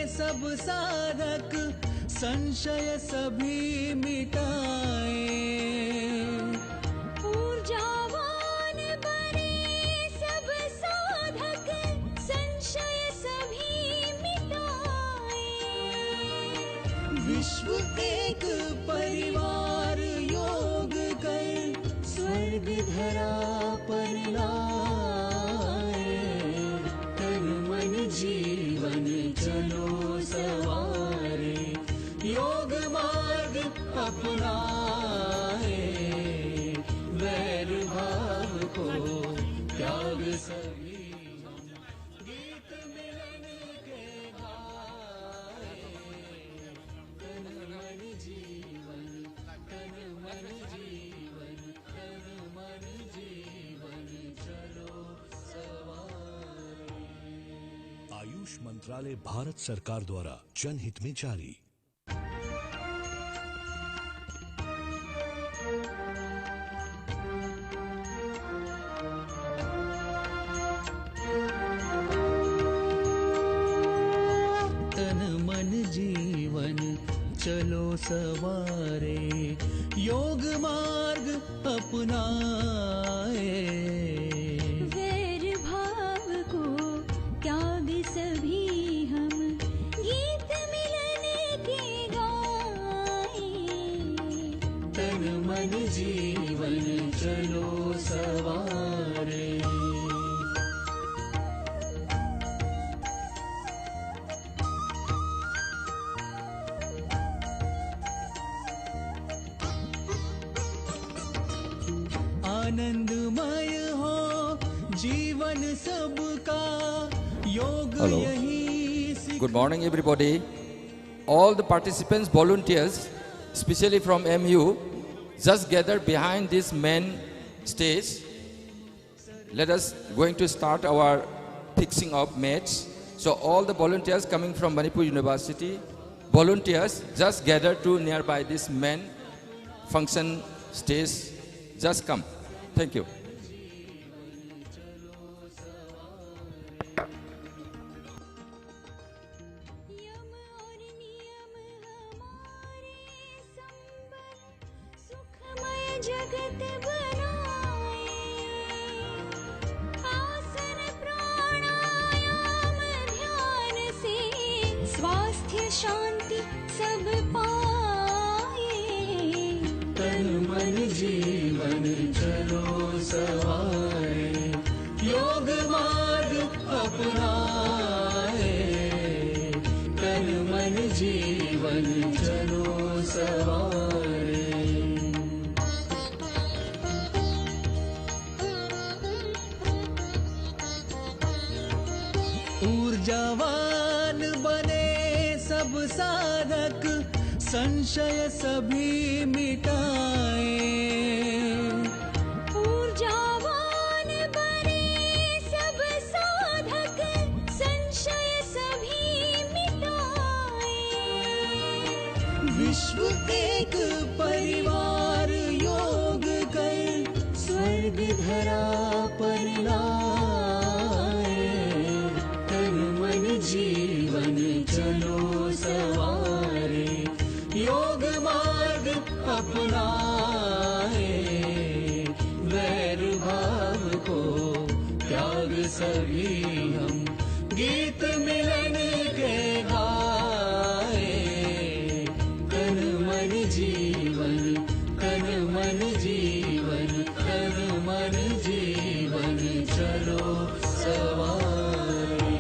सब साधक संशय सभी मिटाए। ऊर्जावान बने सब साधक संशय सभी मिटाए। विश्व एक परिवार योग कर स्वर्ग धरा पर लाए। तन मन जीवन चलो सवारे, योग मार्ग अपनाए। वैर भाव को त्याग सभी हम, गीत मिलन के गाए। तन मन जीवन, तन मन जीवन, तन मन जीवन चलो सवारे। आयुष मंत्रालय भारत सरकार द्वारा जनहित में जारी। तन मन जीवन चलो सवारे, योग मार्ग अपनाए। वैर भाव को त्याग सभी हम, गीत मिलन के गाए। तन मन जीवन चलो सवारे। आनंदमय हो जीवन सबका, योग Hello. यही Good morning, everybody. All the participants, volunteers, especially from MU, just gather behind this main stage. Let us going to start our fixing of mats. So all the volunteers coming from Manipur University, volunteers just gather to nearby this main function stage. Just come. Thank you. यम और नियम हमारे संबर, सुखमय जगत बनाए। आसन प्राणायाम ध्यान से स्वास्थ्य शांति सब पाए। तन मन जीवन चलो सवारे, योग मार्ग अपनाए। तन मन जीवन चलो सवारे। ऊर्जावान बने सब साधक संशय सभी मिटाए। ऊर्जावान बने सब साधक संशय सभी मिटाए। विश्व एक परिवार योग कर स्वर्ग धरा पर लाए। तन मन जीवन चलो सवारे, योग मार्ग अपनाए। वैर भाव को त्याग सभी हम, गीत मिलन के गाए। तन मन जीवन, तन मन जीवन, तन मन जीवन चलो सवारे।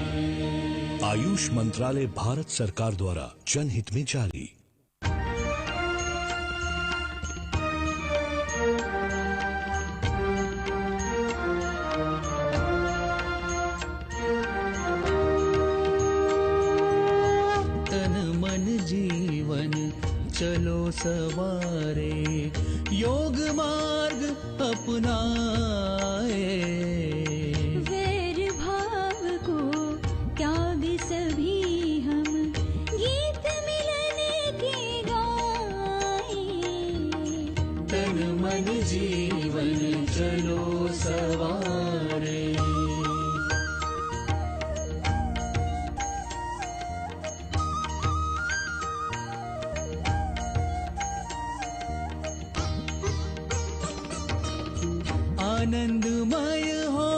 आयुष मंत्रालय भारत सरकार द्वारा जनहित में जारी। तन मन जीवन चलो सवारे, योग मार्ग अपनाए। वैर भाव को त्याग सभी हम, गीत मिलन के गाए। तन मन जीवन चलो सवारे। आनंदमय हो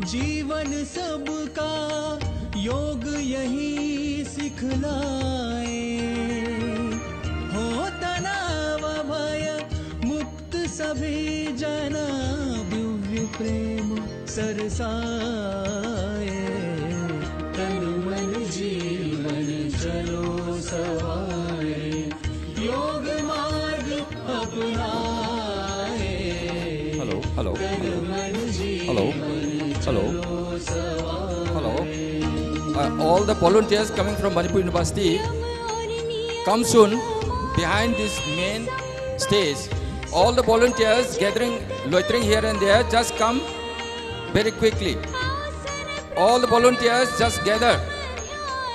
जीवन सबका, योग यही सिखलाए। हो तनाव भय मुक्त सभी जना, दिव्य प्रेम सरसाए। तन मन जीवन चलो सवारे, योग मार्ग अपनाए। Hello. All the volunteers coming from Manipur University, come soon behind this main stage. All the volunteers gathering, loitering here and there, just come very quickly. All the volunteers just gather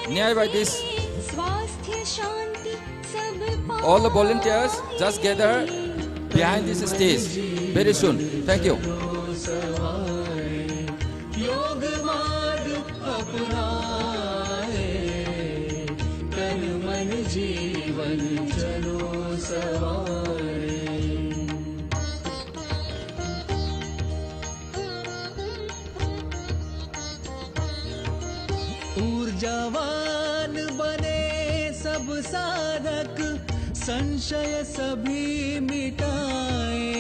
nearby this. All the volunteers just gather behind this stage very soon. Thank you. योग मार्ग अपनाए, तन मन जीवन चलो सवारे। ऊर्जावान बने सब साधक, संशय सभी मिटाए।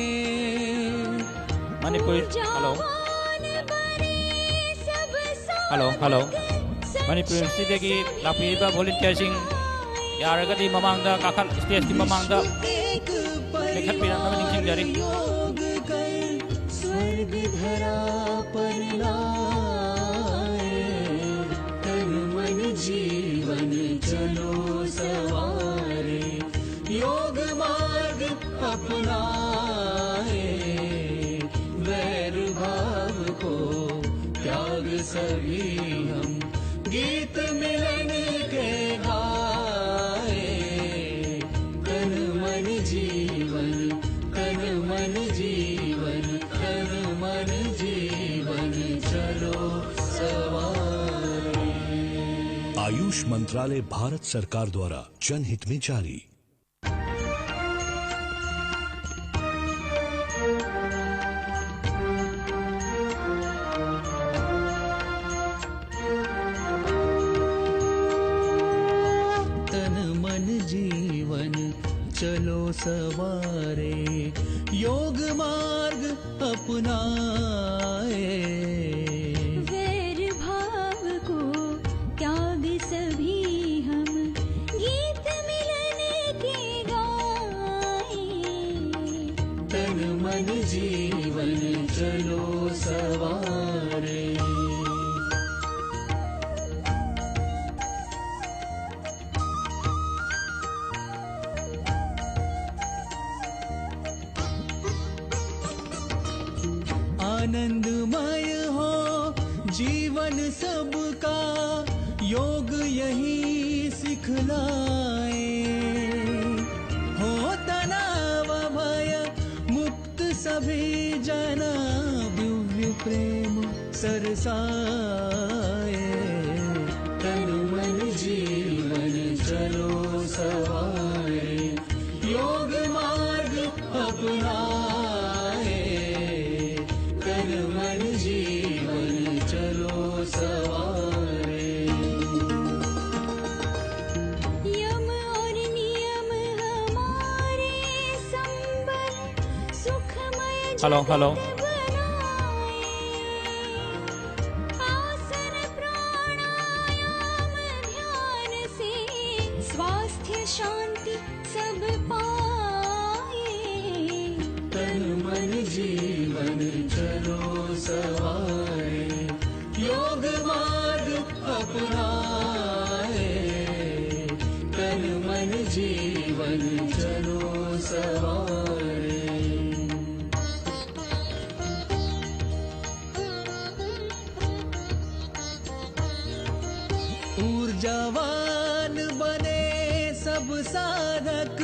Manipur, hello. Manipur University lakpiriba volunteersing yaragadi mamangda kakhat stage ki mamangda lekhatpirangna ningsingjari. स्वर्ग धरा पर लाए, तन मन जीवन चलो सवारे। योग मार्ग अपनाए, वैर भाव को त्याग सभी हम, गीत मिलन के गाए। तन मन जीवन, तन मन जीवन, तन मन जीवन चलो सवारे। आयुष मंत्रालय भारत सरकार द्वारा जनहित में जारी। चलो सवारे, योग मार्ग अपनाए। वैर भाव को त्याग सभी हम, गीत मिलन के गाए। तन मन जीवन चलो सवारे। आनंदमय हो जीवन सबका, योग यही सिखलाए। हो तनाव भय मुक्त सभी जना, दिव्य प्रेम सरसाए। तन मन जीवन चलो सवारे, योग मार्ग अपनाए। तन मन जीवन चलो सवारे। यम और नियम हमारे संबल, सुखमय Hello. बनाए। आसन प्राणायाम ध्यान से, स्वास्थ्य शांति सब पाए। तन मन जीवन चलो सवारे, योग मार्ग अपनाए। तन मन जीवन चलो सवारे। ऊर्जावान बने सब साधक,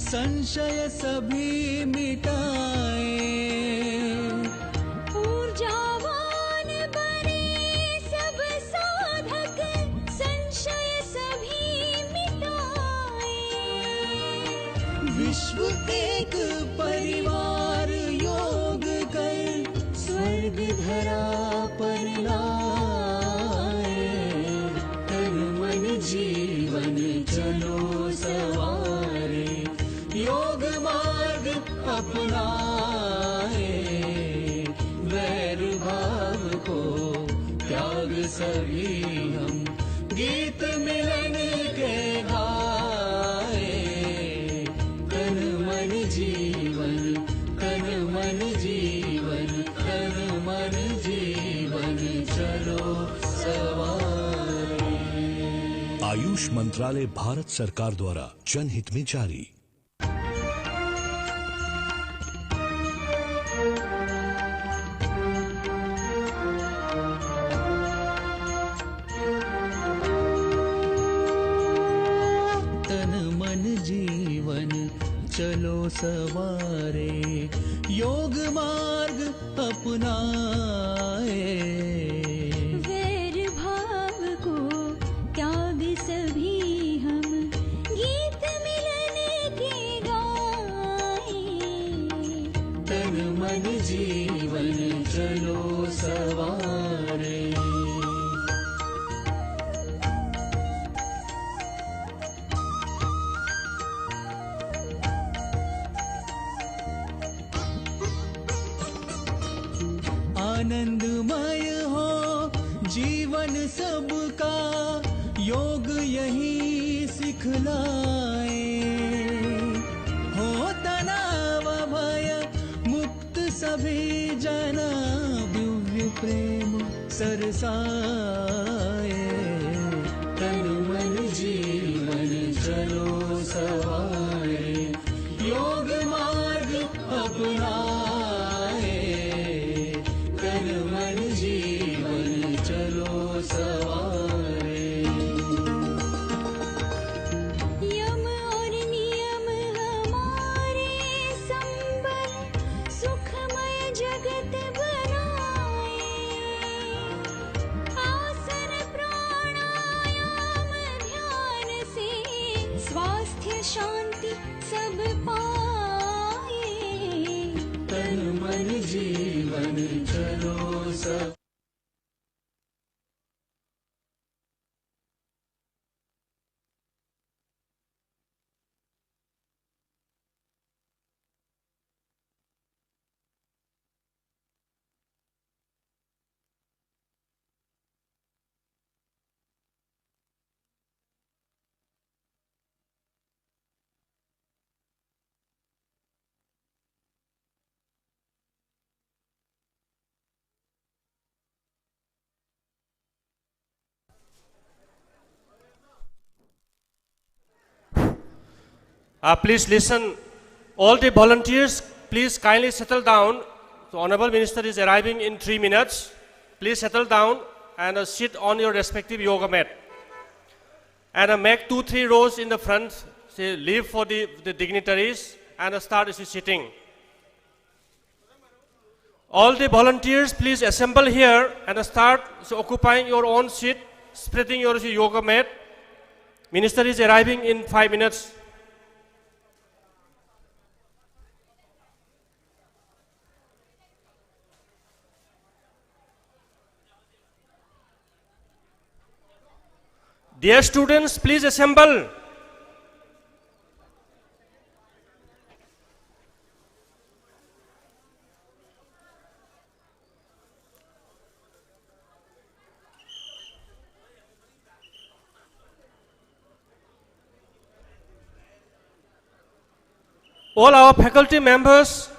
संशय सभी मिटाए। ऊर्जावान बने सब साधक, संशय सभी मिटाए। विश्व एक परिवार योग कर, मार्ग धरा पर लाए, तन मन जीवन चलो सवारे, योग मार्ग अपनाए, वैर भाव को त्याग सभी हम, गीत मिलन के गाए, तन मन जीवन, तन मन जीवन, तन मन जीवन चलो सवारे। आयुष मंत्रालय भारत सरकार द्वारा जनहित में जारी। तन मन जीवन चलो सवारे, योग मार्ग अपनाए, वैर भाव को त्याग सभी हम, गीत मिलन के गाए, तन मन जीवन चलो सवारे। आनंदमय हो जीवन सबका, योग यही सिखलाए, हो तनाव भय मुक्त सभी जना, दिव्य प्रेम सरसाए, तन मन जीवन चलो सवारे, योग मार्ग अपनाए, तन मन जीवन चलो सवारे। यम और नियम हमारे संबल, सुखमय जगत बनाए, आसन प्राणायाम ध्यान से स्वास्थ्य शांति सब पाए, तन मन जीवन चलो सब। Please listen, all the volunteers, please kindly settle down. The Honorable Minister is arriving in 3 minutes. Please settle down and sit on your respective yoga mat. And make 2-3 rows in the front, say, leave for the dignitaries and start sitting. All the volunteers, please assemble here and start occupying your own seat, spreading your yoga mat. Minister is arriving in 5 minutes. Dear students, please assemble. All our faculty members,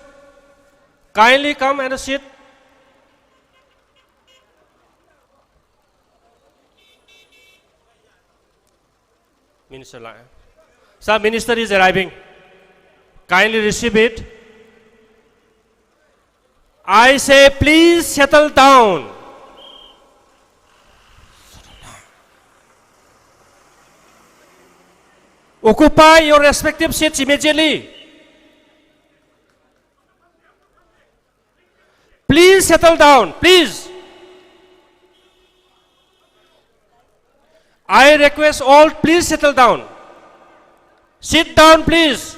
kindly come and sit. Minister, sir, Minister is arriving. Kindly receive it. I say, please settle down. Occupy your respective seats immediately. Please settle down, please. I request all, please settle down. Sit down, please.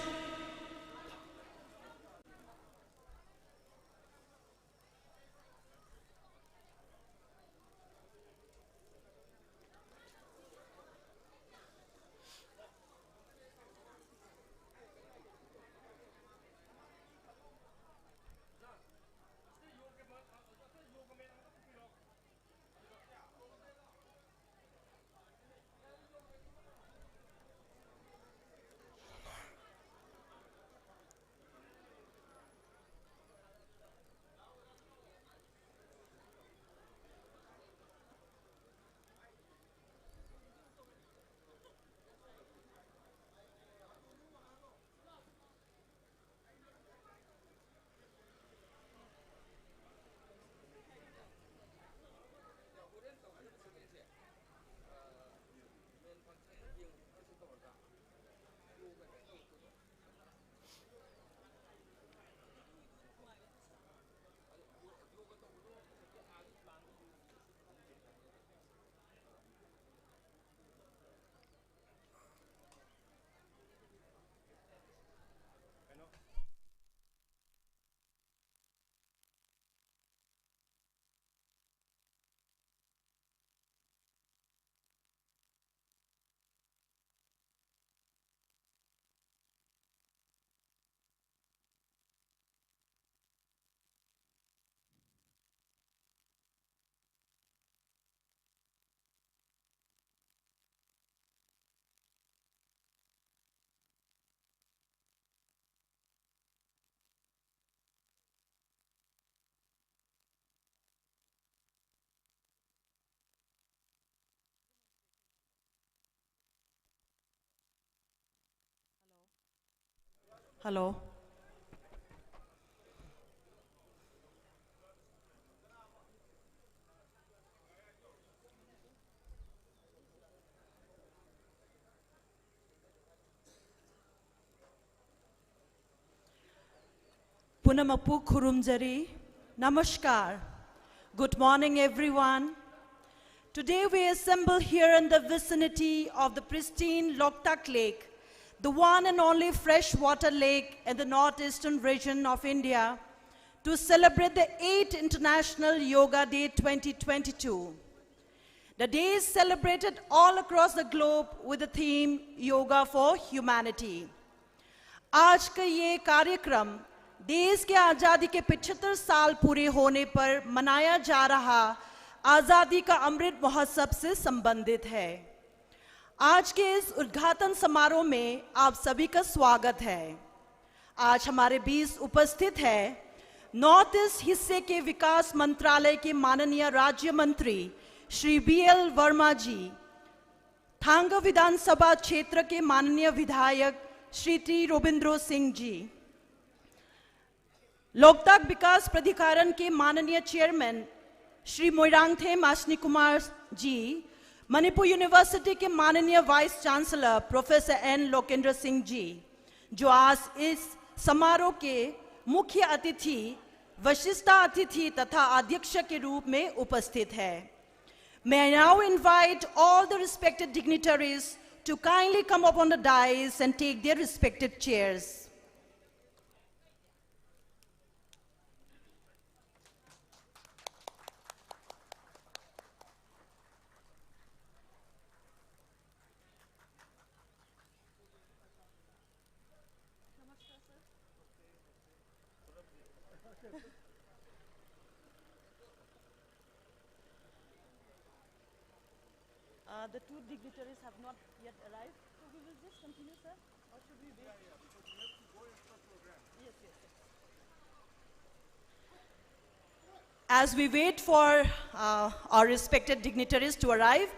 Hello. Punamapu Kurumjari. Namaskar. Good morning, everyone. Today we assemble here in the vicinity of the pristine Loktak Lake, the one and only freshwater lake in the northeastern region of India, to celebrate the 8th International Yoga Day 2022. The day is celebrated all across the globe with the theme Yoga for Humanity. आज का ये कार्यक्रम देश के आज़ादी के 75 साल पूरे होने पर मनाया जा रहा आज़ादी का अमृत महोत्सव से संबंधित है। आज के इस उद्घाटन समारोह में आप सभी का स्वागत है। आज हमारे बीच उपस्थित है नॉर्थ ईस्ट हिस्से के विकास मंत्रालय के माननीय राज्य मंत्री श्री BL वर्मा जी, थांग विधानसभा क्षेत्र के माननीय विधायक श्री T रविंद्र सिंह जी, लोकताक विकास प्राधिकरण के माननीय चेयरमैन श्री मोइरांगथेम आशनी कुमार जी, मणिपुर यूनिवर्सिटी के माननीय vice chancellor professor N Lokendra Singh ji, जो आज इस समारोह के मुख्य अतिथि, विशिष्ट अतिथि तथा अध्यक्ष के रूप में उपस्थित है। May I now invite all the respected dignitaries to kindly come up on the dais and take their respective chairs. The two dignitaries have not yet arrived, so we will just continue, sir, or should we wait? Because we have to go into the program. Yes, yes, yes. As we wait for our respected dignitaries to arrive,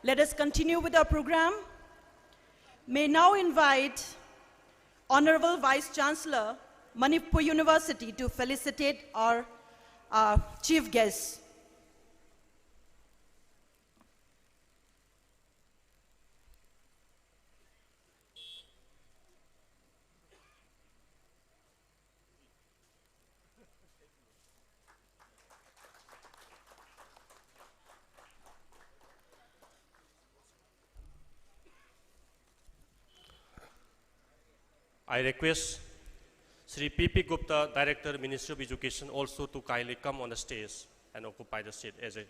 let us continue with our program. May now invite Honorable Vice Chancellor, Manipur University, to felicitate our chief guest. I request Sri P.P. Gupta, Director, Ministry of Education, also to kindly come on the stage and occupy the seat as a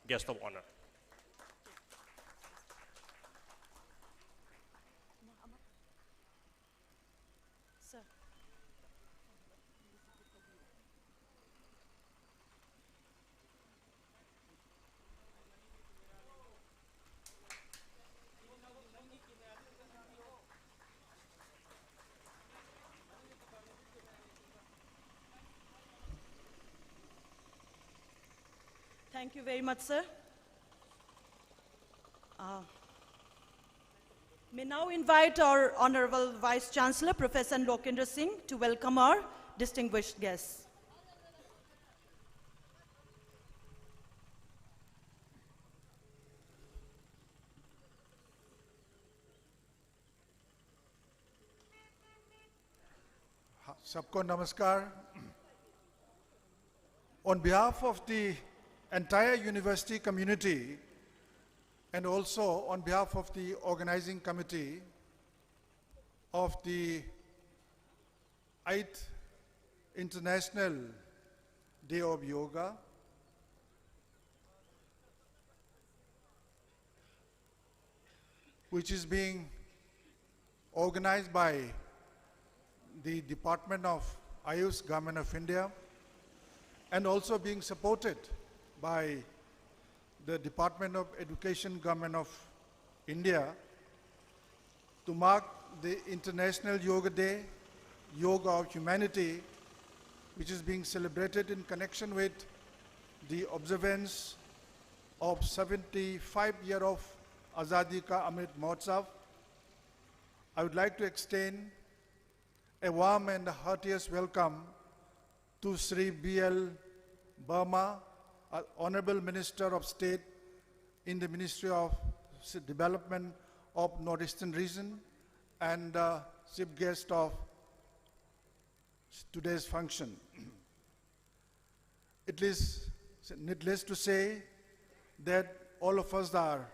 guest of honor. Sir. Thank you very much, sir. May now invite our Honorable Vice Chancellor, Professor Lokendra Singh, to welcome our distinguished guests. सबको नमस्कार. On behalf of the entire university community and also on behalf of the organizing committee of the 8th International Day of Yoga, which is being organized by the Department of Ayush, Government of India, and also being supported by the Department of Education, Government of India, to mark the International Yoga Day, Yoga of Humanity, which is being celebrated in connection with the observance of 75 years of Azadi Ka Amrit Mahotsav. I would like to extend A warm and heartiest welcome to Sri B.L. Burma, Honorable Minister of State in the Ministry of Development of Northeastern Region and chief guest of today's function. It is needless to say that all of us are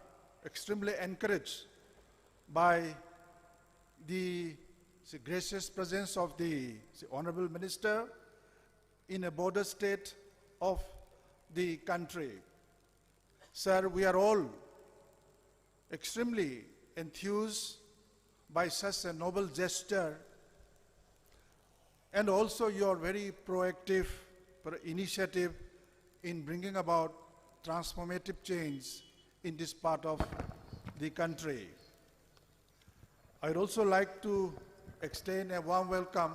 extremely encouraged by the gracious presence of the Honorable Minister in a border state of the country. Sir, we are all extremely enthused by such a noble gesture and also your very proactive initiative in bringing about transformative change in this part of the country. I would also like to extend a warm welcome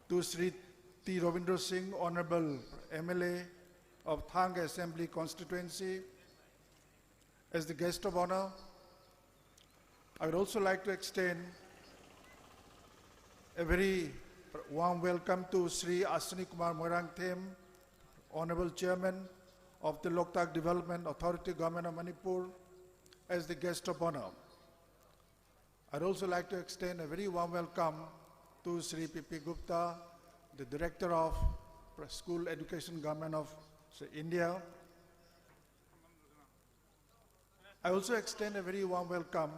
to Sri T. Ravindra Singh, Honorable MLA of Thang Assembly Constituency, as the guest of honor. I would also like to extend a very warm welcome to Sri Asani Kumar Anthem, Honorable Chairman of the Loktak Development Authority, Government of Manipur, as the guest of honor. I'd also like to extend a very warm welcome to Sri P.P. Gupta, the Director of School Education, Government of India. I also extend a very warm welcome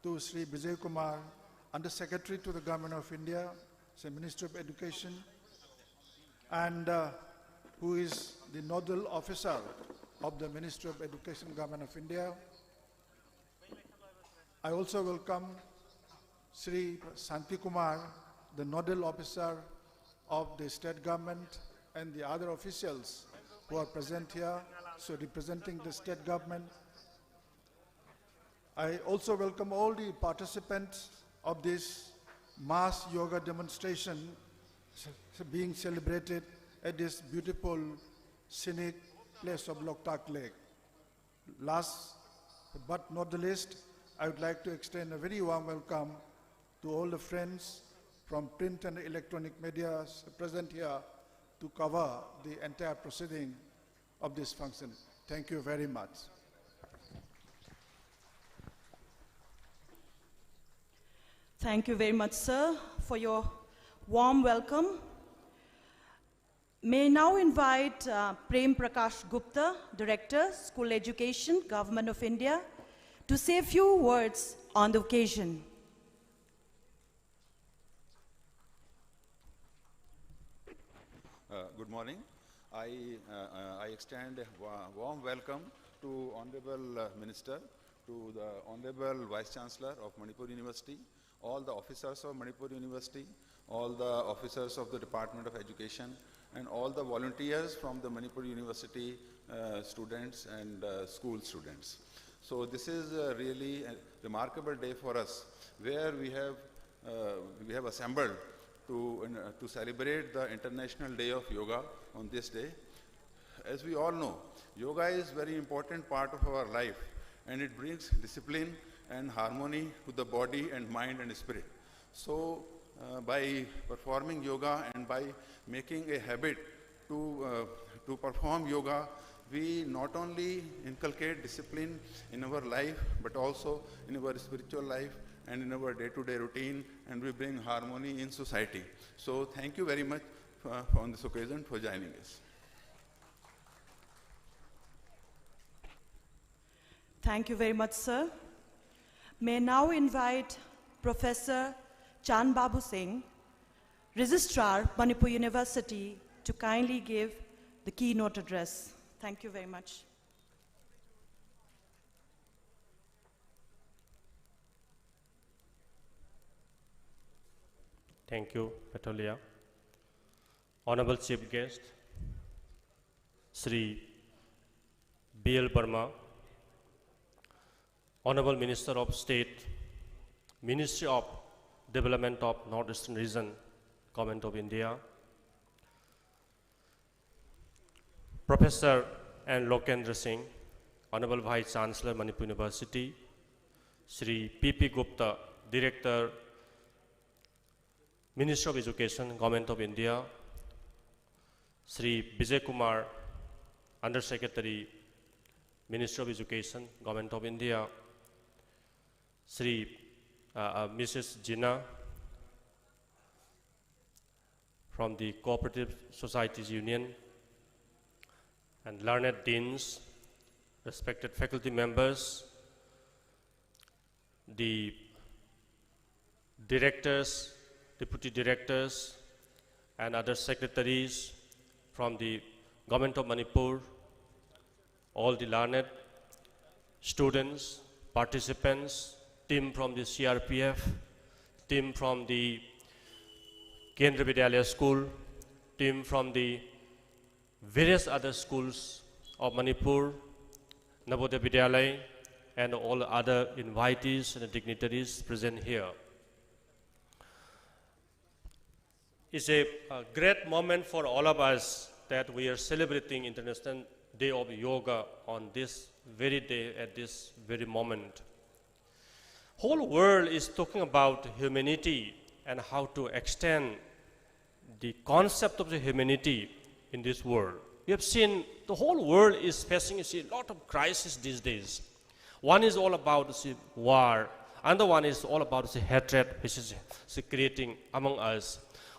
to Sri Vijay Kumar, Under Secretary to the Government of India, Minister of Education, and who is the nodal officer of the Ministry of Education, Government of India. I also welcome Sri Santi Kumar, the nodal officer of the state government, and the other officials who are present here, so representing the state government. I also welcome all the participants of this mass yoga demonstration being celebrated at this beautiful scenic place of Loktak Lake. Last but not the least, I would like to extend a very warm welcome to all the friends from print and electronic media present here to cover the entire proceeding of this function. Thank you very much. Thank you very much, sir, for your warm welcome. May now invite Prem Prakash Gupta, Director, School Education, Government of India, to say a few words on the occasion. Good morning. I extend a warm welcome to Honorable Minister, to the Honorable Vice Chancellor of Manipur University, all the officers of Manipur University, all the officers of the Department of Education, and all the volunteers from the Manipur University students and school students. So this is really a remarkable day for us, where we have assembled to celebrate the International Day of Yoga on this day. As we all know, yoga is a very important part of our life, and it brings discipline and harmony to the body and mind and spirit. So by performing yoga and by making a habit to perform yoga, we not only inculcate discipline in our life, but also in our spiritual life and in our day-to-day routine, and we bring harmony in society. So thank you very much on this occasion for joining us. Thank you very much, sir. May I now invite Professor Chan Babu Singh, Registrar, Manipur University, to kindly give the keynote address. Thank you very much. Thank you, Petolia. Honorable Chief Guest, Sri B.L. Burma, Honorable Minister of State, Ministry of Development of Northeastern Region, Government of India, Professor N. Ravindra Singh, Honorable Vice Chancellor, Manipur University, Sri P.P. Gupta, Director, Minister of Education, Government of India, Sri Vijay Kumar, Under Secretary, Minister of Education, Government of India, Mrs. Jina from the Cooperative Societies Union, and learned deans, respected faculty members, the directors, deputy directors, and other secretaries from the Government of Manipur, all the learned students, participants, team from the CRPF, team from the Kendra Vidyalaya School, team from the various other schools of Manipur, Navodaya Vidyalaya, and all other invitees and dignitaries present here. It's a great moment for all of us that we are celebrating International Day of Yoga on this very day, at this very moment. Whole world is talking about humanity and how to extend the concept of the humanity in this world. We have seen the whole world is facing a lot of crises these days. One is all about war, another one is all about hatred which is creating among us.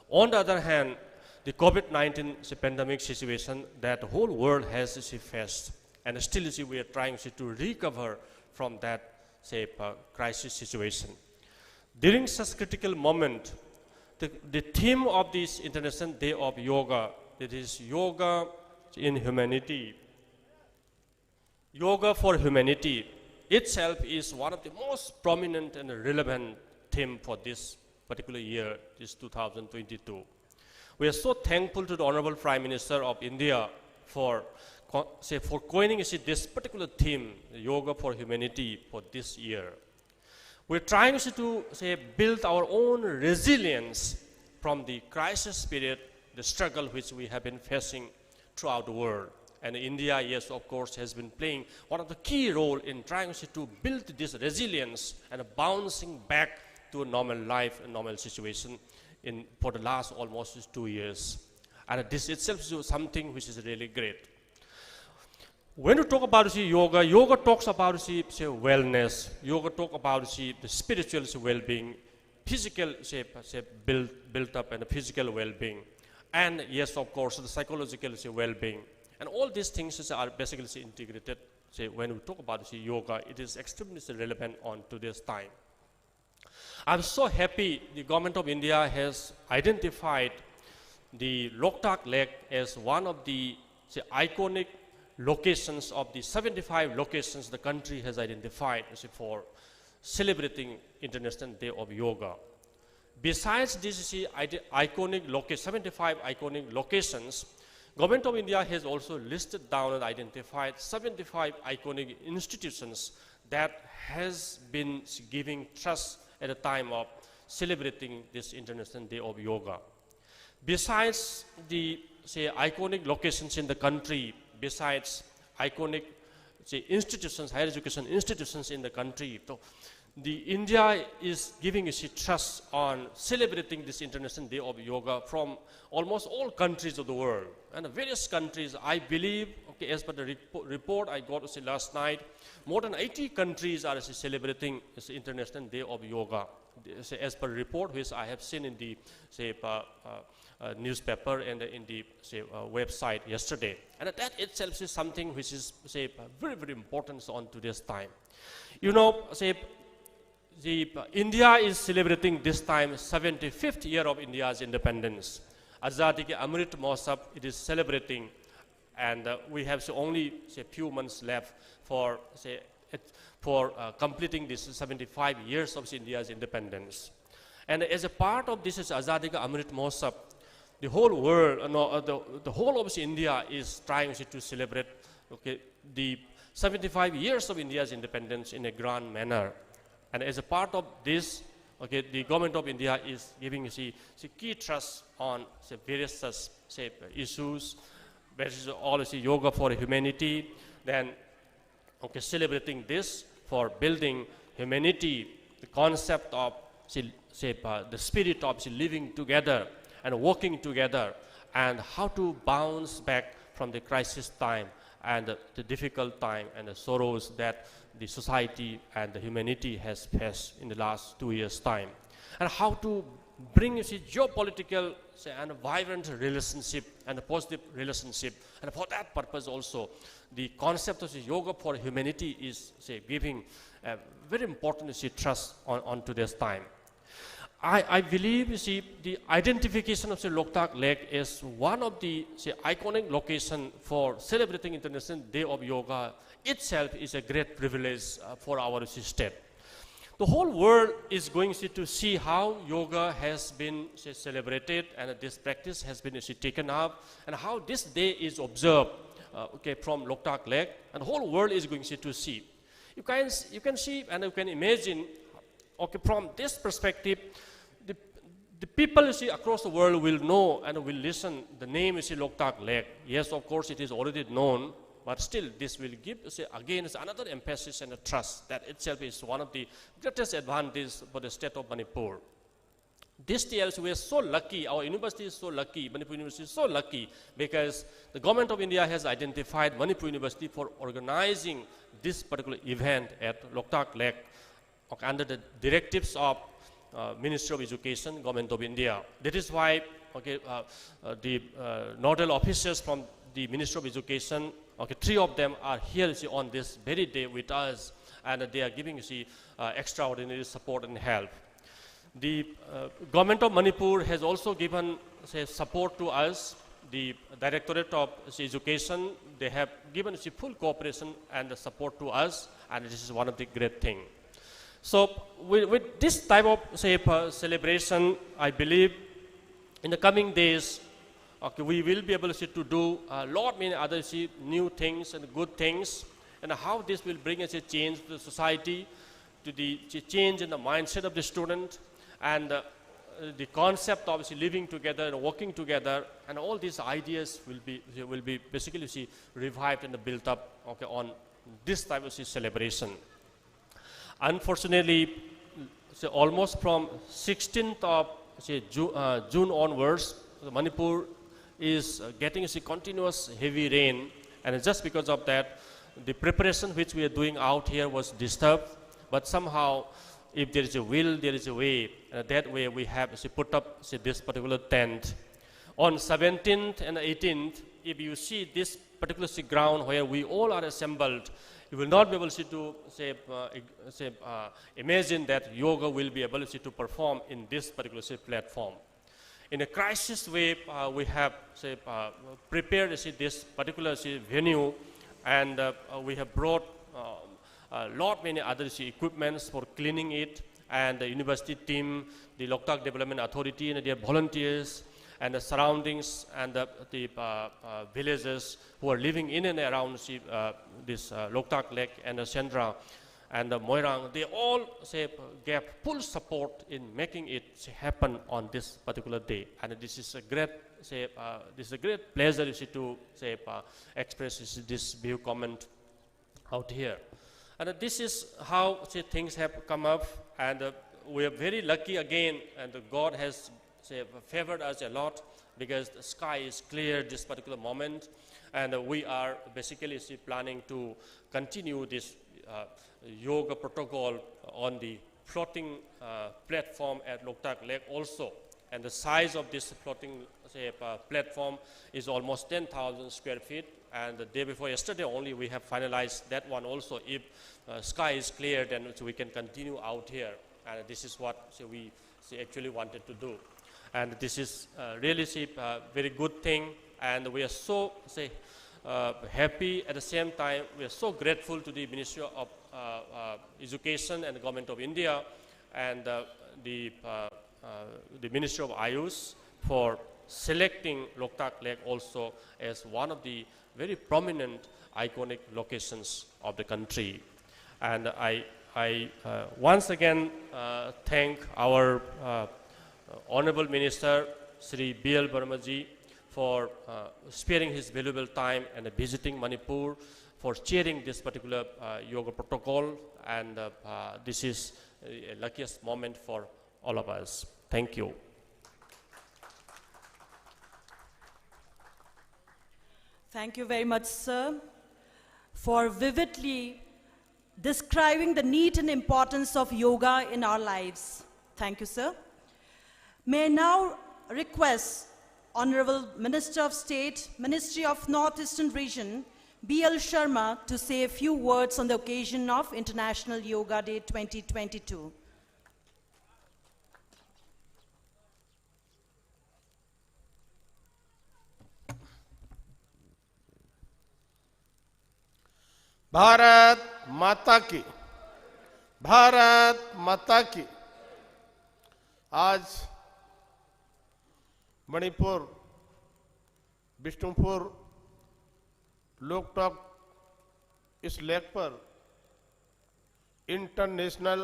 On the other hand, the COVID-19 pandemic situation that the whole world has faced, and still we are trying to recover from that crisis situation. During such critical moment, the theme of this International Day of Yoga, it is Yoga in Humanity. Yoga for Humanity itself is one of the most prominent and relevant theme for this particular year, this 2022. We are so thankful to the Honorable Prime Minister of India for coining this particular theme, Yoga for Humanity, for this year. We're trying to build our own resilience from the crisis period, the struggle which we have been facing throughout the world. And India, yes, of course, has been playing one of the key role in trying to build this resilience and bouncing back to a normal life, a normal situation for the last almost 2 years. And this itself is something which is really great. When you talk about yoga, yoga talks about wellness. Yoga talk about the spiritual well-being, physical built up and physical well-being, and yes, of course, the psychological well-being. And all these things are basically integrated. When we talk about yoga, it is extremely relevant on today's time. I'm so happy the Government of India has identified the Loktak Lake as one of the iconic locations of the 75 locations the country has identified for celebrating International Day of Yoga. Besides these iconic 75 iconic locations, Government of India has also listed down and identified 75 iconic institutions that has been giving trust at the time of celebrating this International Day of Yoga. Besides the iconic locations in the country, besides iconic institutions, higher education institutions in the country, the India is giving trust on celebrating this International Day of Yoga from almost all countries of the world. And various countries, I believe, as per the report I got last night, more than 80 countries are celebrating this International Day of Yoga. As per the report which I have seen in the newspaper and in the website yesterday. And that itself is something which is very, very important on today's time. You know, India is celebrating this time 75th year of India's independence. Azadi Ki Amrit Mahotsav, it is celebrating, and we have only a few months left for completing this 75 years of India's independence. And as a part of this Azadi Ki Amrit Mahotsav, the whole world, the whole of India is trying to celebrate the 75 years of India's independence in a grand manner. And as a part of this, the Government of India is giving key trust on various issues, which is all yoga for humanity, then celebrating this for building humanity, the concept of the spirit of living together and working together, and how to bounce back from the crisis time and the difficult time and the sorrows that the society and the humanity has faced in the last 2 years' time, and how to bring geopolitical and a vibrant relationship and a positive relationship. And for that purpose also, the concept of yoga for humanity is giving a very important trust on today's time. I believe the identification of Loktak Lake is one of the iconic location for celebrating International Day of Yoga itself is a great privilege for our state. The whole world is going to see how yoga has been celebrated and this practice has been taken up, and how this day is observed from Loktak Lake, and the whole world is going to see. You can see and you can imagine from this perspective, the people across the world will know and will listen. The name is Loktak Lake. Yes, of course, it is already known, but still this will give again another emphasis and a trust that itself is one of the greatest advantages for the state of Manipur. This tells we are so lucky, our university is so lucky, Manipur University is so lucky, because the government of India has identified Manipur University for organizing this particular event at Loktak Lake under the directives of Ministry of Education, Government of India. That is why the nodal officers from the Ministry of Education, 3 of them are here on this very day with us, and they are giving extraordinary support and help. The Government of Manipur has also given support to us. The Directorate of Education, they have given full cooperation and the support to us, and this is one of the great things. So with this type of celebration, I believe in the coming days, we will be able to do a lot many other new things and good things, and how this will bring us a change to the society, to the change in the mindset of the student, and the concept of living together and working together, and all these ideas will be basically revived and built up on this type of celebration. Unfortunately, almost from 16th of June onwards, Manipur is getting continuous heavy rain, and just because of that, the preparation which we are doing out here was disturbed. But somehow, if there is a will, there is a way, and that way we have put up this particular tent. On 17th and 18th, if you see this particular ground where we all are assembled, you will not be able to imagine that yoga will be able to perform in this particular platform. In a crisis way, we have prepared this particular venue, and we have brought a lot many other equipments for cleaning it, and the university team, the Loktak Development Authority and their volunteers, and the surroundings and the villagers who are living in and around this Loktak Lake and the Sendra and the Moirang, they all gave full support in making it happen on this particular day. And this is a great pleasure to express this view comment out here. And this is how things have come up, and we are very lucky again, and God has favored us a lot, because the sky is clear this particular moment, and we are basically planning to continue this yoga protocol on the floating platform at Loktak Lake also. And the size of this floating platform is almost 10,000 square feet, and the day before yesterday only we have finalized that one also. If sky is clear, then we can continue out here, and this is what we actually wanted to do. And this is really a very good thing, and we are so happy. At the same time, we are so grateful to the Ministry of Education and the Government of India, and the Ministry of Ayush for selecting Loktak Lake also as one of the very prominent iconic locations of the country. And I once again thank our Honorable Minister Sri B.L. Vermaji for sparing his valuable time and visiting Manipur, for chairing this particular yoga protocol, and this is a luckiest moment for all of us. Thank you. Thank you very much, sir, for vividly describing the need and importance of yoga in our lives. Thank you, sir. May I now request Honorable Minister of State, Ministry of Northeastern Region, B.L. Sharma, to say a few words on the occasion of International Yoga Day 2022. Bharat माता की, भारत माता की। आज मणिपुर, बिष्णुपुर, लोकटक इस lake पर international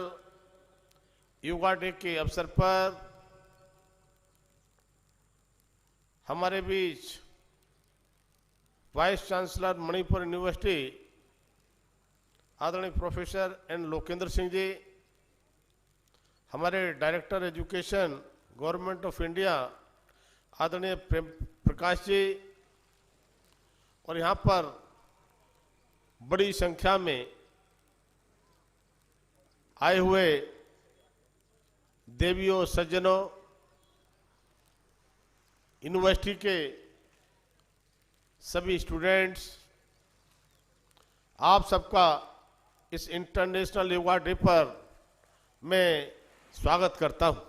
yoga day के अवसर पर हमारे बीच वाइस चांसलर मणिपुर यूनिवर्सिटी आदरणीय प्रोफेसर एन लोकेंद्र सिंह जी, हमारे director education government of India आदरणीय प्रकाश जी, और यहाँ पर बड़ी संख्या में आए हुए देवियों, सज्जनों, यूनिवर्सिटी के सभी स्टूडेंट्स, आप सबका इस इंटरनेशनल योगा डे पर मैं स्वागत करता हूं,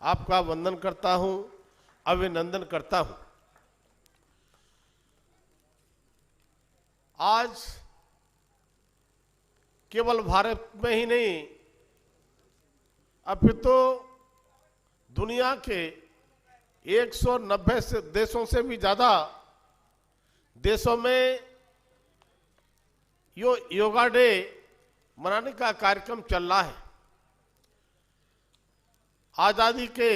आपका वंदन करता हूं, अभिनंदन करता हूं। आज केवल भारत में ही नहीं, अभी तो दुनिया के 190 देशों से भी ज्यादा देशों में योगा डे मनाने का कार्यक्रम चल रहा है। आजादी के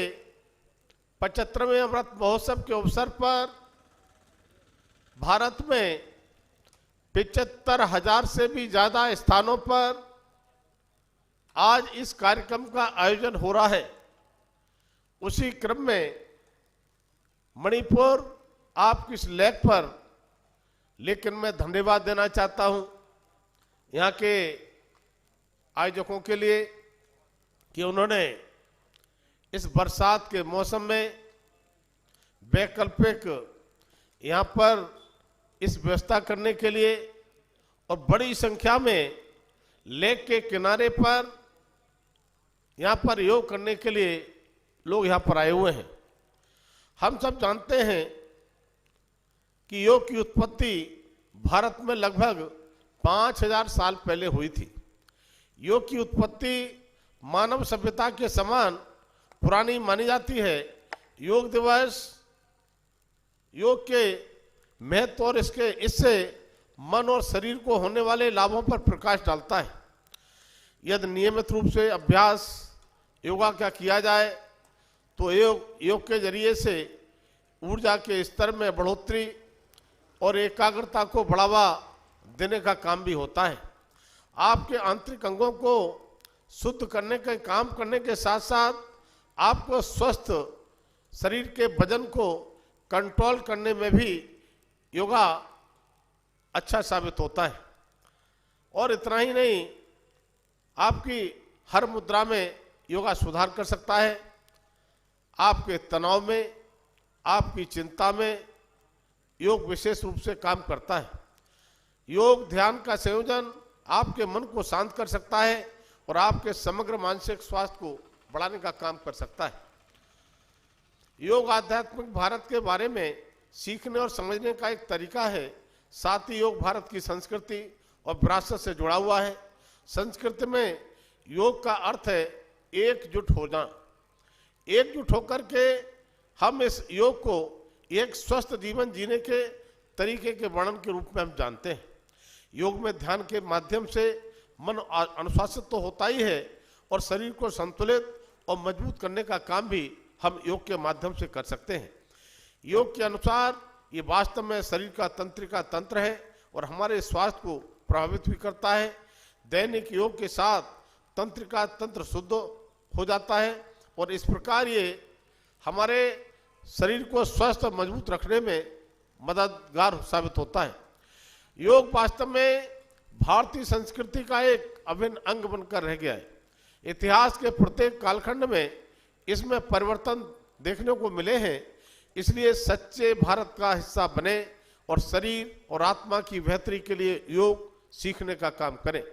75वें अमृत महोत्सव के अवसर पर भारत में 75,000 से भी ज्यादा स्थानों पर आज इस कार्यक्रम का आयोजन हो रहा है। उसी क्रम में मणिपुर आपकी इस लेक पर, लेकिन मैं धन्यवाद देना चाहता हूं यहाँ के आयोजकों के लिए कि उन्होंने इस बरसात के मौसम में वैकल्पिक यहाँ पर इस व्यवस्था करने के लिए और बड़ी संख्या में लेक के किनारे पर यहाँ पर योग करने के लिए लोग यहाँ पर आए हुए हैं। हम सब जानते हैं कि योग की उत्पत्ति भारत में लगभग 5000 साल पहले हुई थी। योग की उत्पत्ति मानव सभ्यता के समान पुरानी मानी जाती है। योग दिवस योग के महत्व और इससे मन और शरीर को होने वाले लाभों पर प्रकाश डालता है। यदि नियमित रूप से अभ्यास योगा का किया जाए तो योग के जरिए से ऊर्जा के स्तर में बढ़ोतरी और एकाग्रता को बढ़ावा देने का काम भी होता है। आपके आंतरिक अंगों को शुद्ध करने का काम करने के साथ साथ आपको स्वस्थ शरीर के वजन को कंट्रोल करने में भी योगा अच्छा साबित होता है। और इतना ही नहीं, आपकी हर मुद्रा में योगा सुधार कर सकता है। आपके तनाव में, आपकी चिंता में योग विशेष रूप से काम करता है। योग ध्यान का संयोजन आपके मन को शांत कर सकता है और आपके समग्र मानसिक स्वास्थ्य को बढ़ाने का काम कर सकता है। योग आध्यात्मिक भारत के बारे में सीखने और समझने का एक तरीका है। साथ ही योग भारत की संस्कृति और विरासत से जुड़ा हुआ है। संस्कृति में योग का अर्थ है एकजुट होना। एकजुट होकर के हम इस योग को एक स्वस्थ जीवन जीने के तरीके के वर्णन के रूप में हम जानते हैं। योग में ध्यान के माध्यम से मन अनुशासित तो होता ही है और शरीर को संतुलित और मजबूत करने का काम भी हम योग के माध्यम से कर सकते हैं। योग के अनुसार ये वास्तव में शरीर का तंत्रिका तंत्र है और हमारे स्वास्थ्य को प्रभावित भी करता है। दैनिक योग के साथ तंत्रिका तंत्र शुद्ध हो जाता है, और इस प्रकार ये हमारे शरीर को स्वस्थ और मजबूत रखने में मददगार साबित होता है। योग वास्तव में भारतीय संस्कृति का एक अभिन्न अंग बनकर रह गया है। इतिहास के प्रत्येक कालखंड में इसमें परिवर्तन देखने को मिले हैं, इसलिए सच्चे भारत का हिस्सा बने और शरीर और आत्मा की बेहतरी के लिए योग सीखने का काम करें।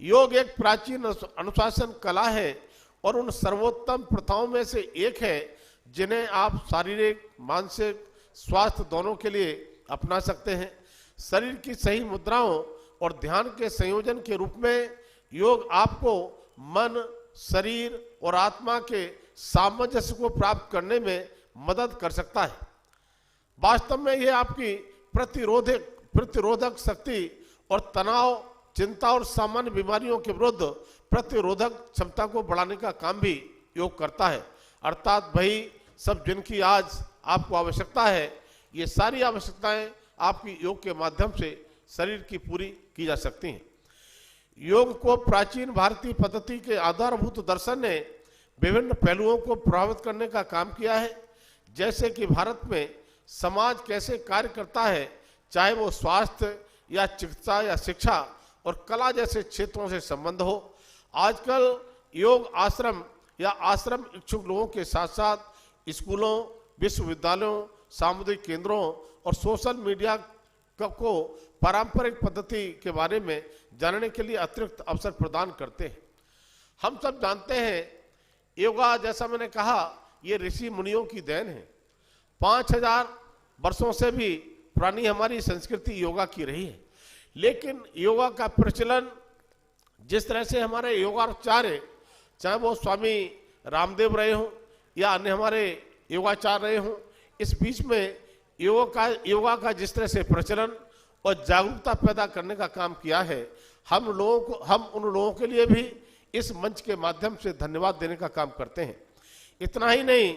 योग एक प्राचीन अनुशासन कला है और उन सर्वोत्तम प्रथाओं में से एक है जिन्हें आप शारीरिक मानसिक स्वास्थ्य दोनों के लिए अपना सकते हैं। शरीर की सही मुद्राओं और ध्यान के संयोजन के रूप में योग आपको मन, शरीर और आत्मा के सामंजस्य को प्राप्त करने में मदद कर सकता है। वास्तव में यह आपकी प्रतिरोधक शक्ति और तनाव, चिंता और सामान्य बीमारियों के विरुद्ध प्रतिरोधक क्षमता को बढ़ाने का काम भी योग करता है। अर्थात वही सब जिनकी आज आपको आवश्यकता है, ये सारी आवश्यकताएं आपकी योग के माध्यम से शरीर की पूरी की जा सकती हैं। योग को प्राचीन भारतीय पद्धति के आधारभूत दर्शन ने विभिन्न पहलुओं को प्रभावित करने का काम किया है, जैसे कि भारत में समाज कैसे कार्य करता है, चाहे वो स्वास्थ्य या चिकित्सा या शिक्षा और कला जैसे क्षेत्रों से संबंध हो। आजकल योग आश्रम या आश्रम इच्छुक लोगों के साथ साथ स्कूलों, विश्वविद्यालयों, सामुदायिक केंद्रों और सोशल मीडिया को पारंपरिक पद्धति के बारे में जानने के लिए अतिरिक्त अवसर प्रदान करते हैं। हम सब जानते हैं योगा, जैसा मैंने कहा, ये ऋषि मुनियों की देन है। 5000 वर्षों से भी पुरानी हमारी संस्कृति योगा की रही है, लेकिन योगा का प्रचलन जिस तरह से हमारे योगाचार्य, चाहे वो स्वामी रामदेव रहे हों या अन्य हमारे योगाचार्य रहे हों, इस बीच में योगा का जिस तरह से प्रचलन और जागरूकता पैदा करने का काम किया है, हम उन लोगों के लिए भी इस मंच के माध्यम से धन्यवाद देने का काम करते हैं। इतना ही नहीं,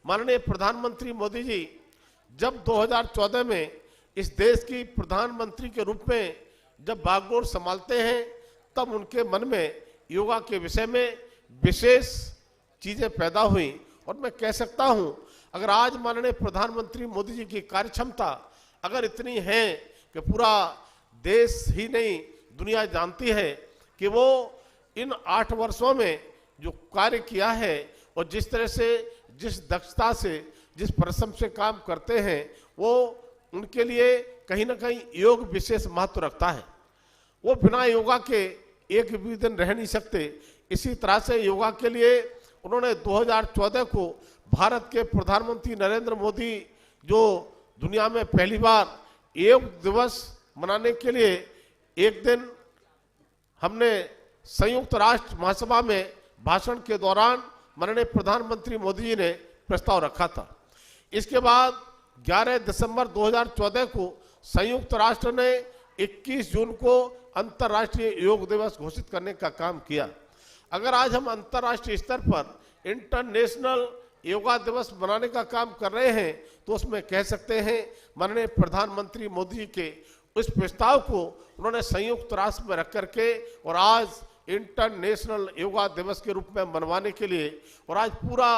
माननीय प्रधानमंत्री मोदी जी जब 2014 में इस देश की प्रधानमंत्री के रूप में जब बागडोर संभालते हैं, तब उनके मन में योगा के विषय में विशेष चीजें पैदा हुई। और मैं कह सकता हूं, अगर आज माननीय प्रधानमंत्री मोदी जी की कार्य क्षमता अगर इतनी है कि पूरा देश ही नहीं दुनिया जानती है कि वो इन 8 वर्षों में जो कार्य किया है और जिस तरह से, जिस दक्षता से, जिस परिश्रम से काम करते हैं, वो उनके लिए कहीं ना कहीं योग विशेष महत्व रखता है। वो बिना योगा के एक भी दिन रह नहीं सकते। इसी तरह से योगा के लिए उन्होंने 2014 को भारत के प्रधानमंत्री नरेंद्र मोदी जो दुनिया में पहली बार योग दिवस मनाने के लिए एक दिन हमने संयुक्त राष्ट्र महासभा में भाषण के दौरान माननीय प्रधानमंत्री मोदी जी ने प्रस्ताव रखा था। इसके बाद 11 दिसंबर 2014 को संयुक्त राष्ट्र ने 21 जून को अंतर्राष्ट्रीय योग दिवस घोषित करने का काम किया। अगर आज हम अंतर्राष्ट्रीय स्तर पर इंटरनेशनल योगा दिवस मनाने का काम कर रहे हैं, तो उसमें कह सकते हैं माननीय प्रधानमंत्री मोदी जी के उस प्रस्ताव को उन्होंने संयुक्त राष्ट्र में रख करके और आज इंटरनेशनल योगा दिवस के रूप में मनवाने के लिए, और आज पूरा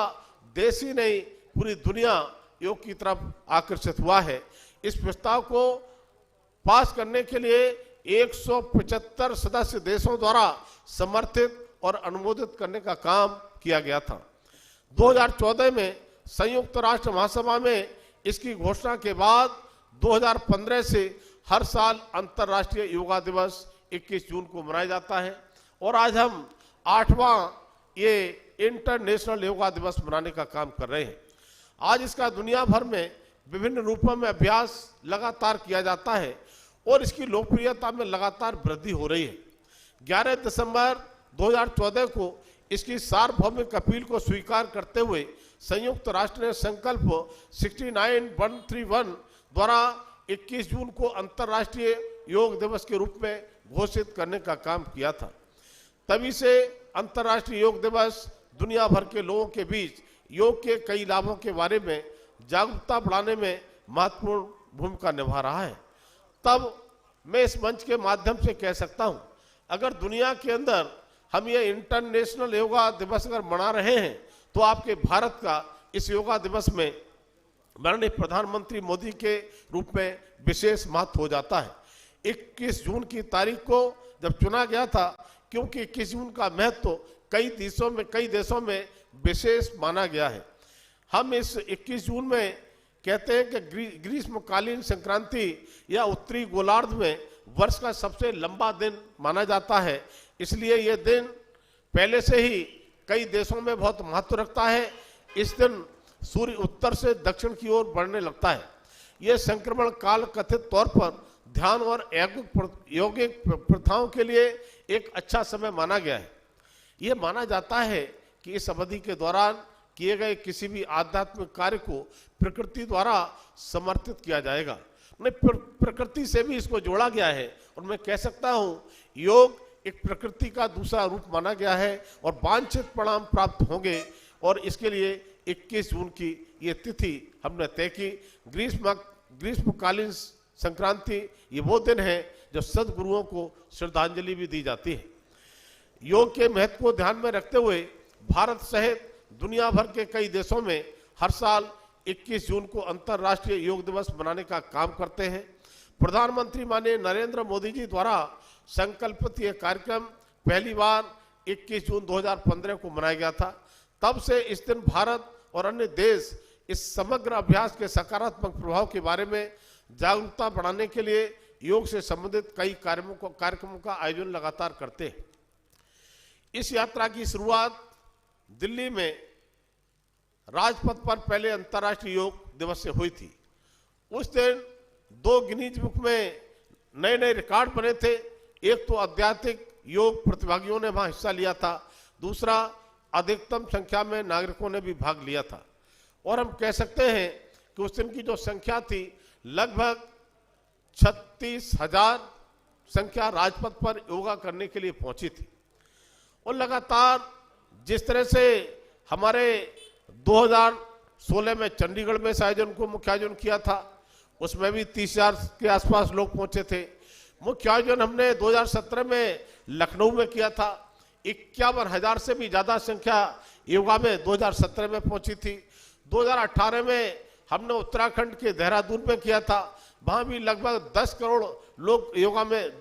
देश ही नहीं पूरी दुनिया योग की तरफ आकर्षित हुआ है। इस प्रस्ताव को पास करने के लिए 175 सदस्य देशों द्वारा समर्थित और अनुमोदित करने का काम किया गया था। 2014 में संयुक्त राष्ट्र महासभा में इसकी घोषणा के बाद 2015 से हर साल अंतर्राष्ट्रीय योगा दिवस 21 जून को मनाया जाता है और आज हम 8वां ये इंटरनेशनल योगा दिवस मनाने का काम कर रहे हैं। आज इसका दुनिया भर में विभिन्न रूपों में अभ्यास लगातार किया जाता है और इसकी लोकप्रियता में लगातार वृद्धि हो रही है। 11 दिसंबर 2014 को इसकी सार्वभौमिक अपील को स्वीकार करते हुए संयुक्त राष्ट्र ने संकल्प 69131 द्वारा 21 जून को अंतर्राष्ट्रीय योग दिवस के रूप में घोषित करने का काम किया था। तभी से अंतर्राष्ट्रीय योग दिवस दुनिया भर के लोगों के बीच योग के कई लाभों के बारे में जागरूकता बढ़ाने में महत्वपूर्ण भूमिका निभा रहा है। तब मैं इस मंच के माध्यम से कह सकता हूं, अगर दुनिया के अंदर हम ये इंटरनेशनल योगा दिवस अगर मना रहे हैं तो आपके भारत का इस योगा दिवस में माननीय प्रधानमंत्री मोदी के रूप में विशेष महत्व हो जाता है। 21 जून की तारीख को जब चुना गया था, क्योंकि 21 जून का महत्व कई देशों में विशेष माना गया है। हम इस 21 जून में कहते हैं कि ग्रीष्मकालीन संक्रांति या उत्तरी गोलार्ध में वर्ष का सबसे लंबा दिन माना जाता है। इसलिए यह दिन पहले से ही कई देशों में बहुत महत्व रखता है। इस दिन सूर्य उत्तर से दक्षिण की ओर बढ़ने लगता है। यह संक्रमण काल कथित तौर पर ध्यान और यौगिक प्रथाओं के लिए एक अच्छा समय माना गया है। यह माना जाता है कि इस अवधि के दौरान किए गए किसी भी आध्यात्मिक कार्य को प्रकृति द्वारा समर्थित किया जाएगा। प्रकृति से भी इसको जोड़ा गया है और मैं कह सकता हूं योग एक प्रकृति का दूसरा रूप माना गया है और वांछित परिणाम प्राप्त होंगे। और इसके लिए 21 जून की ये तिथि हमने तय की। ग्रीष्मकालीन संक्रांति ये वो दिन है जब सदगुरुओं को श्रद्धांजलि भी दी जाती है। योग के महत्व को ध्यान में रखते हुए भारत सहित दुनिया भर के कई देशों में हर साल 21 जून को अंतर्राष्ट्रीय योग दिवस मनाने का काम करते हैं। प्रधानमंत्री माननीय नरेंद्र मोदी जी द्वारा संकल्पित यह कार्यक्रम पहली बार 21 जून 2015 को मनाया गया था। तब से इस दिन भारत और अन्य देश इस समग्र अभ्यास के सकारात्मक प्रभाव के बारे में जागरूकता बढ़ाने के लिए योग से संबंधित कई कार्यक्रमों का आयोजन लगातार करते हैं। इस यात्रा की शुरुआत दिल्ली में राजपथ पर पहले अंतर्राष्ट्रीय योग दिवस से हुई थी। उस दिन 2 गिनीज बुक में नए रिकॉर्ड बने थे। एक तो आध्यात्मिक योग प्रतिभागियों ने वहां हिस्सा लिया था, दूसरा अधिकतम संख्या में नागरिकों ने भी भाग लिया था। और हम कह सकते हैं कि उस दिन की जो संख्या थी लगभग 36,000 संख्या राजपथ पर योगा करने के लिए पहुंची थी। और लगातार जिस तरह से हमारे 2016 में चंडीगढ़ में इस आयोजन को मुख्य आयोजन किया था, उसमें भी 30,000 के आसपास लोग पहुंचे थे। मुख्य आयोजन हमने 2017 में लखनऊ में किया था। 51,000 से भी ज्यादा संख्या योगा में 2017 में पहुंची थी। 2018 में हमने उत्तराखंड के देहरादून में किया था, वहां भी लगभग 10 करोड़ लोग योगा में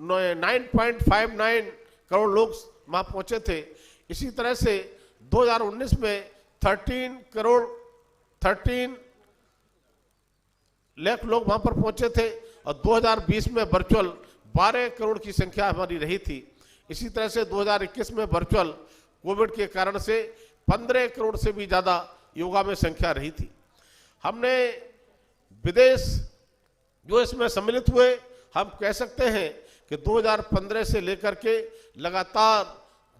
9.59 करोड़ लोग वहां पहुंचे थे। इसी तरह से 2019 में 13 लाख लोग वहां पर पहुंचे थे और 2020 में वर्चुअल 12 करोड़ की संख्या हमारी रही थी। इसी तरह से 2021 में वर्चुअल कोविड के कारण से 15 करोड़ से भी ज्यादा योगा में संख्या रही थी। हमने विदेश जो इसमें सम्मिलित हुए, हम कह सकते हैं कि 2015 से लेकर के लगातार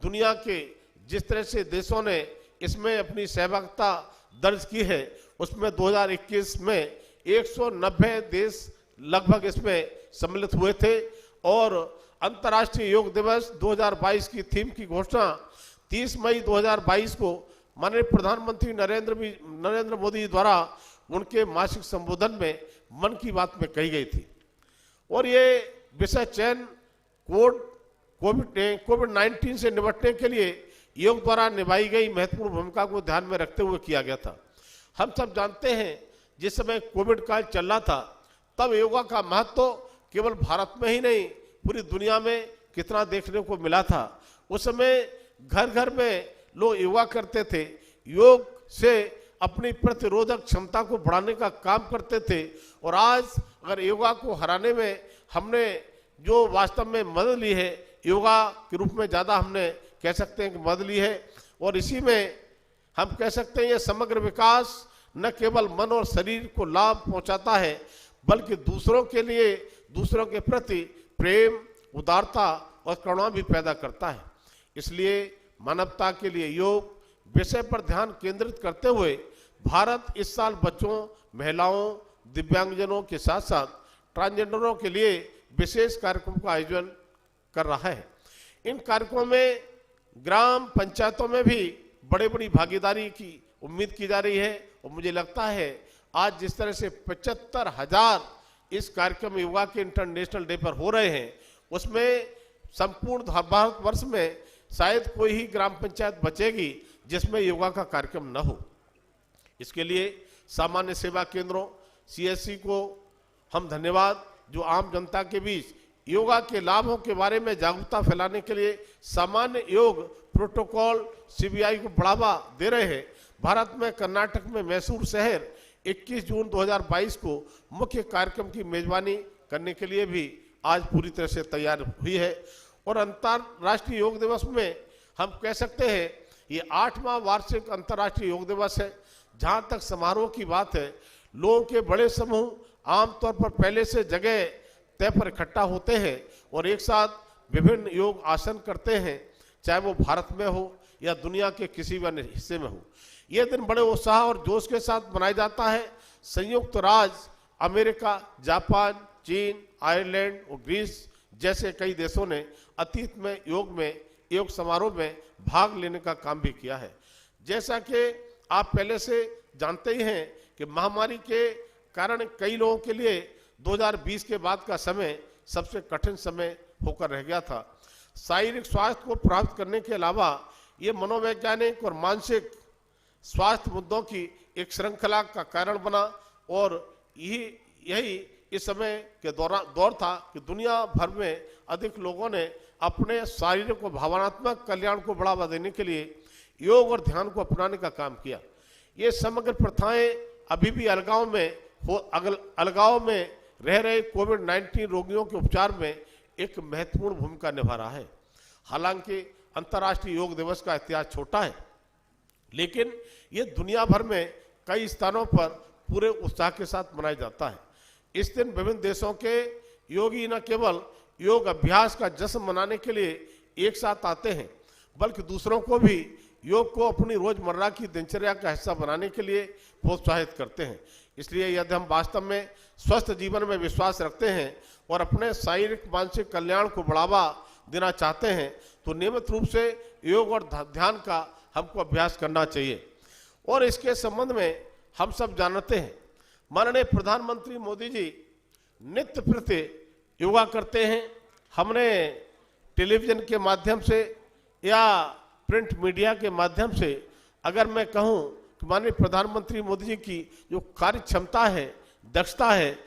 दुनिया के जिस तरह से देशों ने इसमें अपनी सहभागिता दर्ज की है, उसमें 2021 में 190 देश लगभग इसमें सम्मिलित हुए थे। और अंतर्राष्ट्रीय योग दिवस 2022 की थीम की घोषणा 30 मई 2022 को माननीय प्रधानमंत्री नरेंद्र मोदी द्वारा उनके मासिक संबोधन में मन की बात में कही गई थी। और ये विषय चयन कोविड-19 से निपटने के लिए योग द्वारा निभाई गई महत्वपूर्ण भूमिका को ध्यान में रखते हुए किया गया था। हम सब जानते हैं जिस समय कोविड काल चल रहा था, तब योगा का महत्व केवल भारत में ही नहीं पूरी दुनिया में कितना देखने को मिला था। उस समय घर घर में लोग योगा करते थे, योग से अपनी प्रतिरोधक क्षमता को बढ़ाने का काम करते थे। और आज अगर योगा को हराने में हमने जो वास्तव में मदद ली है, योगा के रूप में ज़्यादा हमने कह सकते हैं कि मदद ली है। और इसी में हम कह सकते हैं ये समग्र विकास न केवल मन और शरीर को लाभ पहुंचाता है, बल्कि दूसरों के लिए, दूसरों के प्रति प्रेम, उदारता और करुणा भी पैदा करता है। इसलिए मानवता के लिए योग विषय पर ध्यान केंद्रित करते हुए भारत इस साल बच्चों, महिलाओं, दिव्यांगजनों के साथ साथ ट्रांसजेंडरों के लिए विशेष कार्यक्रम का आयोजन कर रहा है। इन कार्यक्रमों में ग्राम पंचायतों में भी बड़ी भागीदारी की उम्मीद की जा रही है। और मुझे लगता है आज जिस तरह से 75,000 इस कार्यक्रम योगा के इंटरनेशनल डे पर हो रहे हैं, उसमें संपूर्ण भारतवर्ष में शायद कोई ही ग्राम पंचायत बचेगी जिसमें योगा का कार्यक्रम न हो। इसके लिए सामान्य सेवा केंद्रों CSC को हम धन्यवाद, जो आम जनता के बीच योगा के लाभों के बारे में जागरूकता फैलाने के लिए सामान्य योग प्रोटोकॉल CBI को बढ़ावा दे रहे हैं। भारत में कर्नाटक में मैसूर शहर 21 जून 2022 को मुख्य कार्यक्रम की मेजबानी करने के लिए भी आज पूरी तरह से तैयार हुई है। और अंतर्राष्ट्रीय योग दिवस में हम कह सकते हैं ये 8वां वार्षिक अंतर्राष्ट्रीय योग दिवस है। जहां तक समारोह की बात है, लोगों के बड़े समूह आमतौर पर पहले से जगह तय पर इकट्ठा होते हैं और एक साथ विभिन्न योग आसन करते हैं, चाहे वो भारत में हो या दुनिया के किसी भी अन्य हिस्से में हो। यह दिन बड़े उत्साह और जोश के साथ मनाया जाता है। संयुक्त राज्य अमेरिका, जापान, चीन, आयरलैंड और ग्रीस जैसे कई देशों ने अतीत में योग समारोह में भाग लेने का काम भी किया है। जैसा कि आप पहले से जानते ही हैं कि महामारी के कारण कई लोगों के लिए 2020 के बाद का समय सबसे कठिन समय होकर रह गया था। शारीरिक स्वास्थ्य को प्रभावित करने के अलावा ये मनोवैज्ञानिक और मानसिक स्वास्थ्य मुद्दों की एक श्रृंखला का कारण बना और यही इस समय के दौर था कि दुनिया भर में अधिक लोगों ने अपने शारीरिक और भावनात्मक कल्याण को बढ़ावा देने के लिए योग और ध्यान को अपनाने का काम किया। ये समग्र प्रथाएं अभी भी अलगाव में रह रहे कोविड-19 रोगियों के उपचार में एक महत्वपूर्ण भूमिका निभा रहा है। हालांकि अंतर्राष्ट्रीय योग दिवस का इतिहास छोटा है, लेकिन ये दुनिया भर में कई स्थानों पर पूरे उत्साह के साथ मनाया जाता है। इस दिन विभिन्न देशों के योगी न केवल योग अभ्यास का जश्न मनाने के लिए एक साथ आते हैं, बल्कि दूसरों को भी योग को अपनी रोजमर्रा की दिनचर्या का हिस्सा बनाने के लिए प्रोत्साहित करते हैं। इसलिए यदि हम वास्तव में स्वस्थ जीवन में विश्वास रखते हैं और अपने शारीरिक मानसिक कल्याण को बढ़ावा देना चाहते हैं तो नियमित रूप से योग और ध्यान का हमको अभ्यास करना चाहिए। और इसके संबंध में हम सब जानते हैं, माननीय प्रधानमंत्री मोदी जी नित्य प्रति योगा करते हैं। हमने टेलीविजन के माध्यम से या प्रिंट मीडिया के माध्यम से अगर मैं कहूं कि माननीय प्रधानमंत्री मोदी जी की जो कार्य क्षमता है, दक्षता है,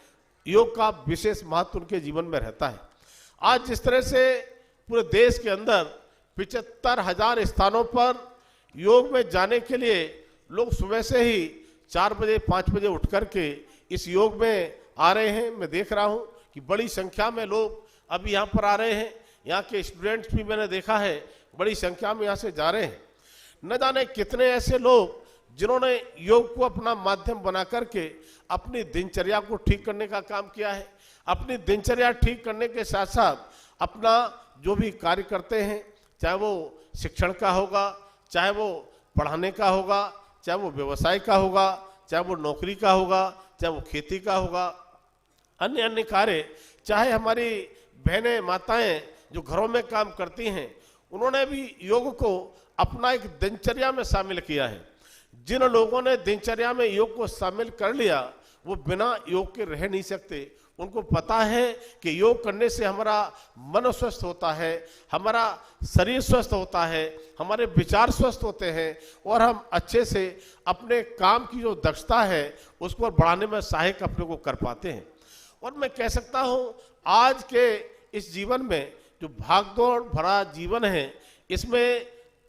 योग का विशेष महत्व उनके जीवन में रहता है। आज जिस तरह से पूरे देश के अंदर 75,000 स्थानों पर योग में जाने के लिए लोग सुबह से ही 4 बजे 5 बजे उठ करके इस योग में आ रहे हैं। मैं देख रहा हूं कि बड़ी संख्या में लोग अभी यहाँ पर आ रहे हैं। यहाँ के स्टूडेंट्स भी मैंने देखा है बड़ी संख्या में यहाँ से जा रहे हैं। न जाने कितने ऐसे लोग जिन्होंने योग को अपना माध्यम बना करके अपनी दिनचर्या को ठीक करने का काम किया है। अपनी दिनचर्या ठीक करने के साथ साथ अपना जो भी कार्य करते हैं, चाहे वो शिक्षण का होगा, चाहे वो पढ़ाने का होगा, चाहे वो व्यवसाय का होगा, चाहे वो नौकरी का होगा, चाहे वो खेती का होगा, अन्य अन्य कार्य, चाहे हमारी बहनें माताएं जो घरों में काम करती हैं, उन्होंने भी योग को अपना एक दिनचर्या में शामिल किया है। जिन लोगों ने दिनचर्या में योग को शामिल कर लिया वो बिना योग के रह नहीं सकते। उनको पता है कि योग करने से हमारा मन स्वस्थ होता है, हमारा शरीर स्वस्थ होता है, हमारे विचार स्वस्थ होते हैं और हम अच्छे से अपने काम की जो दक्षता है उसको बढ़ाने में सहायक अपने को कर पाते हैं। और मैं कह सकता हूँ आज के इस जीवन में जो भागदौड़ भरा जीवन है, इसमें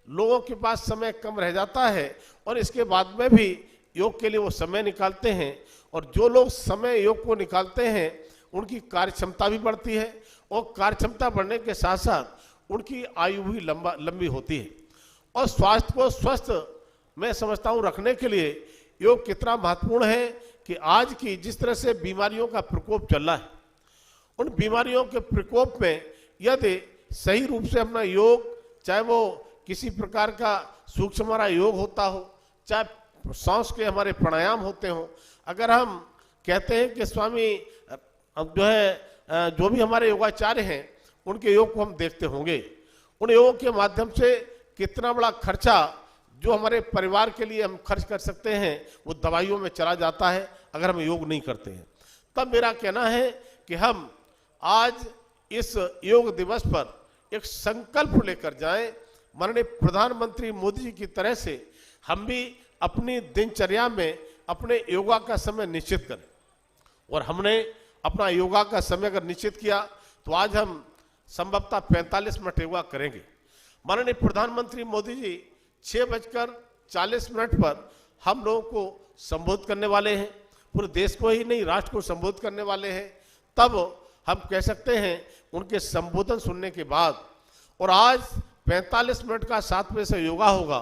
लोगों के पास समय कम रह जाता है और इसके बाद में भी योग के लिए वो समय निकालते हैं। और जो लोग समय योग को निकालते हैं उनकी कार्य क्षमता भी बढ़ती है और कार्य क्षमता बढ़ने के साथ साथ उनकी आयु भी लंबी होती है। और स्वास्थ्य को स्वस्थ मैं समझता हूँ रखने के लिए योग कितना महत्वपूर्ण है कि आज की जिस तरह से बीमारियों का प्रकोप चल रहा है, उन बीमारियों के प्रकोप में यदि सही रूप से अपना योग, चाहे वो किसी प्रकार का सूक्ष्म हमारा योग होता हो, चाहे सांस के हमारे प्राणायाम होते हो, अगर हम कहते हैं कि स्वामी जो भी हमारे योगाचार्य हैं उनके योग को हम देखते होंगे, उन योग के माध्यम से कितना बड़ा खर्चा जो हमारे परिवार के लिए हम खर्च कर सकते हैं वो दवाइयों में चला जाता है अगर हम योग नहीं करते हैं। तब मेरा कहना है कि हम आज इस योग दिवस पर एक संकल्प लेकर जाएं माननीय प्रधानमंत्री मोदी जी की तरह से हम भी अपनी दिनचर्या में अपने योगा का समय निश्चित करें। और हमने अपना योगा का समय अगर निश्चित किया तो आज हम संभवतः 45 मिनट योगा करेंगे। माननीय प्रधानमंत्री मोदी जी 6:40 पर हम लोगों को संबोधित करने वाले हैं, पूरे देश को ही नहीं राष्ट्र को संबोधित करने वाले हैं। तब हम कह सकते हैं उनके संबोधन सुनने के बाद, और आज 45 मिनट का 7 बजे से योगा होगा,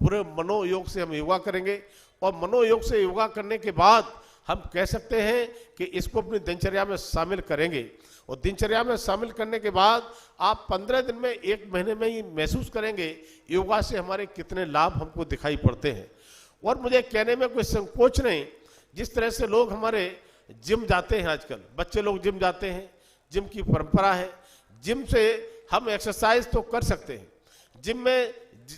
पूरे मनोयोग से हम योगा करेंगे। और मनोयोग से योगा करने के बाद हम कह सकते हैं कि इसको अपनी दिनचर्या में शामिल करेंगे। और दिनचर्या में शामिल करने के बाद आप 15 दिन में, 1 महीने में ही महसूस करेंगे योगा से हमारे कितने लाभ हमको दिखाई पड़ते हैं। और मुझे कहने में कोई संकोच नहीं, जिस तरह से लोग हमारे जिम जाते हैं, आजकल बच्चे लोग जिम जाते हैं, जिम की परंपरा है। जिम से हम एक्सरसाइज तो कर सकते हैं, जिम में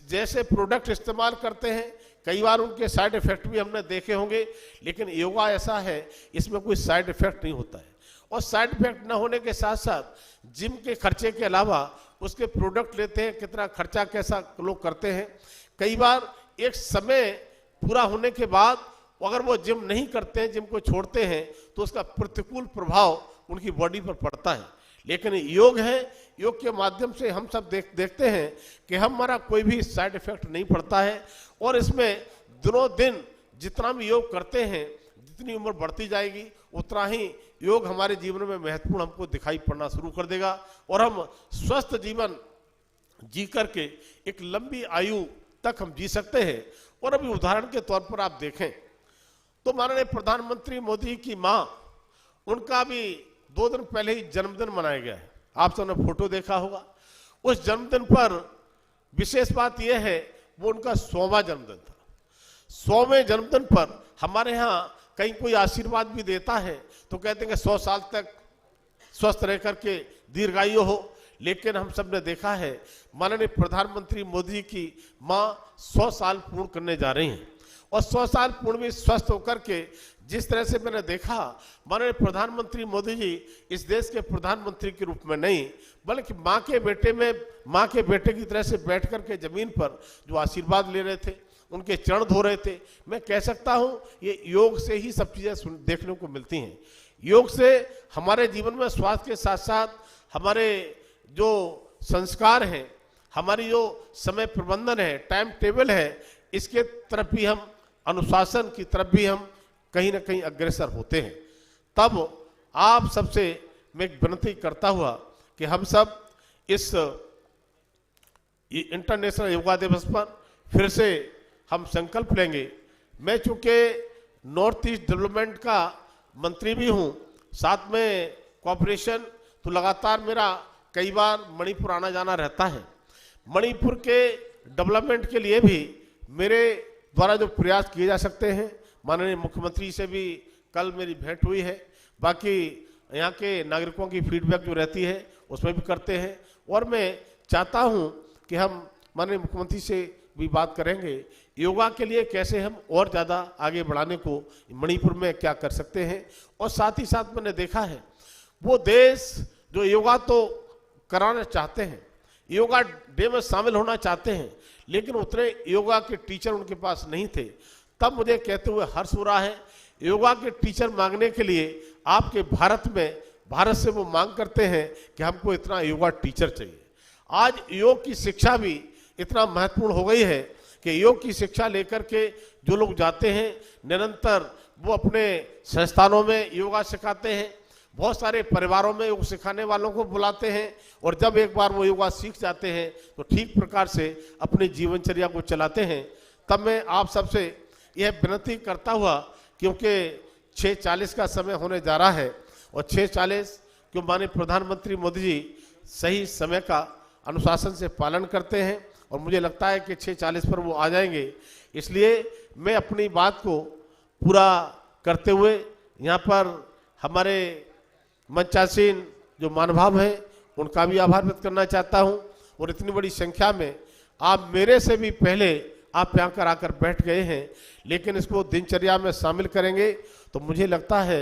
जैसे प्रोडक्ट इस्तेमाल करते हैं कई बार उनके साइड इफेक्ट भी हमने देखे होंगे, लेकिन योगा ऐसा है इसमें कोई साइड इफेक्ट नहीं होता है। और साइड इफेक्ट न होने के साथ साथ जिम के खर्चे के अलावा उसके प्रोडक्ट लेते हैं, कितना खर्चा कैसा लोग करते हैं। कई बार एक समय पूरा होने के बाद अगर वो जिम नहीं करते हैं, जिम को छोड़ते हैं, तो उसका प्रतिकूल प्रभाव उनकी बॉडी पर पड़ता है। लेकिन योग है, योग के माध्यम से हम सब देखते हैं कि हमारा कोई भी साइड इफेक्ट नहीं पड़ता है। और इसमें दिनों दिन जितना भी योग करते हैं, जितनी उम्र बढ़ती जाएगी उतना ही योग हमारे जीवन में महत्वपूर्ण हमको दिखाई पड़ना शुरू कर देगा और हम स्वस्थ जीवन जी करके एक लंबी आयु तक हम जी सकते हैं। और अभी उदाहरण के तौर पर आप देखें तो माननीय प्रधानमंत्री मोदी की मां, उनका भी 2 दिन पहले ही जन्मदिन मनाया गया है। आप सबने फोटो देखा होगा। उस जन्मदिन पर विशेष बात यह है वो उनका 100वां जन्मदिन था। 100वें जन्मदिन पर हमारे यहाँ कहीं कोई आशीर्वाद भी देता है तो कहते हैं कि 100 साल तक स्वस्थ रह करके दीर्घायु हो। लेकिन हम सब ने देखा है माननीय प्रधानमंत्री मोदी की मां 100 साल पूर्ण करने जा रही हैं और 100 साल पूर्ण भी स्वस्थ होकर के, जिस तरह से मैंने देखा माननीय प्रधानमंत्री मोदी जी इस देश के प्रधानमंत्री के रूप में नहीं बल्कि मां के बेटे की तरह से बैठ करके जमीन पर जो आशीर्वाद ले रहे थे, उनके चरण धो रहे थे। मैं कह सकता हूं ये योग से ही सब चीजें देखने को मिलती हैं। योग से हमारे जीवन में स्वास्थ्य के साथ साथ हमारे जो संस्कार हैं, हमारी जो समय प्रबंधन है, टाइम टेबल है, इसके तरफ भी हम, अनुशासन की तरफ भी हम कहीं ना कहीं अग्रसर होते हैं। तब आप सबसे मैं एक विनती करता हुआ कि हम सब इस इंटरनेशनल योगा दिवस पर फिर से हम संकल्प लेंगे। मैं चूंकि नॉर्थ ईस्ट डेवलपमेंट का मंत्री भी हूं, साथ में कोऑपरेशन, तो लगातार मेरा कई बार मणिपुर आना जाना रहता है। मणिपुर के डेवलपमेंट के लिए भी मेरे द्वारा जो प्रयास किए जा सकते हैं, माननीय मुख्यमंत्री से भी कल मेरी भेंट हुई है, बाकी यहाँ के नागरिकों की फीडबैक जो रहती है उसमें भी करते हैं। और मैं चाहता हूँ कि हम माननीय मुख्यमंत्री से भी बात करेंगे योगा के लिए कैसे हम और ज़्यादा आगे बढ़ाने को मणिपुर में क्या कर सकते हैं। और साथ ही साथ मैंने देखा है वो देश जो योगा तो कराना चाहते हैं, योगा डे में शामिल होना चाहते हैं, लेकिन उतने योगा के टीचर उनके पास नहीं थे। तब मुझे कहते हुए हर्ष हो रहा है, योगा के टीचर मांगने के लिए आपके भारत से वो मांग करते हैं कि हमको इतना योगा टीचर चाहिए। आज योग की शिक्षा भी इतना महत्वपूर्ण हो गई है कि योग की शिक्षा लेकर के जो लोग जाते हैं निरंतर वो अपने संस्थानों में योगा सिखाते हैं, बहुत सारे परिवारों में योग सिखाने वालों को बुलाते हैं और जब एक बार वो योगा सीख जाते हैं तो ठीक प्रकार से अपनी जीवनचर्या को चलाते हैं। तब मैं आप सबसे यह विनती करता हुआ, क्योंकि 6:40 का समय होने जा रहा है और 6:40 क्यों माननीय प्रधानमंत्री मोदी जी सही समय का अनुशासन से पालन करते हैं और मुझे लगता है कि 6:40 पर वो आ जाएंगे। इसलिए मैं अपनी बात को पूरा करते हुए यहाँ पर हमारे मंचासीन जो महानुभाव हैं उनका भी आभार व्यक्त करना चाहता हूँ। और इतनी बड़ी संख्या में आप मेरे से भी पहले आप यहाँ कर आकर बैठ गए हैं, लेकिन इसको दिनचर्या में शामिल करेंगे तो मुझे लगता है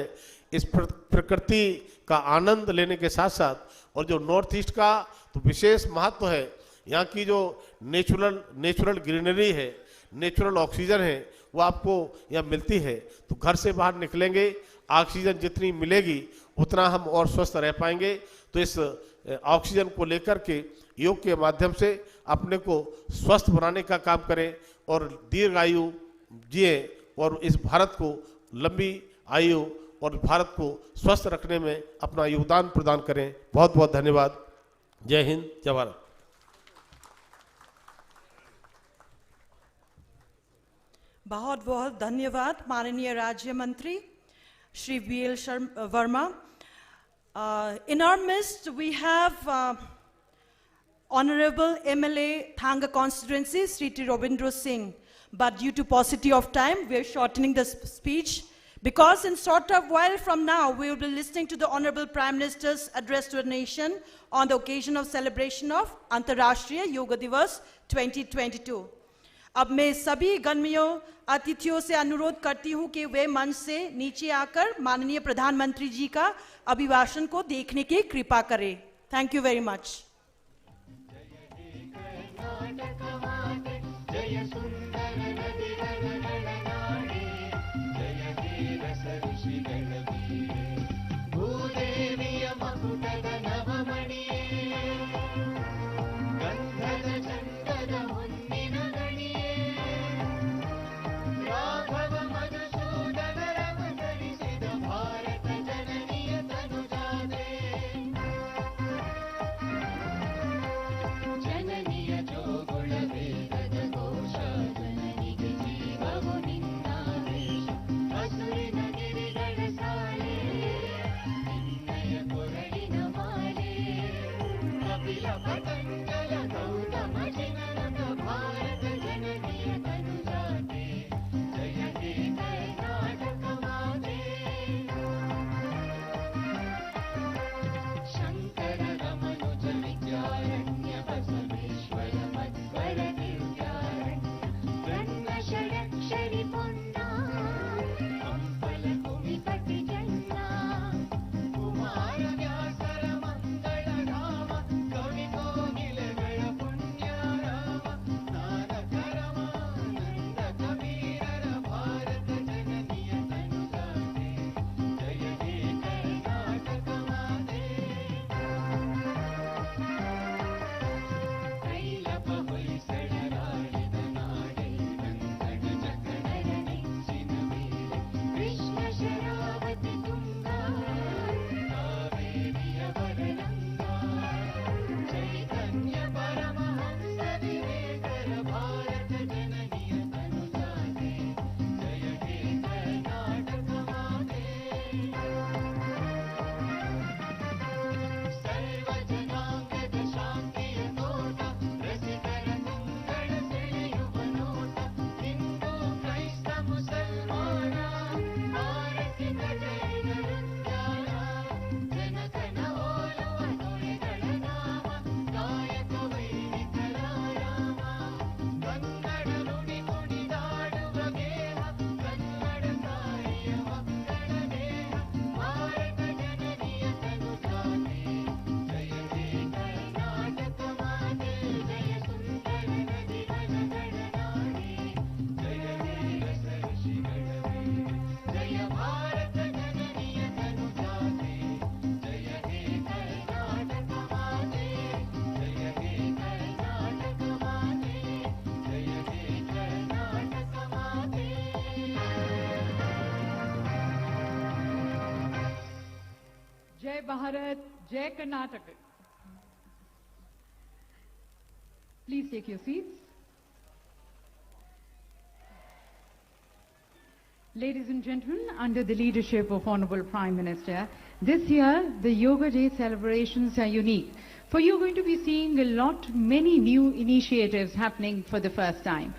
इस प्रकृति का आनंद लेने के साथ साथ और जो नॉर्थ ईस्ट का तो विशेष महत्व है यहाँ की जो नेचुरल ग्रीनरी है, नेचुरल ऑक्सीजन है, वो आपको यहाँ मिलती है। तो घर से बाहर निकलेंगे, ऑक्सीजन जितनी मिलेगी उतना हम और स्वस्थ रह पाएंगे। तो इस ऑक्सीजन को लेकर के योग के माध्यम से अपने को स्वस्थ बनाने का काम करें और दीर्घ आयु जिए और इस भारत को लंबी आयु और भारत को स्वस्थ रखने में अपना योगदान प्रदान करें। बहुत बहुत धन्यवाद। जय हिंद, जय भारत। बहुत बहुत धन्यवाद माननीय राज्य मंत्री Shri VL Verma. In our midst we have Honorable MLA Thanga constituency Sri Ravindra Singh, but due to paucity of time we are shortening the speech, because in short of while from now we will be listening to the Honorable Prime Minister's address to the nation on the occasion of celebration of Antarrashtriya Yoga Divas 2022. अब मैं सभी गणमान्य अतिथियों से अनुरोध करती हूं कि वे मंच से नीचे आकर माननीय प्रधानमंत्री जी का अभिभाषण को देखने की कृपा करें। Thank you very much. जय भारत, जय Karnataka. Please take your seats. Ladies and gentlemen, under the leadership of Honorable Prime Minister, this year the Yoga Day celebrations are unique. For you're going to be seeing many new initiatives happening for the first time.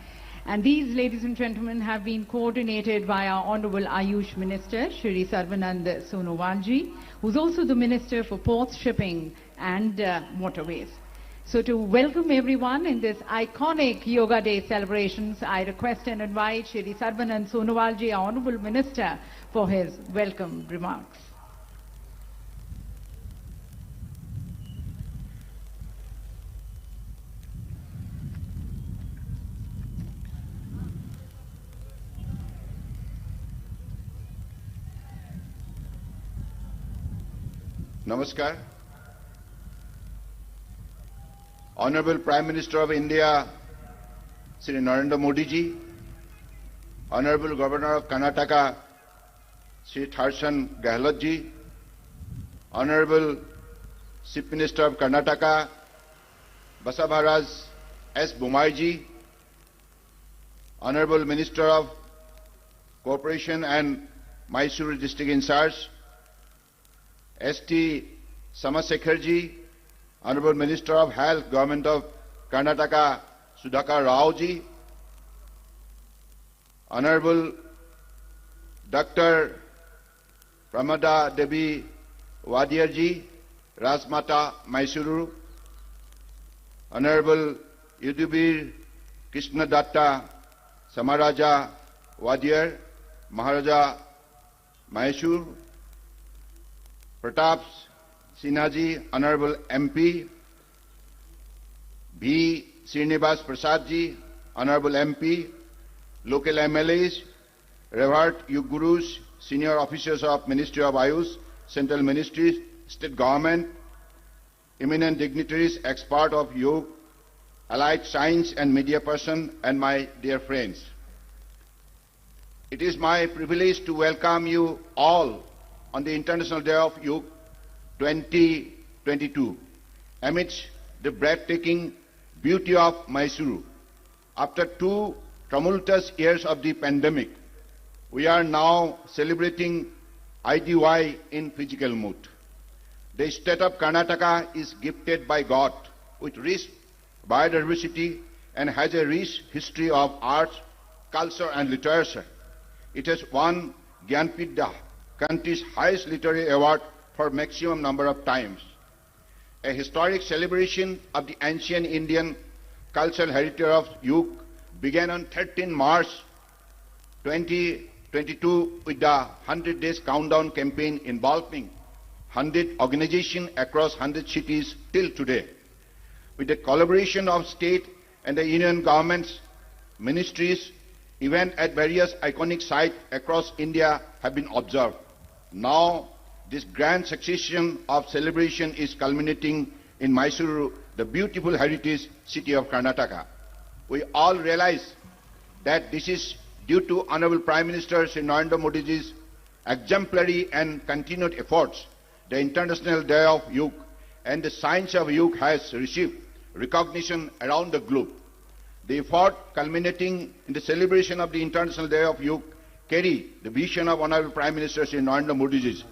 And these, ladies and gentlemen, have been coordinated by our Honorable Ayush Minister, Shri Sarvanand Sonowalji, who's also the Minister for Ports, Shipping and Waterways. So to welcome everyone in this iconic Yoga Day celebrations, I request and invite Shri Sarvanand Sonowalji, our Honorable Minister, for his welcome remarks. Namaskar. Honorable Prime Minister of India, Shri Narendra Modi ji, Honorable Governor of Karnataka, Shri Tharsan Gehlot ji, Honorable Chief Minister of Karnataka, Basavaraj S. Bumai ji, Honorable Minister of Cooperation and Mysuru District in charge, S.T. Samasekhar ji, Honorable Minister of Health, Government of Karnataka, Sudhakar Rao ji, Honorable Dr. Pramada Devi Wadiar ji, Rajmata Mysuru, Honorable Yudhibir Krishna Datta Samaraja Wadiar, Maharaja Mysuru, Pratap Sinha ji, Honorable MP, B. Srinivas Prasad ji, Honorable MP, local MLAs, revered Yug Gurus, senior officers of Ministry of Ayush, Central Ministries, State Government, eminent dignitaries, expert of Yoga, allied science and media person, and my dear friends. It is my privilege to welcome you all on the International Day of Yoga 2022 amidst the breathtaking beauty of Mysuru. After 2 tumultuous years of the pandemic, we are now celebrating IDY in physical mood. The state of Karnataka is gifted by God with rich biodiversity and has a rich history of arts, culture and literature. It has won Gyanpith, the country's highest literary award, for maximum number of times. A historic celebration of the ancient Indian cultural heritage of Yoga began on 13 March 2022 with the 100 Days Countdown campaign involving 100 organizations across 100 cities till today. With the collaboration of state and the union governments, ministries, events at various iconic sites across India have been observed. Now, this grand succession of celebration is culminating in Mysuru, the beautiful heritage city of Karnataka. We all realize that this is due to Honorable Prime Minister Shri Narendra Modi ji's exemplary and continued efforts. The International Day of Yoga and the Science of Yoga has received recognition around the globe. The effort culminating in the celebration of the International Day of Yoga carry the vision of Honorable Prime Minister Shri Narendra Modi ji's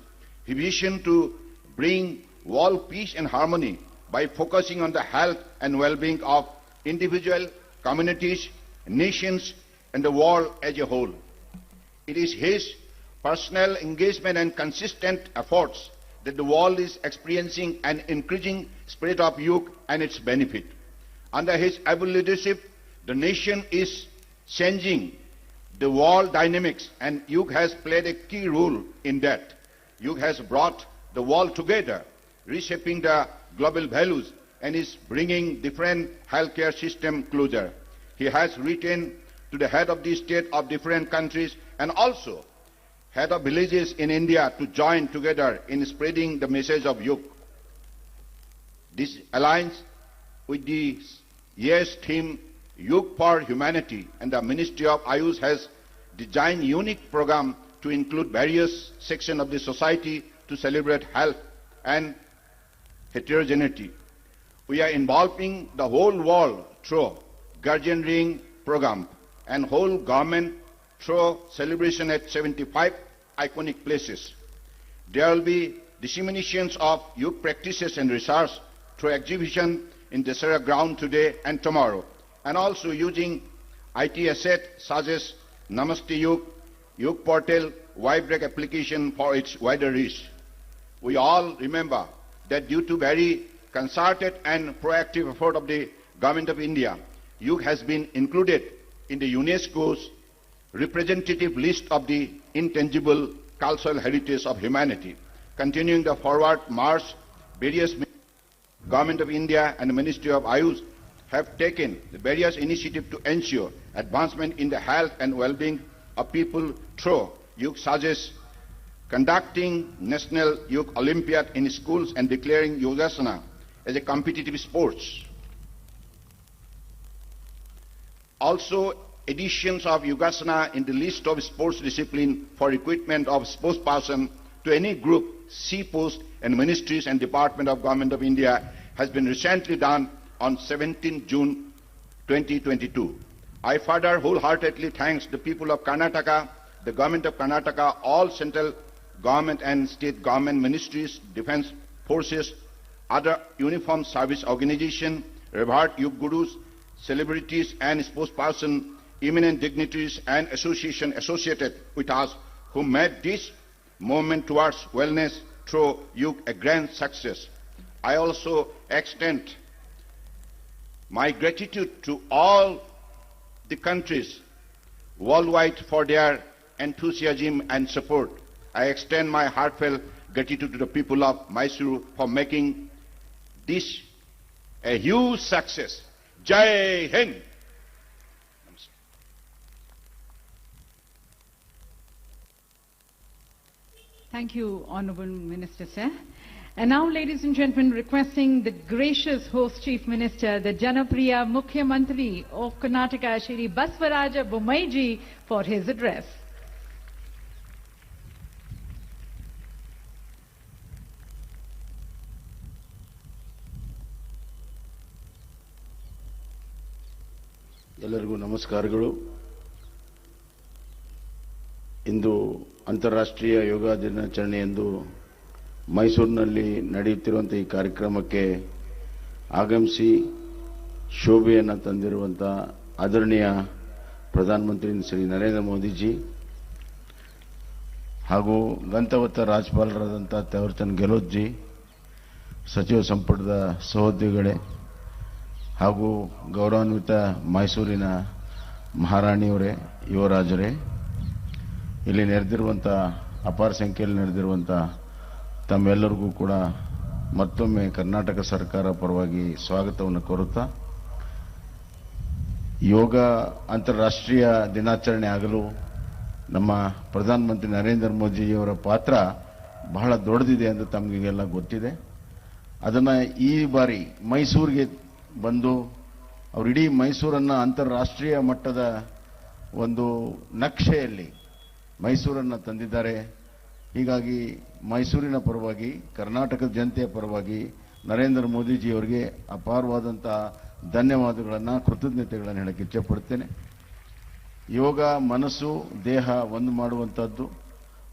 vision to bring world peace and harmony by focusing on the health and well-being of individuals, communities, nations, and the world as a whole. It is his personal engagement and consistent efforts that the world is experiencing an increasing spirit of yoga and its benefit. Under his able leadership, the nation is changing the world dynamics, and yoga has played a key role in that. Yoga has brought the world together, reshaping the global values, and is bringing different healthcare system closer. He has written to the head of the state of different countries and also head of villages in India to join together in spreading the message of yoga. This aligns with the year's theme, Yoga for Humanity, and the Ministry of Ayush has designed unique program to include various sections of the society to celebrate health and heterogeneity. We are involving the whole world through Guardian Ring program and whole government through celebration at 75 iconic places. There will be disseminations of yoga practices and research through exhibition in Dasara ground today and tomorrow, and also using IT asset such as Namaste Yoga, Yoga Portal, wide-break application for its wider reach. We all remember that due to very concerted and proactive effort of the Government of India, yoga has been included in the UNESCO's representative list of the intangible cultural heritage of humanity. Continuing the forward march, various Government of India and the Ministry of Ayush have taken the various initiatives to ensure advancement in the health and well-being of people through yoga, such as conducting National Yoga Olympiad in schools and declaring Yogasana as a competitive sport. Also, additions of Yogasana in the list of sports discipline for equipment of sportsperson to any group, sea post and ministries and department of Government of India has been recently done on 17 June 2022. I further wholeheartedly thank the people of Karnataka, the Government of Karnataka, all central government and state government ministries, defense forces, other uniformed service organizations, revered yoga gurus, celebrities and sportspersons, eminent dignitaries and associations associated with us who made this movement towards wellness through yoga a grand success. I also extend my gratitude to all the countries worldwide for their enthusiasm and support. I extend my heartfelt gratitude to the people of Mysuru for making this a huge success. Jai Hind! Thank you, Honorable Minister, sir. And now, ladies and gentlemen, requesting the gracious host Chief Minister, the Janapriya Mukhyamantri of Karnataka, Shri Baswaraja Bommai ji, for his address. ಎಲ್ಲರಿಗೂ ನಮಸ್ಕಾರಗಳು. ಇಂದು ಅಂತಾರಾಷ್ಟ್ರೀಯ ಯೋಗ ದಿನಾಚರಣೆಯಂದು ಮೈಸೂರಿನಲ್ಲಿ ನಡೆಯುತ್ತಿರುವಂಥ ಈ ಕಾರ್ಯಕ್ರಮಕ್ಕೆ ಆಗಮಿಸಿ ಶೋಭೆಯನ್ನು ತಂದಿರುವಂಥ ಆದರಣೀಯ ಪ್ರಧಾನಮಂತ್ರಿ ಶ್ರೀ ನರೇಂದ್ರ ಮೋದಿಜಿ ಹಾಗೂ ಗಂತವತ್ತ ರಾಜ್ಯಪಾಲರಾದಂಥ Thawarchand Gehlot G, ಸಚಿವ ಸಂಪುಟದ ಸಹೋದ್ಯೋಗಿಗಳೇ ಹಾಗೂ ಗೌರವಾನ್ವಿತ ಮೈಸೂರಿನ ಮಹಾರಾಣಿಯವರೇ, ಯುವರಾಜರೇ, ಇಲ್ಲಿ ನೆರೆದಿರುವಂಥ ಅಪಾರ ಸಂಖ್ಯೆಯಲ್ಲಿ ನೆರೆದಿರುವಂಥ ತಮ್ಮೆಲ್ಲರಿಗೂ ಕೂಡ ಮತ್ತೊಮ್ಮೆ ಕರ್ನಾಟಕ ಸರ್ಕಾರ ಪರವಾಗಿ ಸ್ವಾಗತವನ್ನು ಕೋರುತ್ತಾ, ಯೋಗ ಅಂತಾರಾಷ್ಟ್ರೀಯ ದಿನಾಚರಣೆ ಆಗಲು ನಮ್ಮ ಪ್ರಧಾನಮಂತ್ರಿ ನರೇಂದ್ರ ಮೋದಿಯವರ ಪಾತ್ರ ಬಹಳ ದೊಡ್ಡದಿದೆ ಎಂದು ತಮಗೆಲ್ಲ ಗೊತ್ತಿದೆ. ಅದನ್ನು ಈ ಬಾರಿ ಮೈಸೂರಿಗೆ ಬಂದು ಅವರು ಇಡೀ ಮೈಸೂರನ್ನು ಅಂತಾರಾಷ್ಟ್ರೀಯ ಮಟ್ಟದ ಒಂದು ನಕ್ಷೆಯಲ್ಲಿ ಮೈಸೂರನ್ನು ತಂದಿದ್ದಾರೆ. ಹೀಗಾಗಿ ಮೈಸೂರಿನ ಪರವಾಗಿ, ಕರ್ನಾಟಕದ ಜನತೆಯ ಪರವಾಗಿ ನರೇಂದ್ರ ಮೋದಿಜಿಯವರಿಗೆ ಅಪಾರವಾದಂಥ ಧನ್ಯವಾದಗಳನ್ನು, ಕೃತಜ್ಞತೆಗಳನ್ನು ಹೇಳಕ್ಕೆ ಇಚ್ಛೆಪಡ್ತೇನೆ. ಯೋಗ ಮನಸ್ಸು ದೇಹ ಒಂದು ಮಾಡುವಂಥದ್ದು,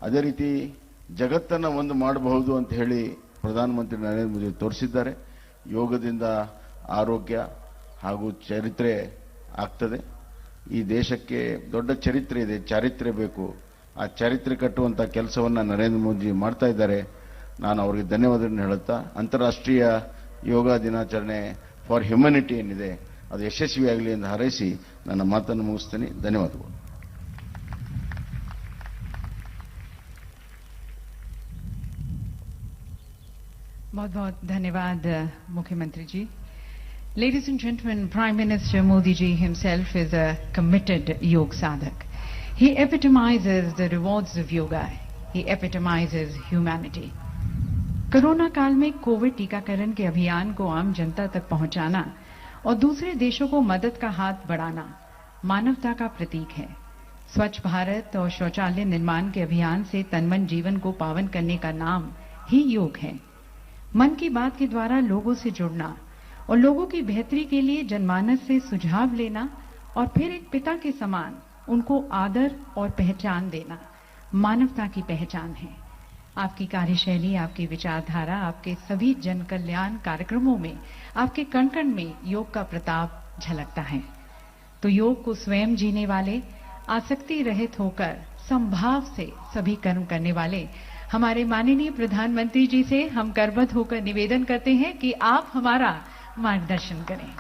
ಅದೇ ರೀತಿ ಜಗತ್ತನ್ನು ಒಂದು ಮಾಡಬಹುದು ಅಂತ ಹೇಳಿ ಪ್ರಧಾನಮಂತ್ರಿ ನರೇಂದ್ರ ಮೋದಿ ತೋರಿಸಿದ್ದಾರೆ. ಯೋಗದಿಂದ ಆರೋಗ್ಯ ಹಾಗೂ ಚರಿತ್ರೆ ಆಗ್ತದೆ. ಈ ದೇಶಕ್ಕೆ ದೊಡ್ಡ ಚರಿತ್ರೆ ಇದೆ, ಚಾರಿತ್ರ್ಯ ಬೇಕು. ಆ ಚರಿತ್ರೆ ಕಟ್ಟುವಂಥ ಕೆಲಸವನ್ನು ನರೇಂದ್ರ ಮೋದಿ ಮಾಡ್ತಾ ಇದ್ದಾರೆ. ನಾನು ಅವರಿಗೆ ಧನ್ಯವಾದಗಳನ್ನು ಹೇಳುತ್ತಾ, ಅಂತಾರಾಷ್ಟ್ರೀಯ ಯೋಗ ದಿನಾಚರಣೆ ಫಾರ್ ಹ್ಯುಮ್ಯಾನಿಟಿ ಏನಿದೆ ಅದು ಯಶಸ್ವಿಯಾಗಲಿ ಎಂದು ಹಾರೈಸಿ ನನ್ನ ಮಾತನ್ನು ಮುಗಿಸ್ತೀನಿ. ಧನ್ಯವಾದಗಳು. बहुत बहुत धन्यवाद मुख्यमंत्री जी. Ladies and gentlemen, Prime Minister Modi ji himself is a committed yoga sadhak. He epitomizes the rewards of yoga. He epitomizes humanity. Corona काल में कोविड टीकाकरण के अभियान को आम जनता तक पहुंचाना और दूसरे देशों को मदद का हाथ बढ़ाना मानवता का प्रतीक है. स्वच्छ भारत और शौचालय निर्माण के अभियान से तनमन जीवन को पावन करने का नाम ही योग है. मन की बात के द्वारा लोगों से जुड़ना और लोगों की बेहतरी के लिए जनमानस से सुझाव लेना और फिर एक पिता के समान उनको आदर और पहचान देना मानवता की पहचान है. आपकी कार्यशैली, आपकी विचारधारा, आपके सभी जन कल्याण कार्यक्रमों में, आपके कण कण में योग का प्रताप झलकता है. तो योग को स्वयं जीने वाले, आसक्ति रहित होकर संभाव से सभी कर्म करने वाले हमारे माननीय प्रधानमंत्री जी से हम करबद्ध होकर निवेदन करते हैं कि आप हमारा मार्गदर्शन करें.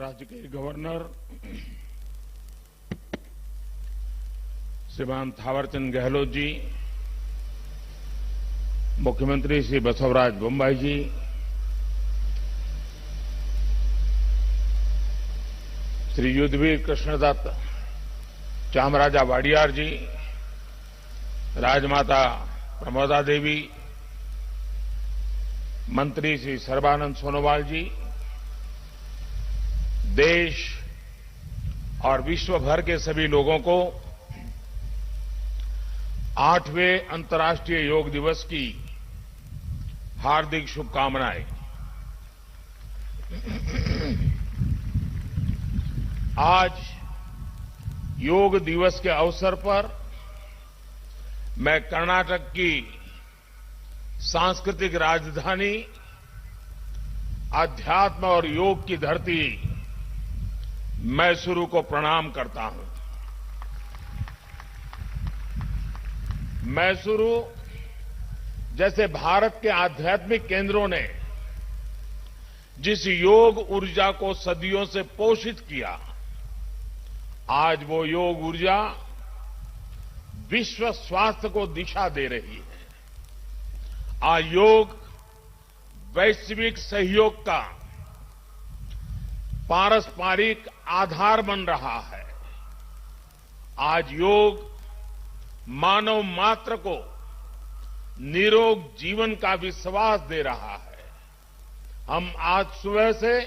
राज्य के गवर्नर श्रीमान थावरचंद गहलोत जी, मुख्यमंत्री श्री बसवराज बोम्मई जी, श्री युद्धवीर कृष्णदत्त चामराजा वाडियार जी, राजमाता प्रमोदा देवी, मंत्री श्री सर्बानंद सोनोवाल जी, देश और विश्व भर के सभी लोगों को 8वें अंतर्राष्ट्रीय योग दिवस की हार्दिक शुभकामनाएं। आज योग दिवस के अवसर पर मैं कर्नाटक की सांस्कृतिक राजधानी, अध्यात्म और योग की धरती मैसूरू को प्रणाम करता हूं। मैसूरू जैसे भारत के आध्यात्मिक केंद्रों ने जिस योग ऊर्जा को सदियों से पोषित किया, आज वो योग ऊर्जा विश्व स्वास्थ्य को दिशा दे रही है। आज योग वैश्विक सहयोग का पारस्परिक आधार बन रहा है। आज योग मानव मात्र को निरोग जीवन का विश्वास दे रहा है। हम आज सुबह से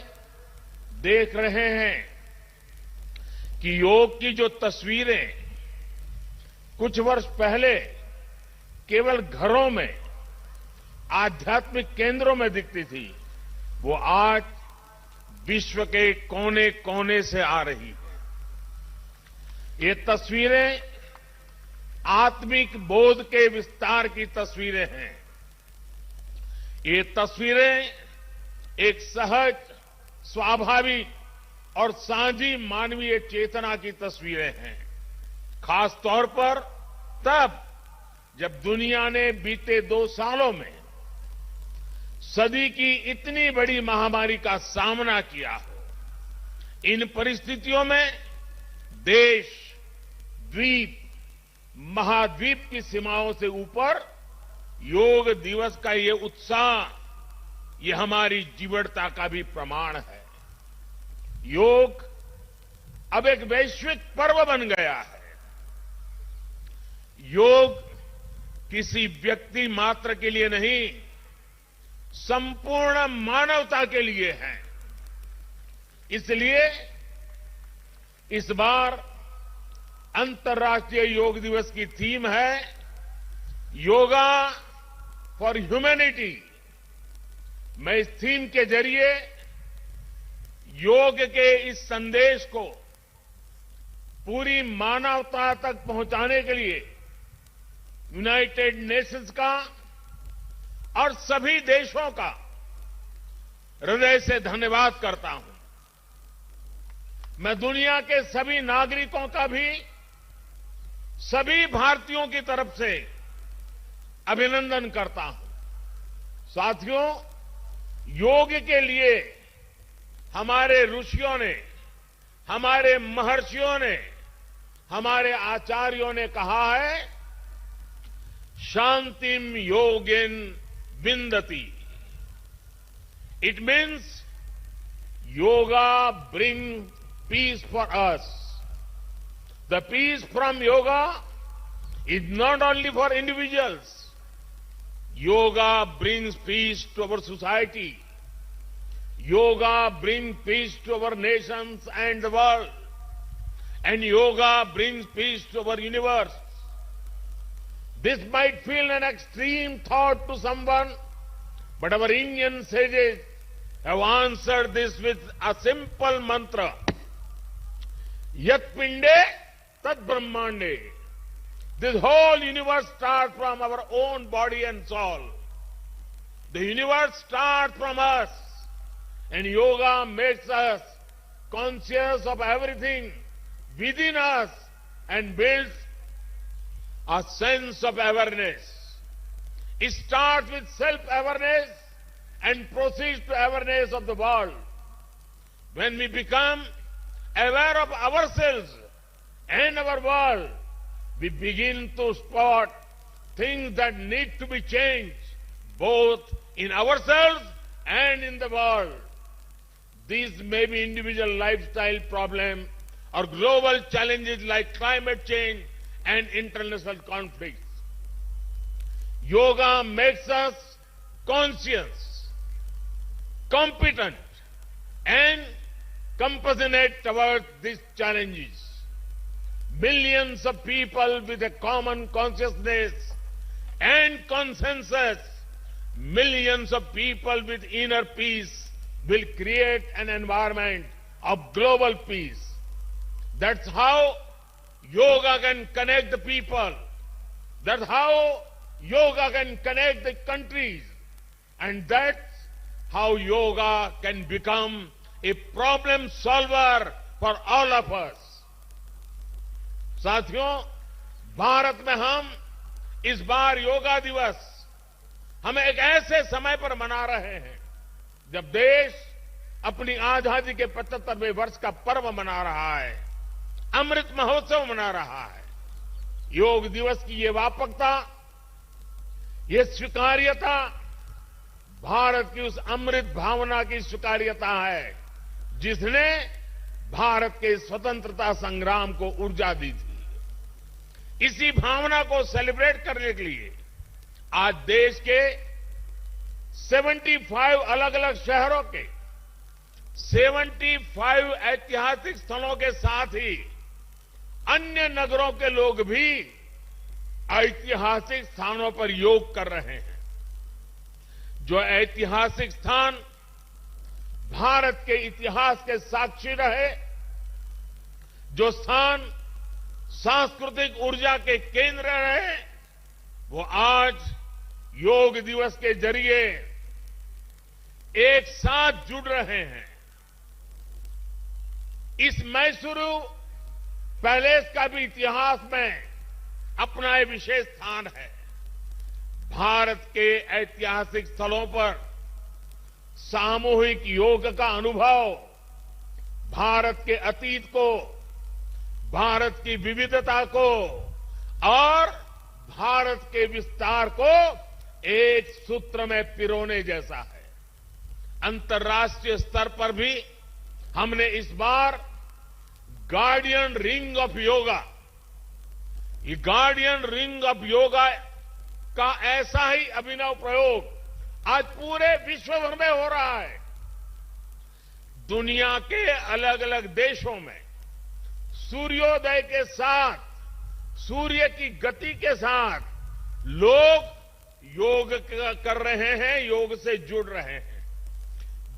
देख रहे हैं कि योग की जो तस्वीरें कुछ वर्ष पहले केवल घरों में, आध्यात्मिक केंद्रों में दिखती थी, वो आज विश्व के कोने कोने से आ रही है। ये तस्वीरें आत्मिक बोध के विस्तार की तस्वीरें हैं। ये तस्वीरें एक सहज, स्वाभाविक और साझी मानवीय चेतना की तस्वीरें हैं। खास तौर पर तब जब दुनिया ने बीते 2 सालों में सदी की इतनी बड़ी महामारी का सामना किया हो। इन परिस्थितियों में देश, द्वीप, महाद्वीप की सीमाओं से ऊपर योग दिवस का ये उत्साह, ये हमारी जीवटता का भी प्रमाण है। योग अब एक वैश्विक पर्व बन गया है। योग किसी व्यक्ति मात्र के लिए नहीं, संपूर्ण मानवता के लिए है। इसलिए इस बार अंतर्राष्ट्रीय योग दिवस की थीम है योगा फॉर ह्यूमैनिटी। मैं इस थीम के जरिए योग के इस संदेश को पूरी मानवता तक पहुंचाने के लिए यूनाइटेड नेशंस का और सभी देशों का हृदय से धन्यवाद करता हूं। मैं दुनिया के सभी नागरिकों का भी सभी भारतीयों की तरफ से अभिनंदन करता हूं। साथियों, योग के लिए हमारे ऋषियों ने, हमारे महर्षियों ने, हमारे आचार्यों ने कहा है, शांतिम योगेन विंदति। It means yoga brings peace for us. The peace from yoga is not only for individuals. Yoga brings peace to our society. Yoga brings peace to our nations and the world. And yoga brings peace to our universe. This might feel an extreme thought to someone, but our Indian sages have answered this with a simple mantra. Yat pinde tat brahmande. This whole universe starts from our own body and soul. The universe starts from us, and yoga makes us conscious of everything within us and builds a sense of awareness. It starts with self-awareness and proceeds to awareness of the world. When we become aware of ourselves and our world, we begin to spot things that need to be changed, both in ourselves and in the world. These may be individual lifestyle problems or global challenges like climate change and international conflicts. Yoga makes us conscious, competent, and compassionate towards these challenges. Millions of people with a common consciousness and consensus, millions of people with inner peace will create an environment of global peace. That's how yoga can connect the people. That's how yoga can connect the countries. And that's how yoga can become a problem solver for all of us. साथियों, भारत में हम इस बार योगा दिवस हम एक ऐसे समय पर मना रहे हैं जब देश अपनी आजादी के 75वें वर्ष का पर्व मना रहा है, अमृत महोत्सव मना रहा है। योग दिवस की ये व्यापकता, ये स्वीकार्यता भारत की उस अमृत भावना की स्वीकार्यता है जिसने भारत के स्वतंत्रता संग्राम को ऊर्जा दी थी। इसी भावना को सेलिब्रेट करने के लिए आज देश के 75 अलग अलग शहरों के 75 ऐतिहासिक स्थलों के साथ ही अन्य नगरों के लोग भी ऐतिहासिक स्थानों पर योग कर रहे हैं। जो ऐतिहासिक स्थान भारत के इतिहास के साक्षी रहे, जो स्थान सांस्कृतिक ऊर्जा के केंद्र रहे, वो आज योग दिवस के जरिए एक साथ जुड़ रहे हैं। इस मैसूरू पैलेस का भी इतिहास में अपना एक विशेष स्थान है। भारत के ऐतिहासिक स्थलों पर सामूहिक योग का अनुभव भारत के अतीत को, भारत की विविधता को और भारत के विस्तार को एक सूत्र में पिरोने जैसा है। अंतर्राष्ट्रीय स्तर पर भी हमने इस बार गार्डियन रिंग ऑफ योगा, ये गार्डियन रिंग ऑफ योगा का ऐसा ही अभिनव प्रयोग आज पूरे विश्व भर में हो रहा है। दुनिया के अलग अलग देशों में सूर्योदय के साथ, सूर्य की गति के साथ लोग योग कर रहे हैं, योग से जुड़ रहे हैं।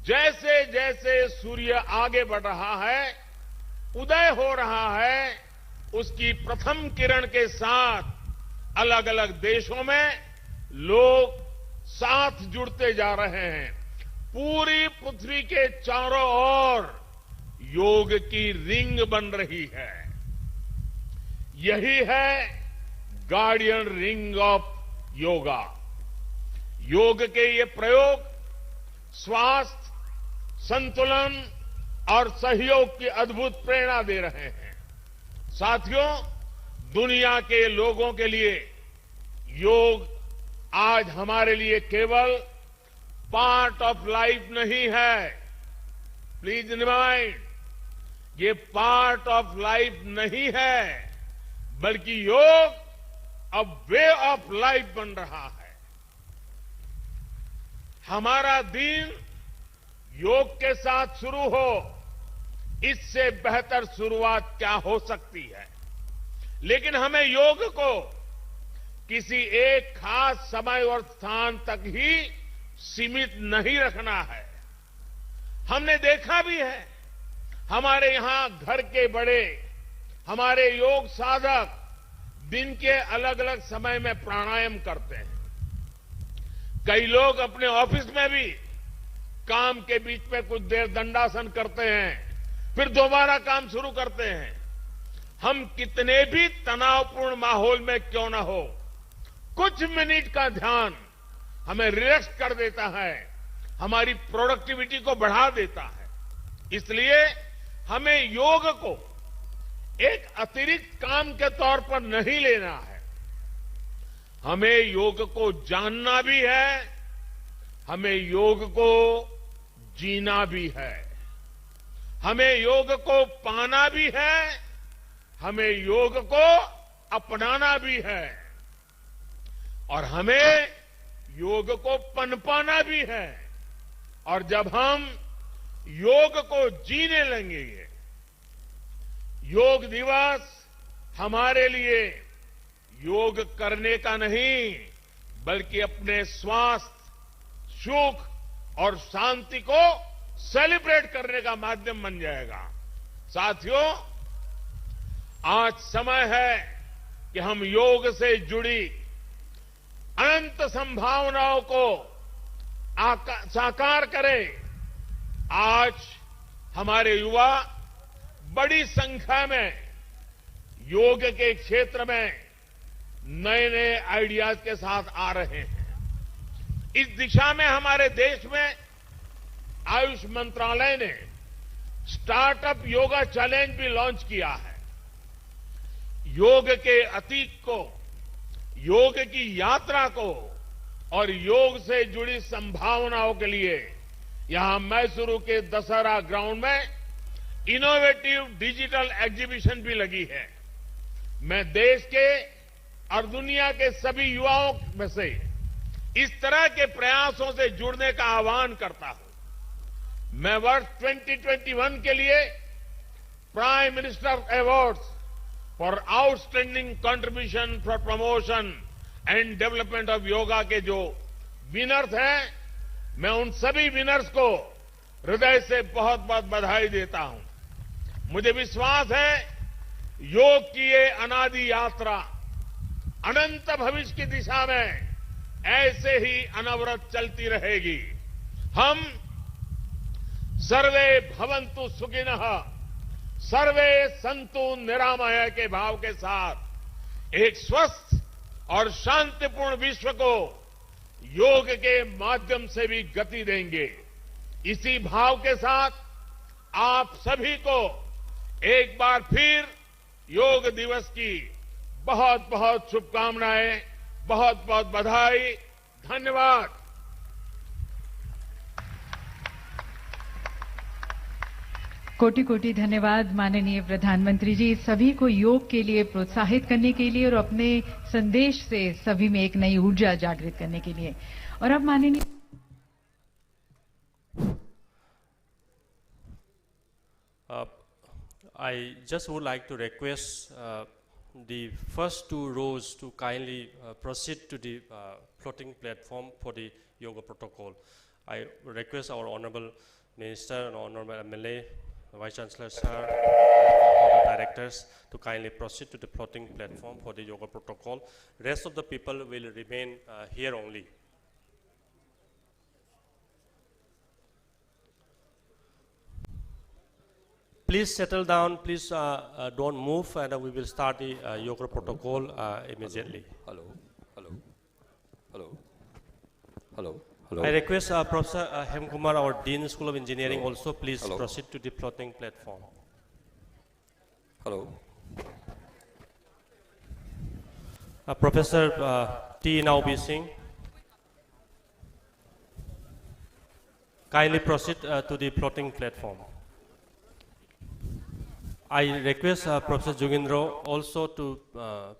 जैसे जैसे सूर्य आगे बढ़ रहा है, उदय हो रहा है, उसकी प्रथम किरण के साथ अलग अलग देशों में लोग साथ जुड़ते जा रहे हैं। पूरी पृथ्वी के चारों ओर योग की रिंग बन रही है। यही है गार्डियन रिंग ऑफ योगा। योग के ये प्रयोग स्वास्थ्य, संतुलन और सहयोग की अद्भुत प्रेरणा दे रहे हैं। साथियों, दुनिया के लोगों के लिए योग आज हमारे लिए केवल पार्ट ऑफ लाइफ नहीं है। प्लीज रिमाइंड, ये पार्ट ऑफ लाइफ नहीं है, बल्कि योग अब वे ऑफ लाइफ बन रहा है। हमारा दिन योग के साथ शुरू हो, इससे बेहतर शुरुआत क्या हो सकती है। लेकिन हमें योग को किसी एक खास समय और स्थान तक ही सीमित नहीं रखना है। हमने देखा भी है, हमारे यहां घर के बड़े, हमारे योग साधक दिन के अलग अलग समय में प्राणायाम करते हैं। कई लोग अपने ऑफिस में भी काम के बीच में कुछ देर दंडासन करते हैं, फिर दोबारा काम शुरू करते हैं। हम कितने भी तनावपूर्ण माहौल में क्यों न हो, कुछ मिनट का ध्यान हमें रिलैक्स कर देता है, हमारी प्रोडक्टिविटी को बढ़ा देता है। इसलिए हमें योग को एक अतिरिक्त काम के तौर पर नहीं लेना है। हमें योग को जानना भी है, हमें योग को जीना भी है। हमें योग को पाना भी है, हमें योग को अपनाना भी है और हमें योग को पनपाना भी है। और जब हम योग को जीने लगेंगे, योग दिवस हमारे लिए योग करने का नहीं बल्कि अपने स्वास्थ्य, सुख और शांति को सेलिब्रेट करने का माध्यम बन जाएगा। साथियों, आज समय है कि हम योग से जुड़ी अनंत संभावनाओं को साकार करें। आज हमारे युवा बड़ी संख्या में योग के क्षेत्र में नए नए आइडियाज के साथ आ रहे हैं। इस दिशा में हमारे देश में आयुष मंत्रालय ने स्टार्टअप योगा चैलेंज भी लॉन्च किया है। योग के अतीत को, योग की यात्रा को और योग से जुड़ी संभावनाओं के लिए यहां मैसूरू के दशहरा ग्राउंड में इनोवेटिव डिजिटल एग्जीबिशन भी लगी है। मैं देश के और दुनिया के सभी युवाओं में से इस तरह के प्रयासों से जुड़ने का आह्वान करता हूं। मैं वर्ष 2021 के लिए prime minister awards for outstanding contribution for promotion and development of yoga के जो विनर्स हैं, मैं उन सभी विनर्स को हृदय से बहुत बहुत बधाई देता हूं। मुझे विश्वास है योग की ये अनादि यात्रा अनंत भविष्य की दिशा में ऐसे ही अनवरत चलती रहेगी। हम सर्वे भवन्तु सुखिनः, सर्वे सन्तु निरामय के भाव के साथ एक स्वस्थ और शांतिपूर्ण विश्व को योग के माध्यम से भी गति देंगे। इसी भाव के साथ आप सभी को एक बार फिर योग दिवस की बहुत बहुत शुभकामनाएं, बहुत बहुत बधाई, धन्यवाद। कोटि कोटि धन्यवाद माननीय प्रधानमंत्री जी, सभी को योग के लिए प्रोत्साहित करने के लिए और अपने संदेश से सभी में एक नई ऊर्जा जागृत करने के लिए। और अब माननीय I just would like to request the first two rows to kindly proceed to the floating platform for the yoga protocol. I request our Honorable Minister and Honorable MLA, Vice Chancellor Sir, and all the directors to kindly proceed to the floating platform for the yoga protocol. Rest of the people will remain here only. Please settle down, please don't move, and we will start the yoga protocol immediately. Hello, hello, hello, hello, hello. I request Professor Hemkumar, our Dean School of Engineering, also please Hello. proceed to the floating platform. Hello. Professor T. Naubi Singh, kindly proceed to the floating platform. I request Professor Jugindro also to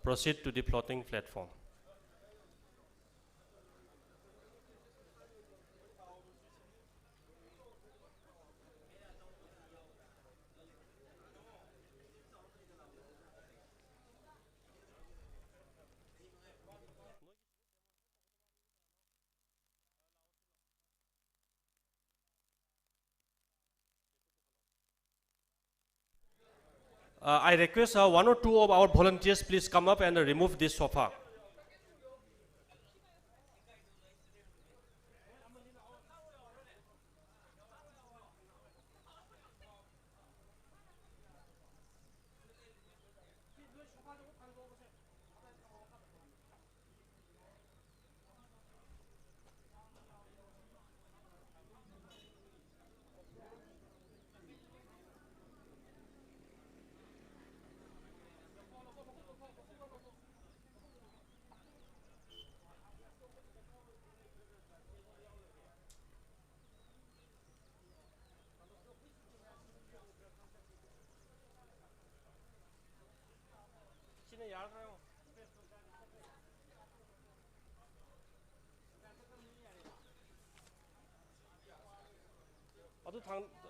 proceed to the floating platform. I request one or two of our volunteers please come up and remove this sofa.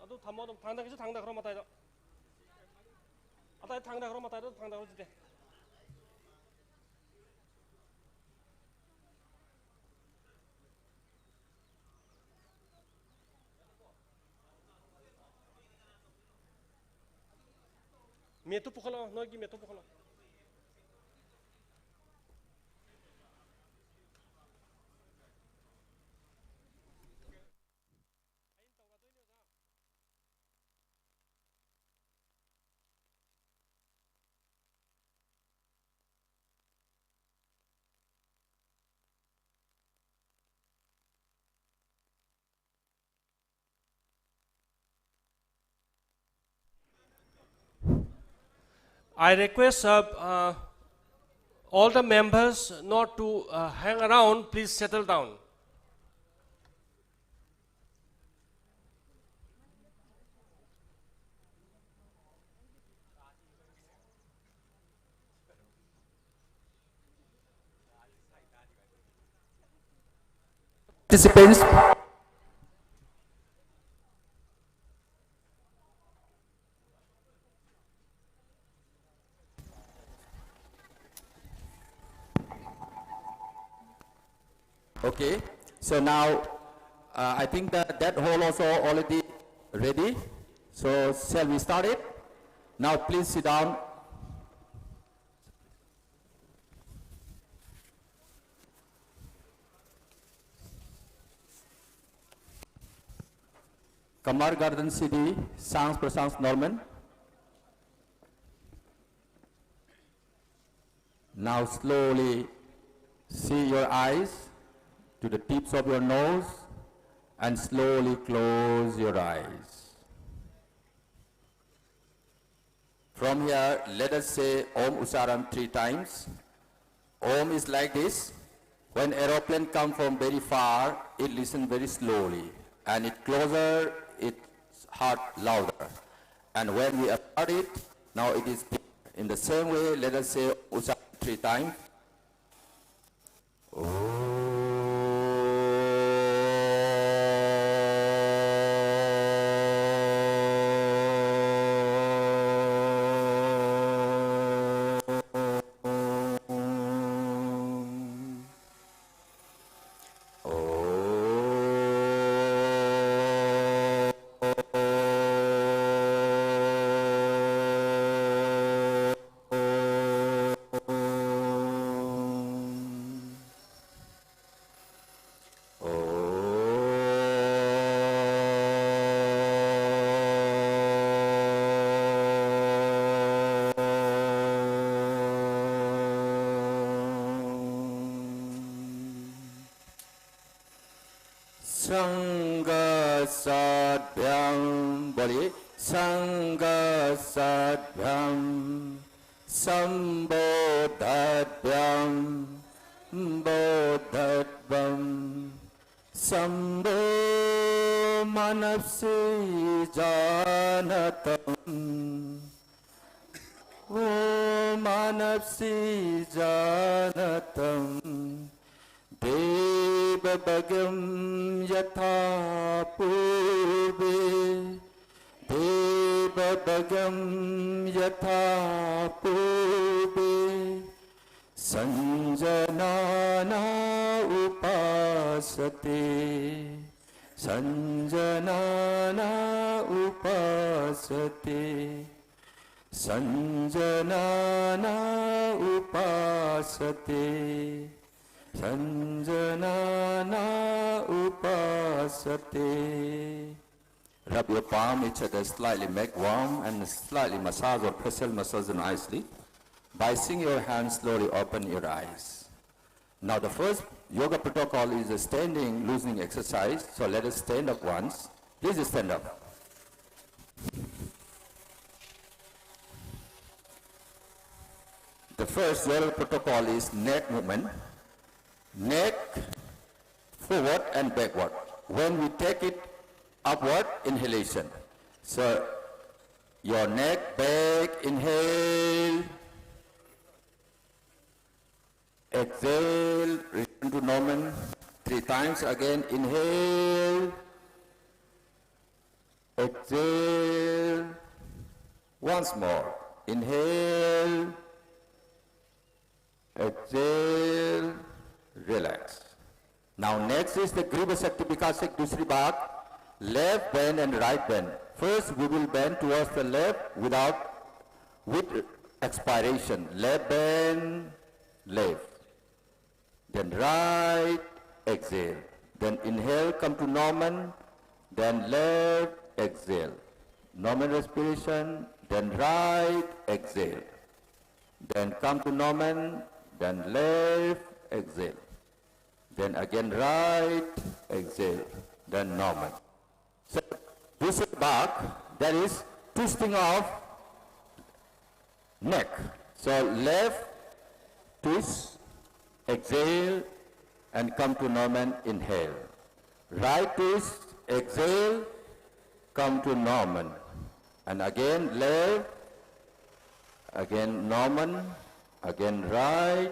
adu thamo dum thang da kisu thang da khro matai do atai thang da khro matai do thang da khro jite metu pukhalo no gi metu pukhalo I request all the members not to hang around. Please settle down. Participants, okay, so now I think that hall also already ready. So shall we start it? Now please sit down. Kamar Garden City, Sans Prasans Norman. Now slowly see your eyes to the tips of your nose and slowly close your eyes. From here, let us say Om Usaran 3 times. Om is like this. When aeroplane comes from very far, it listens very slowly. And it closer, it's heart louder. And when we start it, now it is big. In the same way, let us say Usaran 3 times. Sangha Sadhyam, बोलिए Sangha Sadhyam, Sambodhatyam, Bodhatvam, Sambho Manapsi Janatam, O Manapsi Janatam, Devabhagam Yatha Purve, Devabhagam Yatha Purve, Sanjanana Upasate, Sanjanana Upasate, Sanjanana Upasate, Sanjanana Upasate. Rub your palm each other slightly, make warm and slightly massage or pressure massage nicely. By seeing your hands, slowly open your eyes. Now the first yoga protocol is a standing loosening exercise. So let us stand up once. Please stand up. The first yoga protocol is neck movement. Neck forward and backward. When we take it upward, inhalation. So your neck back, inhale. Exhale, return to normal. 3 times again, inhale. exhale. Once more. Inhale. Exhale. Relax. Now next is the Griva Shakti Vikasik Dusri Bhag. Left bend and right bend. First we will bend towards the left with expiration. Left bend, left. Then right, exhale. Then inhale, come to Norman. Then left, exhale. Norman respiration. Then right, exhale. Then come to Norman. Then left, exhale. Then again right, exhale. Then Norman. So this back, that is twisting of neck. So left twist, exhale, and come to Norman, inhale. Right twist, exhale, come to Norman. And again left, again Norman, again right,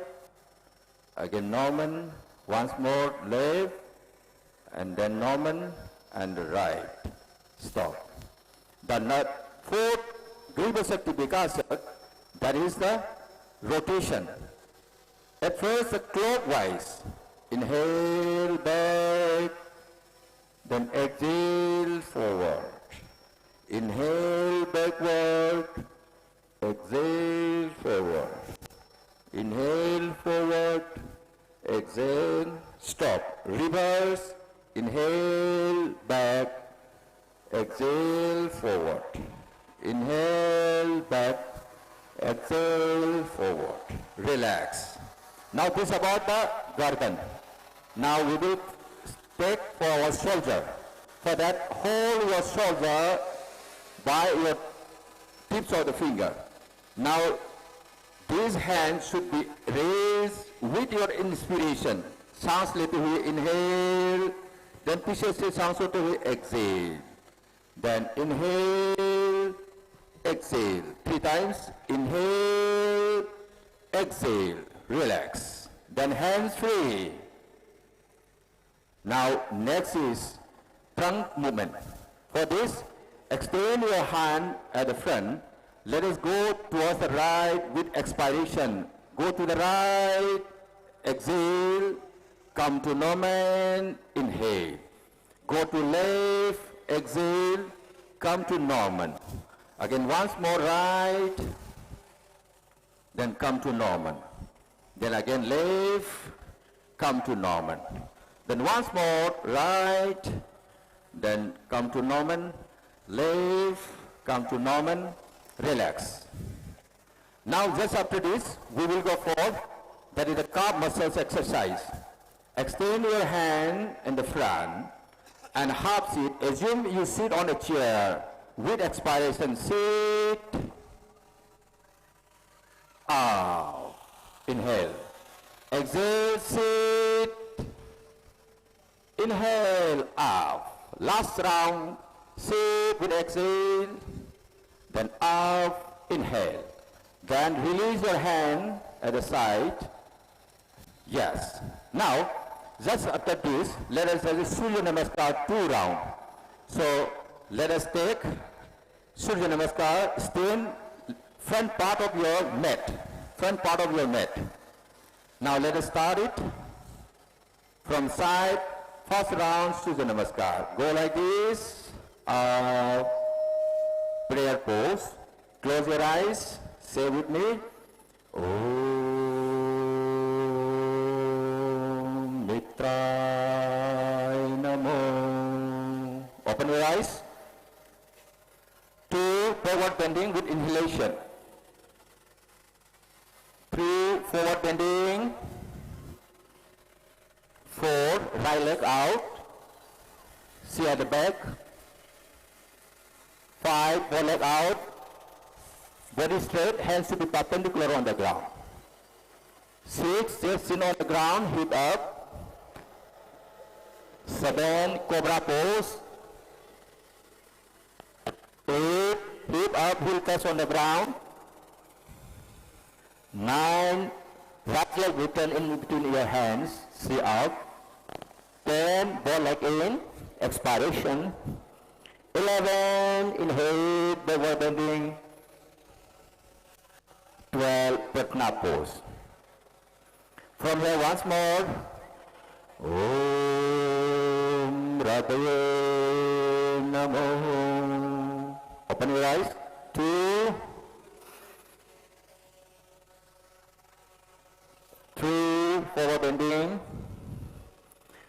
again Norman, once more left, and then Norman, and right. Stop. The fourth Griva Shakti Vikasa, that is the rotation. At first clockwise. Inhale back, then exhale forward. Inhale backward, exhale forward. Inhale forward, exhale, stop. Reverse, inhale back, exhale forward. Inhale back, exhale forward. Relax. Now this about the garden. Now we will take for our shoulder. For that, hold your shoulder by your tips of the finger. Now these hands should be raised with your inspiration. सांस लेते हुए inhale, then पीछे से सांस होते हुए exhale. Then inhale, exhale. 3 times. Inhale, exhale. Relax. Then hands free. Now next is trunk movement. For this, extend your hand at the front. Let us go towards the right with expiration. Go to the right, exhale, come to Norman, inhale. Go to left, exhale, come to Norman. Again once more right, then come to Norman. Then again left, come to Norman. Then once more right, then come to Norman, left, come to Norman, relax. Now just after this, we will go for, that is the calf muscles exercise. Extend your hand in the front and half sit. Assume you sit on a chair. With expiration, sit, out, inhale. Exhale, sit, inhale, out. Last round, sit with exhale, then out, inhale. Then release your hand at the side. Yes. Now, just after this, let us do Surya Namaskar 2 rounds. So, let us take Surya Namaskar, stand front part of your mat. Front part of your mat. Now let us start it from side. First round, Surya Namaskar. Go like this. Prayer pose. Close your eyes. Say with me. Om Mitray Namo. Open your eyes. 2, forward bending with inhalation. 3, forward bending. 4, right leg out. See at the back. 5, one leg out. Body straight, hands to be perpendicular on the ground. 6, chest in on the ground, hip up. 7, cobra pose. 8, hip up, heel touch on the ground. 9, right leg return in between your hands, see out. 10, ball leg in, expiration. 11, inhale, backward bending. 12, Pratna pose. From here once more. Om Radhaye Namo. Open your eyes. 2, 3, forward bending.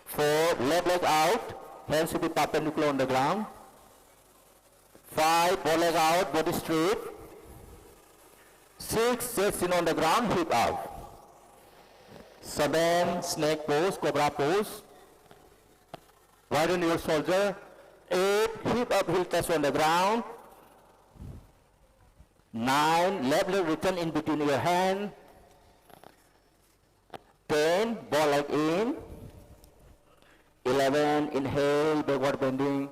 4, left leg out. Hands should be perpendicular on the ground. 5, bow leg out, body straight. 6, chest in on the ground, hip out. 7, snake pose, cobra pose. Widen your shoulder. 8, hip up, heel touch on the ground. 9, left leg return in between your hand. 10, bow leg in. 11, inhale, backward bending.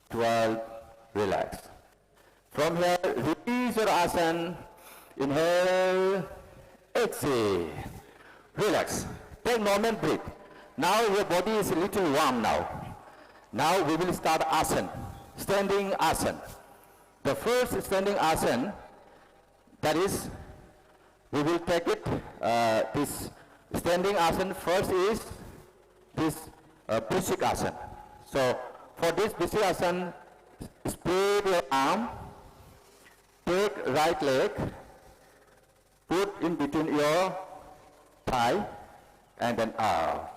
12, relax. From here, release your Asan. Inhale, exhale. Relax. Take normal breath. Now your body is a little warm now. Now we will start Asan, standing Asan. The first standing Asan, that is, we will take it, this standing Asan first is this basic Asan. So for this basic Asan, spread your arm, take right leg, put in between your thigh, and then out.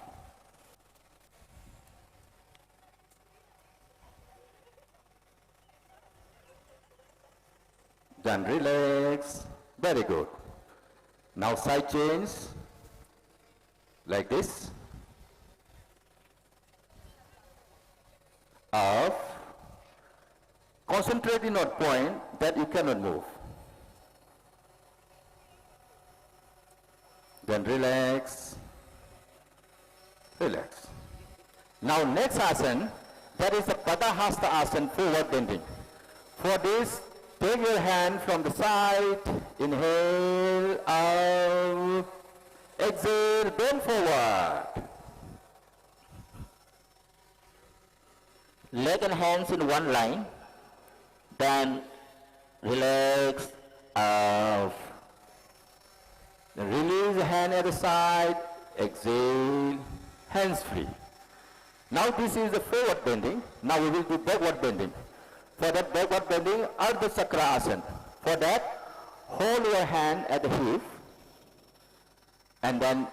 Then relax. Very good. Now side change, like this. Up. Concentrate in a point that you cannot move. Then relax. Relax. Now next Asan, that is the Padahasta Asan, forward bending. For this, take your hand from the side, inhale, out, exhale, bend forward. Leg and hands in one line, then relax, out. Then release the hand at the side, exhale, hands free. Now this is the forward bending, now we will do backward bending. For that backward bending, Ardha Chakra Asana. For that, hold your hand at the hip and then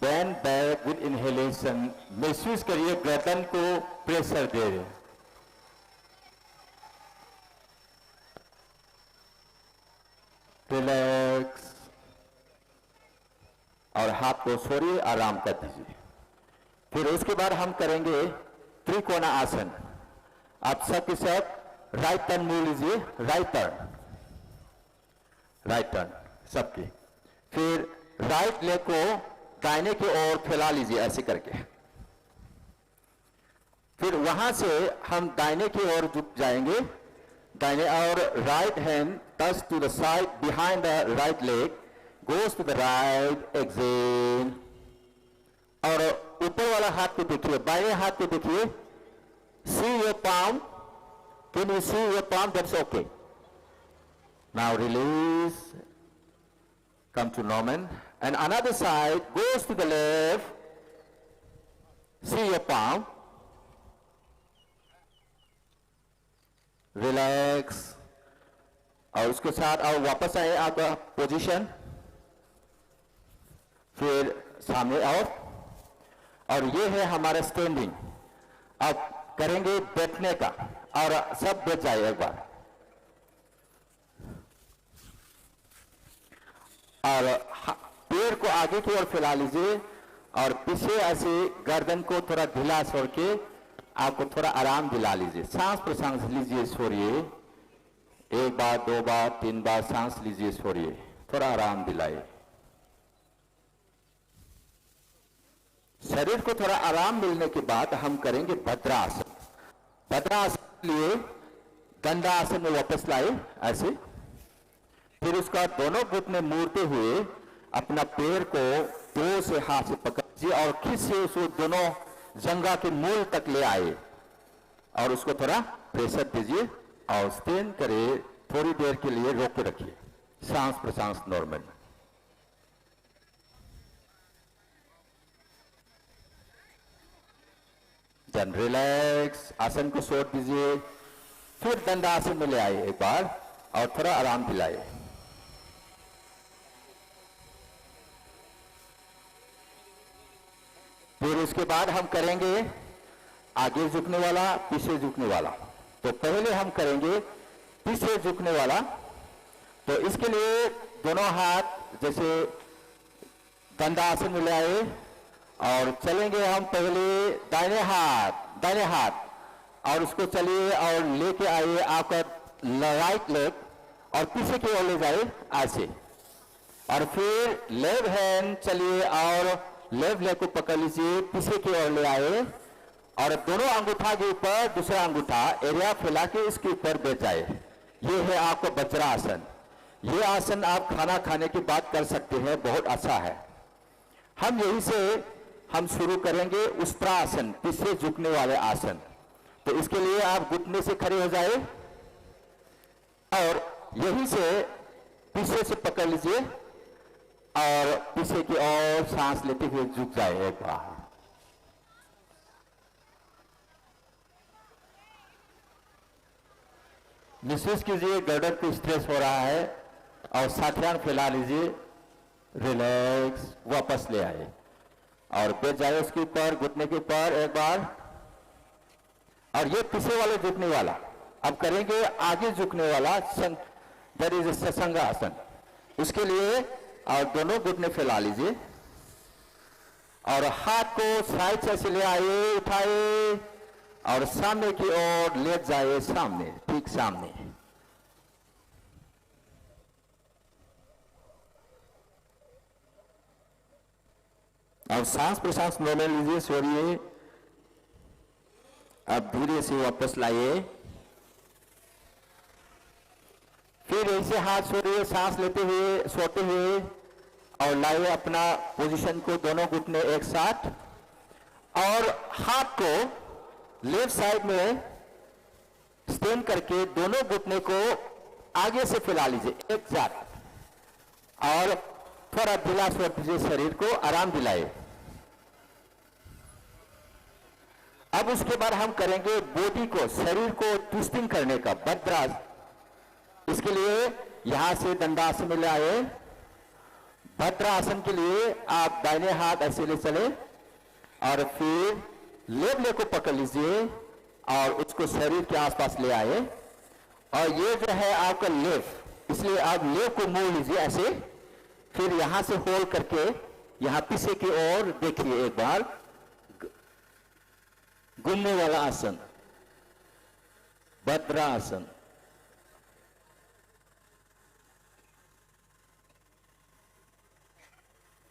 bend back with inhalation. महसूस करिए गर्दन को pressure दे रहे. Relax और हाथ को छोड़िए, आराम कर दीजिए. फिर उसके बाद हम करेंगे त्रिकोण आसन. आप सबके साथ राइट टर्न ले लीजिए, राइट टर्न सबके. फिर राइट लेग को दाहिने की ओर फैला लीजिए ऐसे करके. फिर वहां से हम दाहिने की ओर झुक जाएंगे. दाहिने और right hand touch to the side behind the right leg, goes to the right, exhale. और ऊपर वाला हाथ को देखिए, बाएं हाथ को देखिए. See your palm. Can you see your palm? That's okay. Now release. Come to Norman. And another side goes to the left. See your palm. Relax. और उसके साथ आओ, वापस आए आपका पोजीशन. फिर सामने आओ. और ये है हमारा स्टैंडिंग. अब करेंगे बैठने का, और सब बैठ जाए एक बार. और पैर को आगे की ओर फैला लीजिए और पीछे ऐसे गर्दन को थोड़ा ढीला छोड़ के आपको थोड़ा आराम दिला लीजिए. सांस प्रश्वास लीजिए, छोड़िए. एक बार, दो बार, तीन बार सांस लीजिए, छोड़िए. थोड़ा आराम दिलाइए. शरीर को थोड़ा आराम मिलने के बाद हम करेंगे भद्रासन. भद्रासन के लिए दंडासन में वापस लाए ऐसे. फिर उसका दोनों घुटने मोड़ते हुए अपना पैर को दो से हाथ से पकड़िए और खींच से उसको दोनों जंघा के मूल तक ले आए. और उसको थोड़ा प्रेशर दीजिए और स्टेन करिए, थोड़ी देर के लिए रोक के रखिए, सांस प्रश्वास नॉर्मल। देन रिलैक्स, आसन को छोड़ दीजिए, फिर दंडासन में ले आइए एक बार और थोड़ा आराम दिलाइए। फिर उसके बाद हम करेंगे आगे झुकने वाला, पीछे झुकने वाला। तो पहले हम करेंगे पीछे झुकने वाला। तो इसके लिए दोनों हाथ जैसे दंडासन में लाए और चलेंगे हम पहले दाहिने हाथ और उसको चलिए और लेके आइए आपका राइट लेग और पीछे की ओर ले जाए ऐसे, और फिर लेफ्ट हैंड चलिए और लेफ्ट लेग को पकड़ लीजिए, पीछे की ओर ले आए और दोनों अंगूठा के ऊपर दूसरा अंगूठा एरिया फैला के इसके ऊपर बैठ जाए। ये है आपका वज्रासन। ये आसन आप खाना खाने की बात कर सकते हैं, बहुत अच्छा है। हम यहीं से हम शुरू करेंगे उष्ट्रासन, पीछे झुकने वाले आसन। तो इसके लिए आप घुटने से खड़े हो जाए और यहीं से पीछे से पकड़ लीजिए और पीछे की ओर सांस लेते हुए झुक जाए एक बार। महसूस कीजिए गर्दन को स्ट्रेस हो रहा है और साथियान फैला लीजिए, रिलैक्स, वापस ले आए और बैठ जाए उसके ऊपर, घुटने के ऊपर एक बार। और ये पीछे वाले झुकने वाला अब करेंगे आगे झुकने वाला, दैट इज सत्संगासन। उसके लिए और दोनों घुटने फैला लीजिए और हाथ को साइड से ले आइए, उठाइए और सामने की ओर लेट जाए, सामने, ठीक सामने। और सांस प्रश्वास नॉर्मल लीजिए, छोड़िए। अब धीरे से वापस लाइए, फिर ऐसे हाथ छोड़िए, सांस लेते हुए, सोते हुए और लाइए अपना पोजीशन को, दोनों घुटने एक साथ और हाथ को लेफ्ट साइड में स्टैंड करके दोनों घुटने को आगे से फैला लीजिए एक साथ और थोड़ा ढीला छोड़ दीजिए, शरीर को आराम दिलाए। अब उसके बाद हम करेंगे बॉडी को, शरीर को ट्विस्टिंग करने का भद्रासन। इसके लिए यहां से दंडासन में ले आए। भद्रासन के लिए आप दाहिने हाथ ऐसे ले चले और फिर लेफ्ट लेग को पकड़ लीजिए और उसको शरीर के आसपास ले आए। और ये जो है आपका लेफ्ट, इसलिए आप लेफ्ट को मोड़ लीजिए ऐसे, फिर यहां से होल्ड करके यहां पीछे की ओर देखिए एक बार, घूमने वाला आसन, भद्रासन।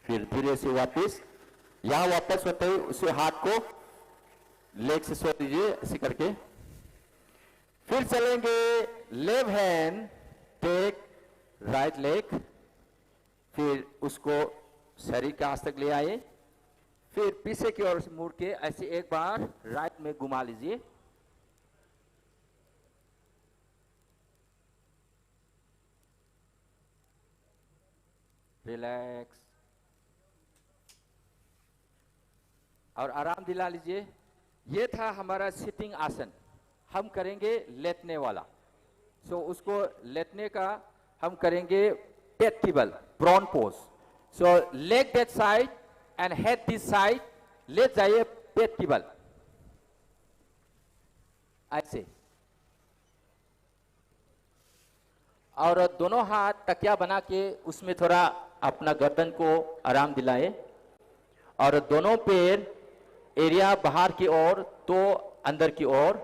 फिर धीरे से वापस यहां वापस होते ही उसे हाथ को लेग से छोड़ दीजिए ऐसे करके। फिर चलेंगे left hand take right leg, फिर उसको शरीर के आस तक ले आए, फिर पीछे की ओर से मुड़ के ऐसे एक बार राइट में घुमा लीजिए। रिलैक्स और आराम दिला लीजिए। ये था हमारा सिटिंग आसन। हम करेंगे लेटने वाला। सो उसको लेटने का हम करेंगे पेट टेबल, prone pose. So leg that side and head this side, ले जाइए पेट टेबल ऐसे, और दोनों हाथ तकिया बना के उसमें थोड़ा अपना गर्दन को आराम दिलाए और दोनों पैर एरिया बाहर की ओर तो अंदर की ओर।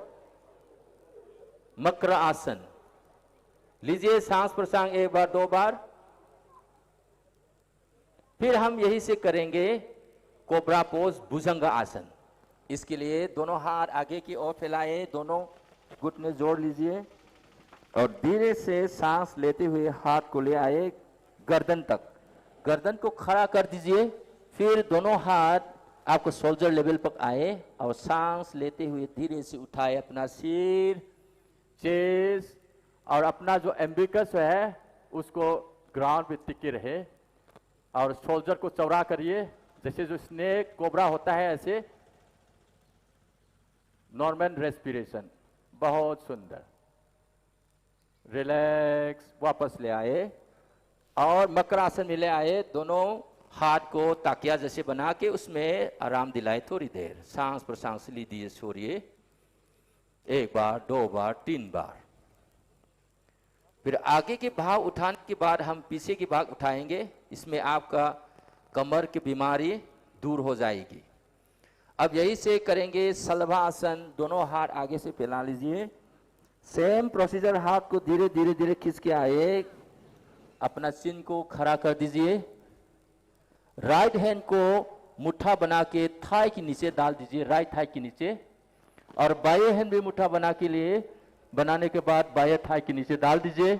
मकर आसन लीजिए, सांस प्रश्वास एक बार दो बार। फिर हम यही से करेंगे कोबरा पोज, भुजंग आसन। इसके लिए दोनों हाथ आगे की ओर फैलाए, दोनों घुटने जोड़ लीजिए और धीरे से सांस लेते हुए हाथ को ले आए गर्दन तक, गर्दन को खड़ा कर दीजिए। फिर दोनों हाथ आपको सोल्जर लेवल पर आए और सांस लेते हुए धीरे से उठाए अपना सिर, चेस्ट, और अपना जो एम्बिकस है उसको ग्राउंड पे टिके रहे और शोल्डर को चौड़ा करिए, जैसे जो स्नेक कोबरा होता है ऐसे नॉर्मल रेस्पिरेशन। बहुत सुंदर, रिलैक्स, वापस ले आए और मकरासन में ले आए। दोनों हाथ को ताकिया जैसे बना के उसमें आराम दिलाए थोड़ी देर। सांस पर सांस लीजिए, छोड़िए, 1 बार, 2 बार, 3 बार। फिर आगे के भाग उठाने के बाद हम पीछे के भाग उठाएंगे। इसमें आपका कमर की बीमारी दूर हो जाएगी। अब यही से करेंगे शलभासन। दोनों हाथ आगे से फैला लीजिए। सेम प्रोसीजर, हाथ को धीरे धीरे धीरे खींच के आए, अपना चिन को खड़ा कर दीजिए। राइट हैंड को मुट्ठा बना के थाई के नीचे डाल दीजिए, राइट थाई के नीचे, और बाएं हैंड भी मुट्ठा बनाने के बाद बाएं थाई के नीचे डाल दीजिए।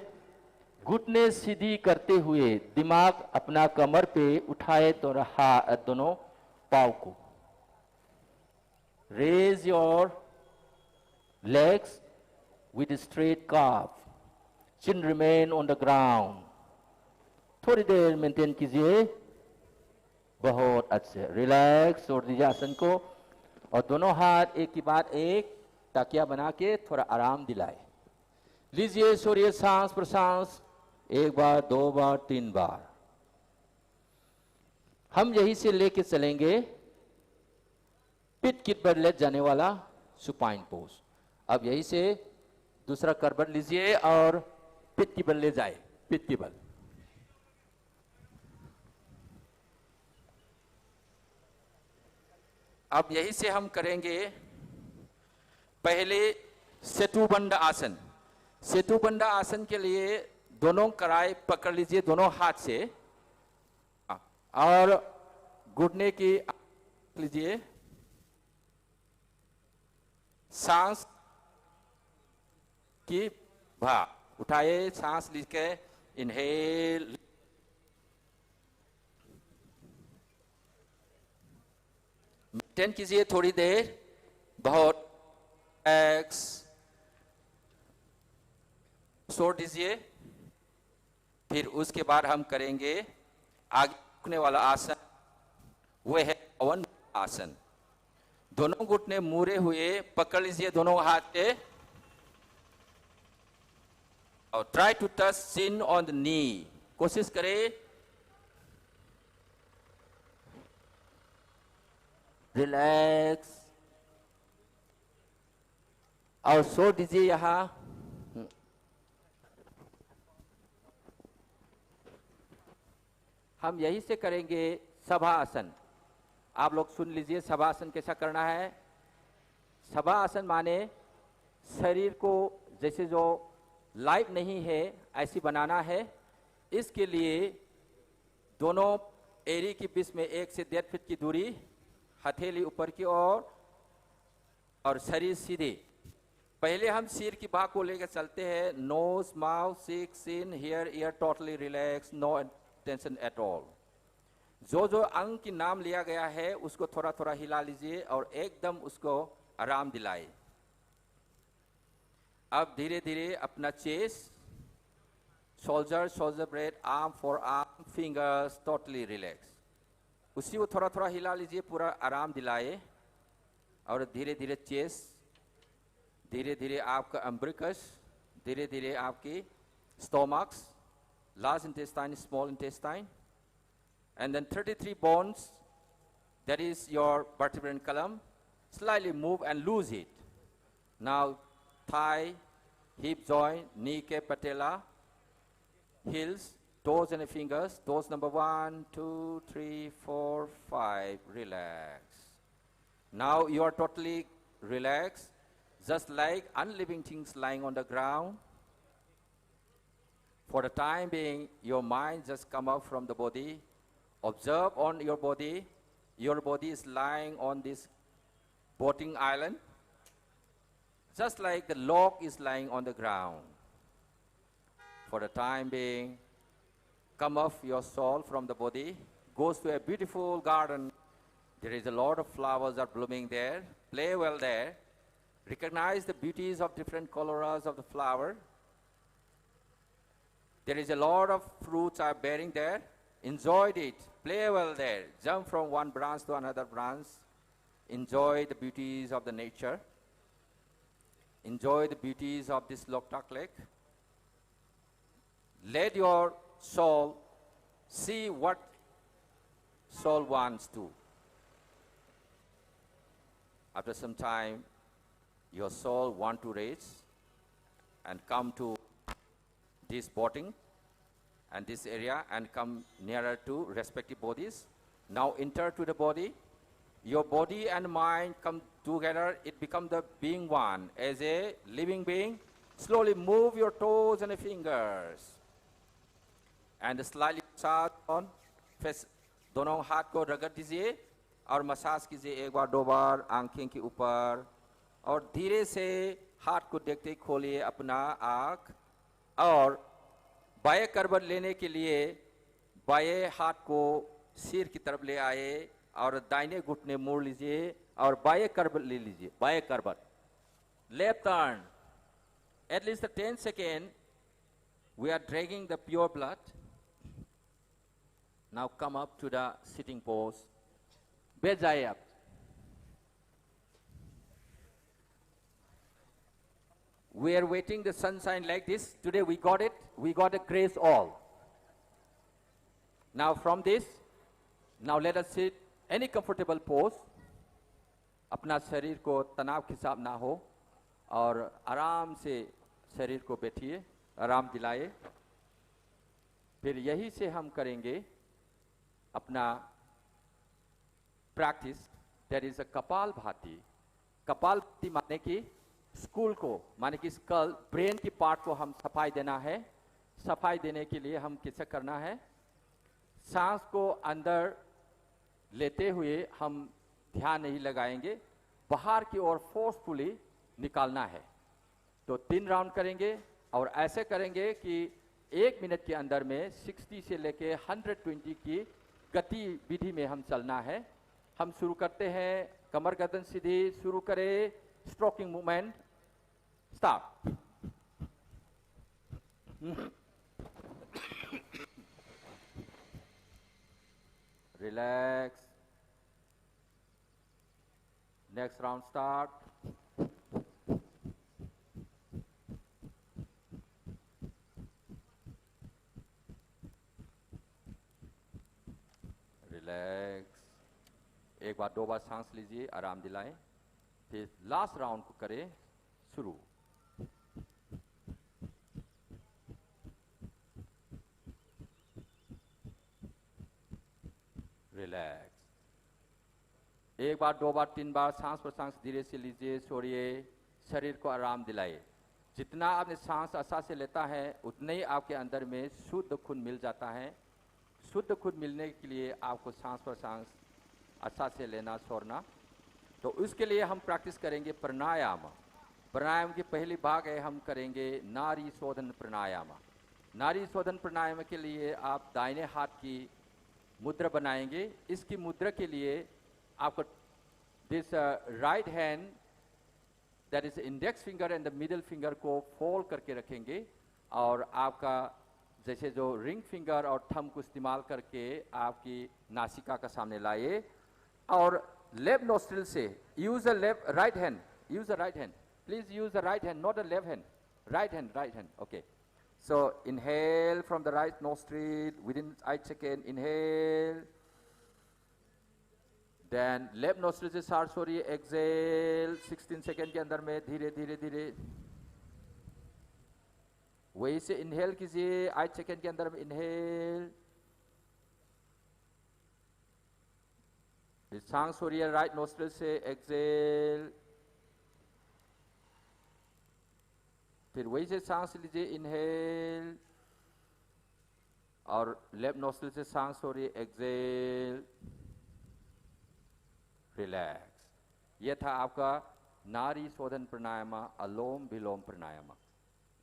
घुटने सीधी करते हुए दिमाग अपना कमर पे उठाए, दोनों पाँव को। Raise your legs with a straight calf. Chin remain on the ground. थोड़ी देर मेंटेन कीजिए। बहुत अच्छे, रिलैक्स, छोड़ दीजिए आसन को और दोनों हाथ एक के बाद एक तकिया बना के थोड़ा आराम दिलाए। लीजिए, छोड़िए, सांस पर सांस, 1 बार, 2 बार, 3 बार। हम यही से लेके चलेंगे पिट की पर ले जाने वाला सुपाइन पोज। अब यही से दूसरा करबट लीजिए और पिट की बल ले जाए, पिट की बल। अब यही से हम करेंगे पहले सेतुबंद आसन। सेतुबंद आसन के लिए दोनों कलाई पकड़ लीजिए दोनों हाथ से और घुटने की लीजिए। सांस की भाग उठाए, सांस लेके इनहेल, मेंटेन कीजिए थोड़ी देर। बहुत एक्स, छोड़ दीजिए। फिर उसके बाद हम करेंगे आगे झुकने वाला आसन, वह है पवन आसन। दोनों घुटने मुड़े हुए पकड़ लीजिए दोनों हाथ से और try to touch chin on the knee. कोशिश करें, रिलैक्स और छोड़ दीजिए यहां। हम यही से करेंगे सभासन। आप लोग सुन लीजिए सभासन कैसा करना है। सभासन माने शरीर को जैसे जो लाइट नहीं है ऐसी बनाना है। इसके लिए दोनों एड़ी के बीच में 1 से 1.5 फीट की दूरी, हथेली ऊपर की ओर और शरीर सीधे। पहले हम सिर की बात को लेकर चलते हैं। Nose, mouth, cheek, chin, hair, ear totally relax, no tension at all. जो जो अंग की नाम लिया गया है उसको थोड़ा थोड़ा हिला लीजिए और एकदम उसको आराम दिलाए। अब धीरे धीरे अपना chest, shoulder bread, arm for arm, fingers totally relax. उसी को थोड़ा थोड़ा हिला लीजिए, पूरा आराम दिलाए। और धीरे धीरे चेस्ट, धीरे धीरे आपका अम्ब्रिकस, धीरे धीरे आपकी stomachs, large intestine, small intestine, and then 33 bones, that is your vertebral column. Slightly move and lose it. Now thigh, hip joint, kneecap, patella, heels, toes and fingers. Toes number 1, 2, 3, 4, 5. Relax. Now you are totally relaxed, just like unliving things lying on the ground. For the time being, your mind just come out from the body. Observe on your body. Your body is lying on this boating island, just like the log is lying on the ground. For the time being, come off your soul from the body, goes to a beautiful garden There is a lot of flowers are blooming there. Play well there. Recognize the beauties of different colors of the flower. There is a lot of fruits are bearing there. Enjoy it. Play well there. Jump from one branch to another branch. Enjoy the beauties of the nature. Enjoy the beauties of this Loktak Lake. Let your soul see what soul wants to. After some time, your soul want to raise and come to this boating and this area and come nearer to respective bodies. Now enter to the body. Your body and mind come together. It becomes the being one. As a living being, slowly move your toes and fingers. And slightly massage on face. दोनों हाथ को रगड़ दीजिए और massage कीजिए एक बार दो बार आंखें के ऊपर और धीरे से हाथ को देखते खोलिए अपना आँख और बाएं करवट लेने के लिए बाएं हाथ को सिर की तरफ ले आए और दाहिने घुटने मोड़ लीजिए और बाएं करवट ले लीजिए बाएं करवट left turn at least 10 seconds we are dragging the pure blood. Now come up to the sitting pose. बैठ जाइए आप. We are waiting the sunshine like this. Today we got it. We got a grace all. Now from this, now let us sit any comfortable pose. अपना शरीर को तनाव के हिसाब ना हो और आराम से शरीर को बैठिए, आराम दिलाए. फिर यही से हम करेंगे अपना प्रैक्टिस. दैट इज अ कपाल भाती. कपाल भाती माने कि स्कूल को माने कि स्कल ब्रेन की पार्ट को हम सफाई देना है. सफाई देने के लिए हम कैसे करना है, सांस को अंदर लेते हुए हम ध्यान नहीं लगाएंगे, बाहर की ओर फोर्सफुली निकालना है. तो 3 राउंड करेंगे और ऐसे करेंगे कि 1 मिनट के अंदर में 60 से लेके 120 की गतिविधि में हम चलना है. हम शुरू करते हैं. कमर गर्दन सीधी शुरू करें. Stroking movement start. Relax. Next round start. Relax. एक बार 2 बार सांस लीजिए, आराम दिलाएं. फिर लास्ट राउंड को करें शुरू. रिलैक्स. एक बार 2 बार 3 बार सांस पर सांस धीरे से लीजिए, छोड़िए, शरीर को आराम दिलाइए. जितना आपने सांस आशा से लेता है उतने ही आपके अंदर में शुद्ध खून मिल जाता है. शुद्ध खून मिलने के लिए आपको सांस पर सांस आशा से लेना, छोड़ना. तो उसके लिए हम प्रैक्टिस करेंगे प्राणायाम. प्राणायाम की पहली भाग है हम करेंगे नाड़ी शोधन प्राणायाम. नाड़ी शोधन प्राणायाम के लिए आप दाहिने हाथ की मुद्रा बनाएंगे. इसकी मुद्रा के लिए आपको this right hand that is index finger and the middle finger को फोल्ड करके रखेंगे और आपका जैसे जो रिंग फिंगर और थंब को इस्तेमाल करके आपकी नासिका का सामने लाए और लेफ्ट नोस्ट्रिल से use a left right hand. Use a right hand. Please use the right hand, not a left hand. Right hand, right hand. Okay. So inhale from the right nostril within 8 seconds. Inhale. Then left nostril से सांस छोड़िए. Exhale 16 second के अंदर में धीरे धीरे धीरे. वही से इनहेल कीजिए 8 सेकेंड के अंदर में. इनहेल. फिर सांस छोड़िए राइट नोस्ट्रिल से. एक्सेल. फिर वही से सांस लीजिए. इनहेल और लेफ्ट नोस्ट्रिल से सांस छोड़िए. एक्सेल. रिलैक्स. यह था आपका नाड़ी शोधन प्राणायाम, अलोम विलोम प्राणायाम.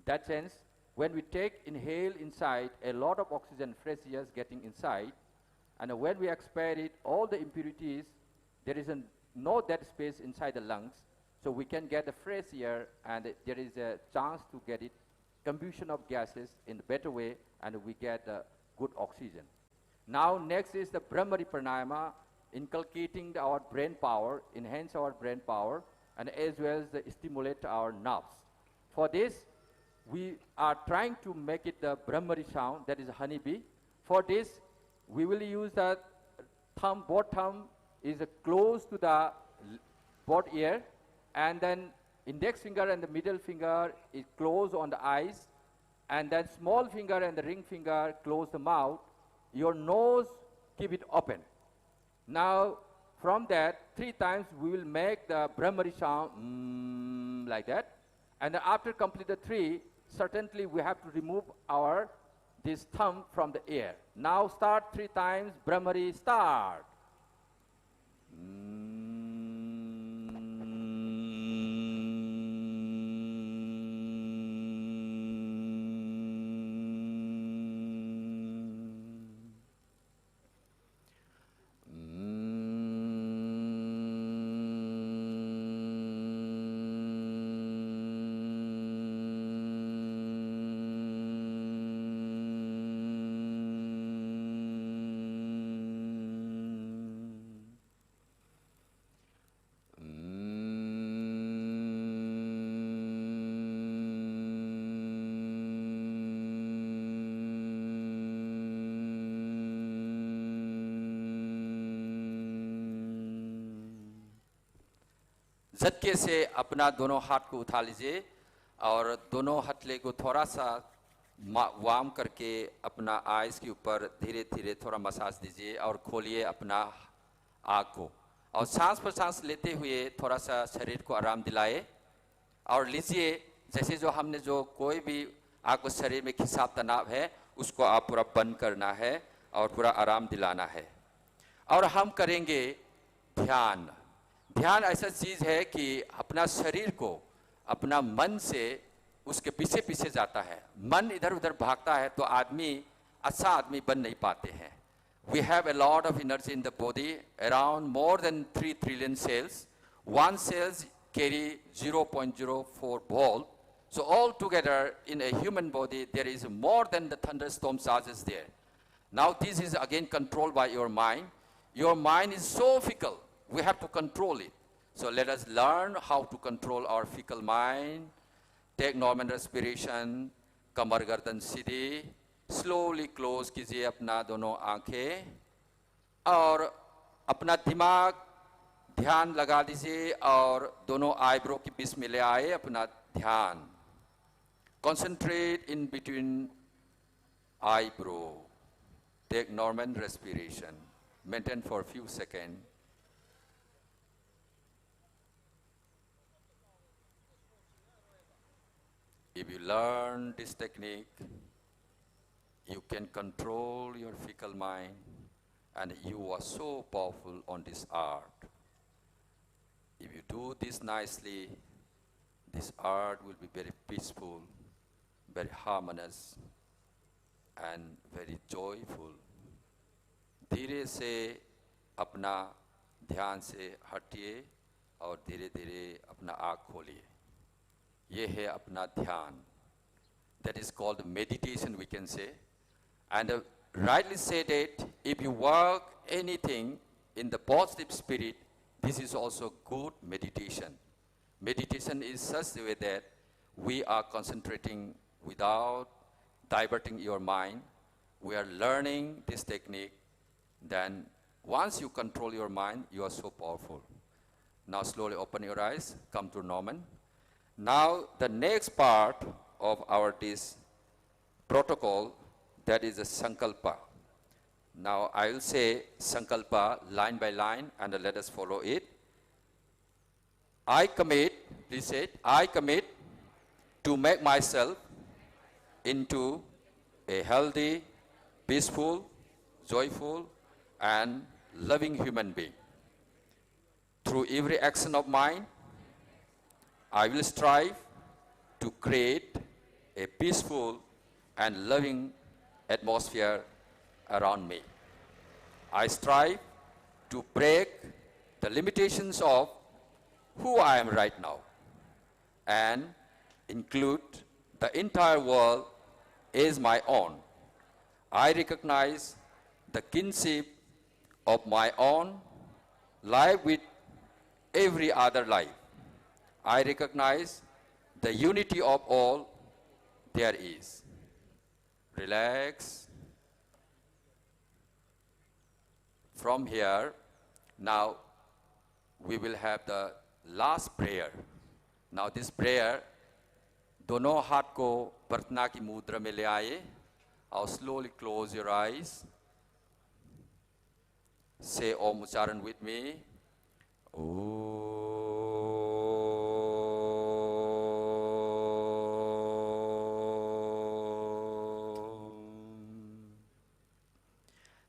That sense, when we take inhale inside, a lot of oxygen, fresh air is getting inside, and when we expire it, all the impurities there is no dead space inside the lungs, so we can get the fresh air, and there is a chance to get it combustion of gases in a better way, and we get good oxygen. Now next is the Brahmari Pranayama, inculcating our brain power, enhance our brain power, and as well as stimulate our nerves. For this, we are trying to make it the Brahmari sound, that is honeybee. For this, we will use the thumb, both thumb is close to the both ear, and then index finger and the middle finger is close on the eyes, and then small finger and the ring finger close the mouth. Your nose, keep it open. Now, from that, 3 times we will make the Brahmari sound like that. And then after complete the 3, certainly we have to remove this thumb from the ear. Now start 3 times, Brahmari, start. झटके से अपना दोनों हाथ को उठा लीजिए और दोनों हथले को थोड़ा सा वार्म करके अपना आइज के ऊपर धीरे धीरे थोड़ा मसाज दीजिए और खोलिए अपना आँख को और सांस पर सांस लेते हुए थोड़ा सा शरीर को आराम दिलाए और लीजिए जैसे जो हमने जो कोई भी आपको शरीर में खिंचाव तनाव है उसको आप पूरा बंद करना है और पूरा आराम दिलाना है। और हम करेंगे ध्यान। ध्यान ऐसा चीज़ है कि अपना शरीर को अपना मन से उसके पीछे पीछे जाता है। मन इधर उधर भागता है तो आदमी अच्छा आदमी बन नहीं पाते हैं। We have a lot of energy in the body, around more than 3 trillion cells. One cells carry 0.04 volt. So all together in a human body, there is more than the thunderstorm charges there. Now this is again controlled by your mind. Your mind is so fickle. We have to control it. So let us learn how to control our fickle mind. Take normal respiration, कमर गर्दन सीधी, slowly close कीजिए अपना दोनों आंखें और अपना दिमाग ध्यान लगा दीजिए और दोनों आईब्रो के बीच में ले आए अपना ध्यान। Concentrate in between eyebrow. Take normal respiration. Maintain for a few seconds. If you learn this technique, you can control your fickle mind, and you are so powerful on this art. If you do this nicely, this art will be very peaceful, very harmonious, and very joyful. धीरे से अपना ध्यान से हटिए और धीरे धीरे अपना आँख खोलिए। ये है अपना ध्यान. That is called meditation, we can say. And rightly said it, if you work anything in the positive spirit, this is also good meditation. Meditation is such a way that we are concentrating without diverting your mind. We are learning this technique. Then once you control your mind, you are so powerful. Now slowly open your eyes, come to normal. Now the next part of our this protocol, that is a sankalpa. Now I will say sankalpa line by line and let us follow it. I commit, please say it, I commit to make myself into a healthy, peaceful, joyful, and loving human being. Through every action of mine, I will strive to create a peaceful and loving atmosphere around me. I strive to break the limitations of who I am right now and include the entire world as my own. I recognize the kinship of my own life with every other life. I recognize the unity of all there is. Relax. From here, now we will have the last prayer. Now this prayer, दोनों हाथ को प्रार्थना की मुद्रा में ले आए और slowly close your eyes. Say Om Ucharan with me.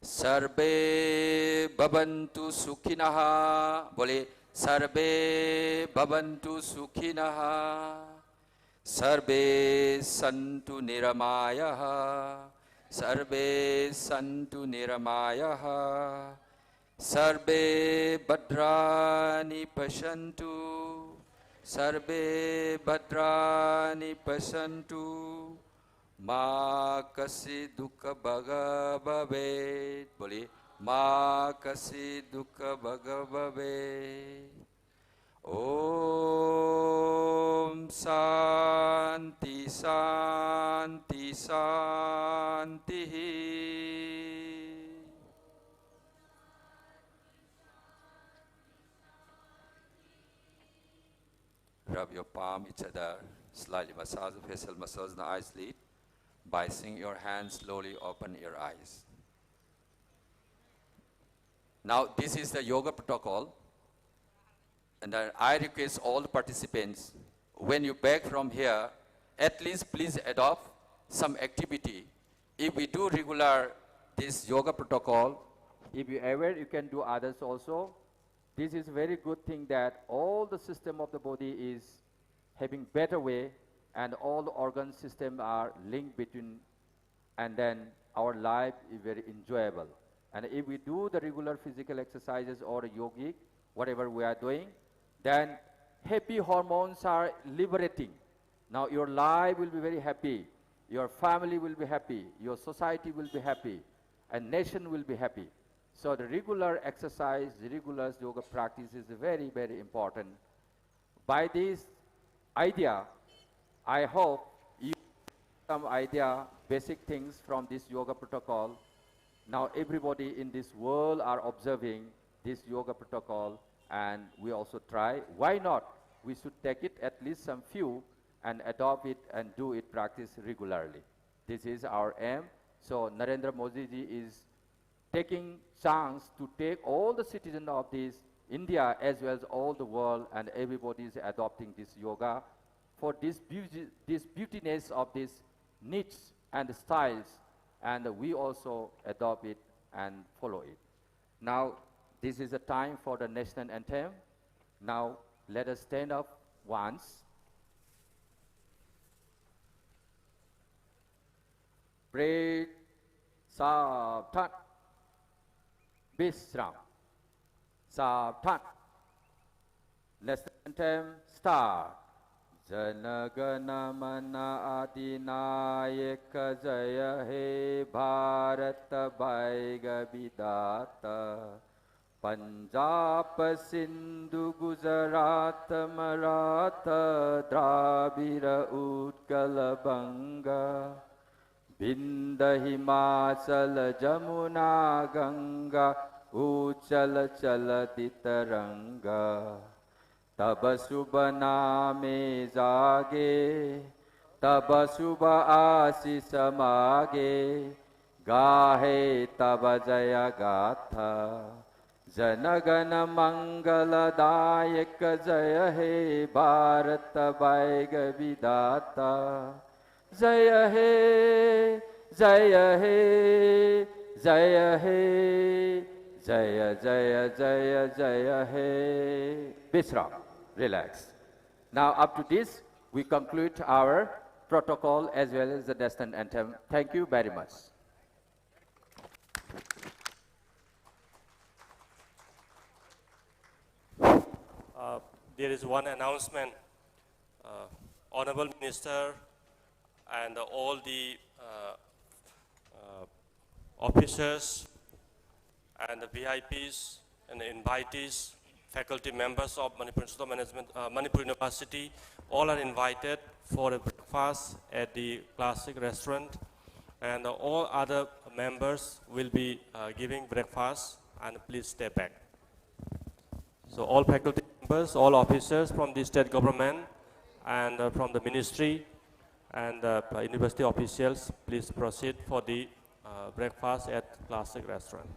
Sarve Bhavantu Sukhinaha. Bole Sarve Bhavantu Sukhinaha. Sarve Santu Niramayaha. Sarve Santu Niramayaha. Sarve Bhadrani Pashantu. Sarve Bhadrani Pashantu. Ma kasi dukha bhaga bhavet. Boli. Ma kasi dukha bhaga bhavet. Om Santi Santi Santi. Rub your palm each other, slightly massage the facial muscles in the eyes lid. By seeing your hands, slowly open your eyes. Now this is the yoga protocol. And I request all the participants, when you back from here, at least please adopt some activity. If we do regular this yoga protocol, if you ever, you can do others also. This is a very good thing that all the system of the body is having better way and all the organ system are linked between, and then our life is very enjoyable. And if we do the regular physical exercises or yogic, whatever we are doing, then happy hormones are liberating. Now your life will be very happy, your family will be happy, your society will be happy, and nation will be happy. So the regular exercise, the regular yoga practice is very, very important. By this idea, I hope you have some idea, basic things from this yoga protocol. Now everybody in this world are observing this yoga protocol, and we also try. Why not? We should take it at least some few and adopt it and do it practice regularly. This is our aim. So Narendra Modi ji is taking chance to take all the citizens of this India as well as all the world, and everybody is adopting this yoga for this beautiness of this niche and styles, and we also adopt it and follow it. Now this is the time for the national anthem. Now let us stand up once. Break, Sabtan, Bisram, Sabtan. National anthem, start. Janagana mana adinayaka jaya he Bharata Bhaiga Vidata. Punjab, Sindhu, Gujarat, Maratha, Dravida, Utkala, Banga, Binda, Himachal, Jamuna, Ganga, Uchala, Chala, Titaranga. Taba Subha Name Jage, Taba Subha Asisa Mage, Gahe Taba Jaya Gatha. Janagana Mangala Dayaka Jaya He Bharata Bhaiga Vidata. Jaya He, Jaya He, Jaya He, Jaya Jaya Jaya Jaya He. Bisram, relax. Now up to this, we conclude our protocol as well as the national anthem. Thank you very much. there is one announcement. Honorable Minister and all the officers and the VIPs and the invitees, faculty members of Manipur Institute of Management, Manipur University, all are invited for a breakfast at the Classic Restaurant, and all other members will be giving breakfast, and please stay back. So all faculty members, all officers from the state government and from the ministry and university officials, please proceed for the breakfast at Classic Restaurant.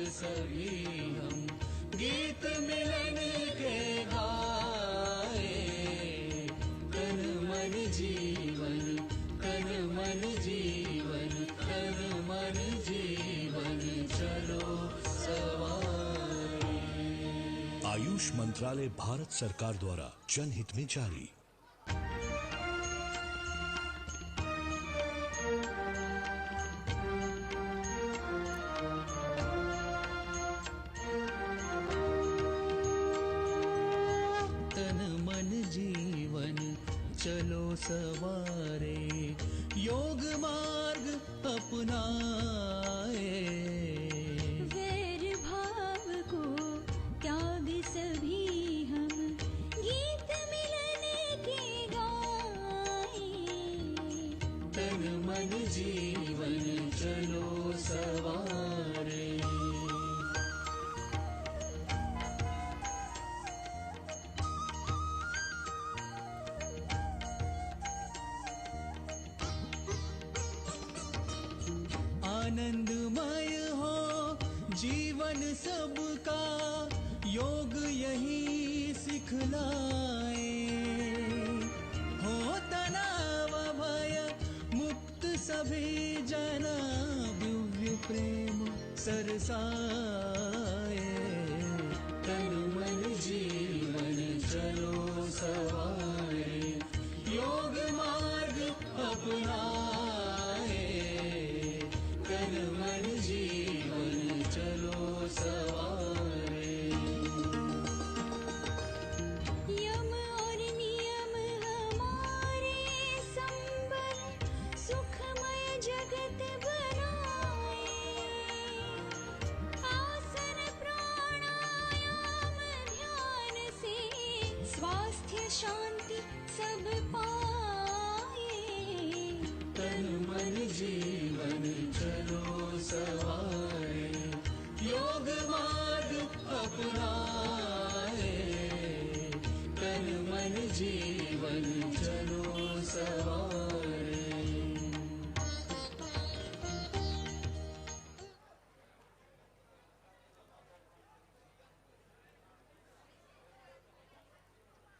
सभी हम गीत मिलन के गाए तन मन जीवन तन मन जीवन तन मन जीवन चलो सवारी। आयुष मंत्रालय भारत सरकार द्वारा जनहित में जारी। चलो सवारे योग मार्ग अपनाए वैर भाव को त्याग सभी हम गीत मिलन के गाए तन मन जीवन चलो सवारे। आनंदमय जीवन सबका योग यही सिखलाए। हो तनाव भय मुक्त सभी जना दिव्य प्रेम सरसाए। तन मन जीवन चलो सवारे, योग मार्ग अपनाए। तन मन जीवन चलो सवारे। यम और नियम हमारे संबल सुखमय जगत बनाए। आसन प्राणायाम ध्यान से स्वास्थ्य शांति सब पाए। तन मन जीवन चलो सवारे।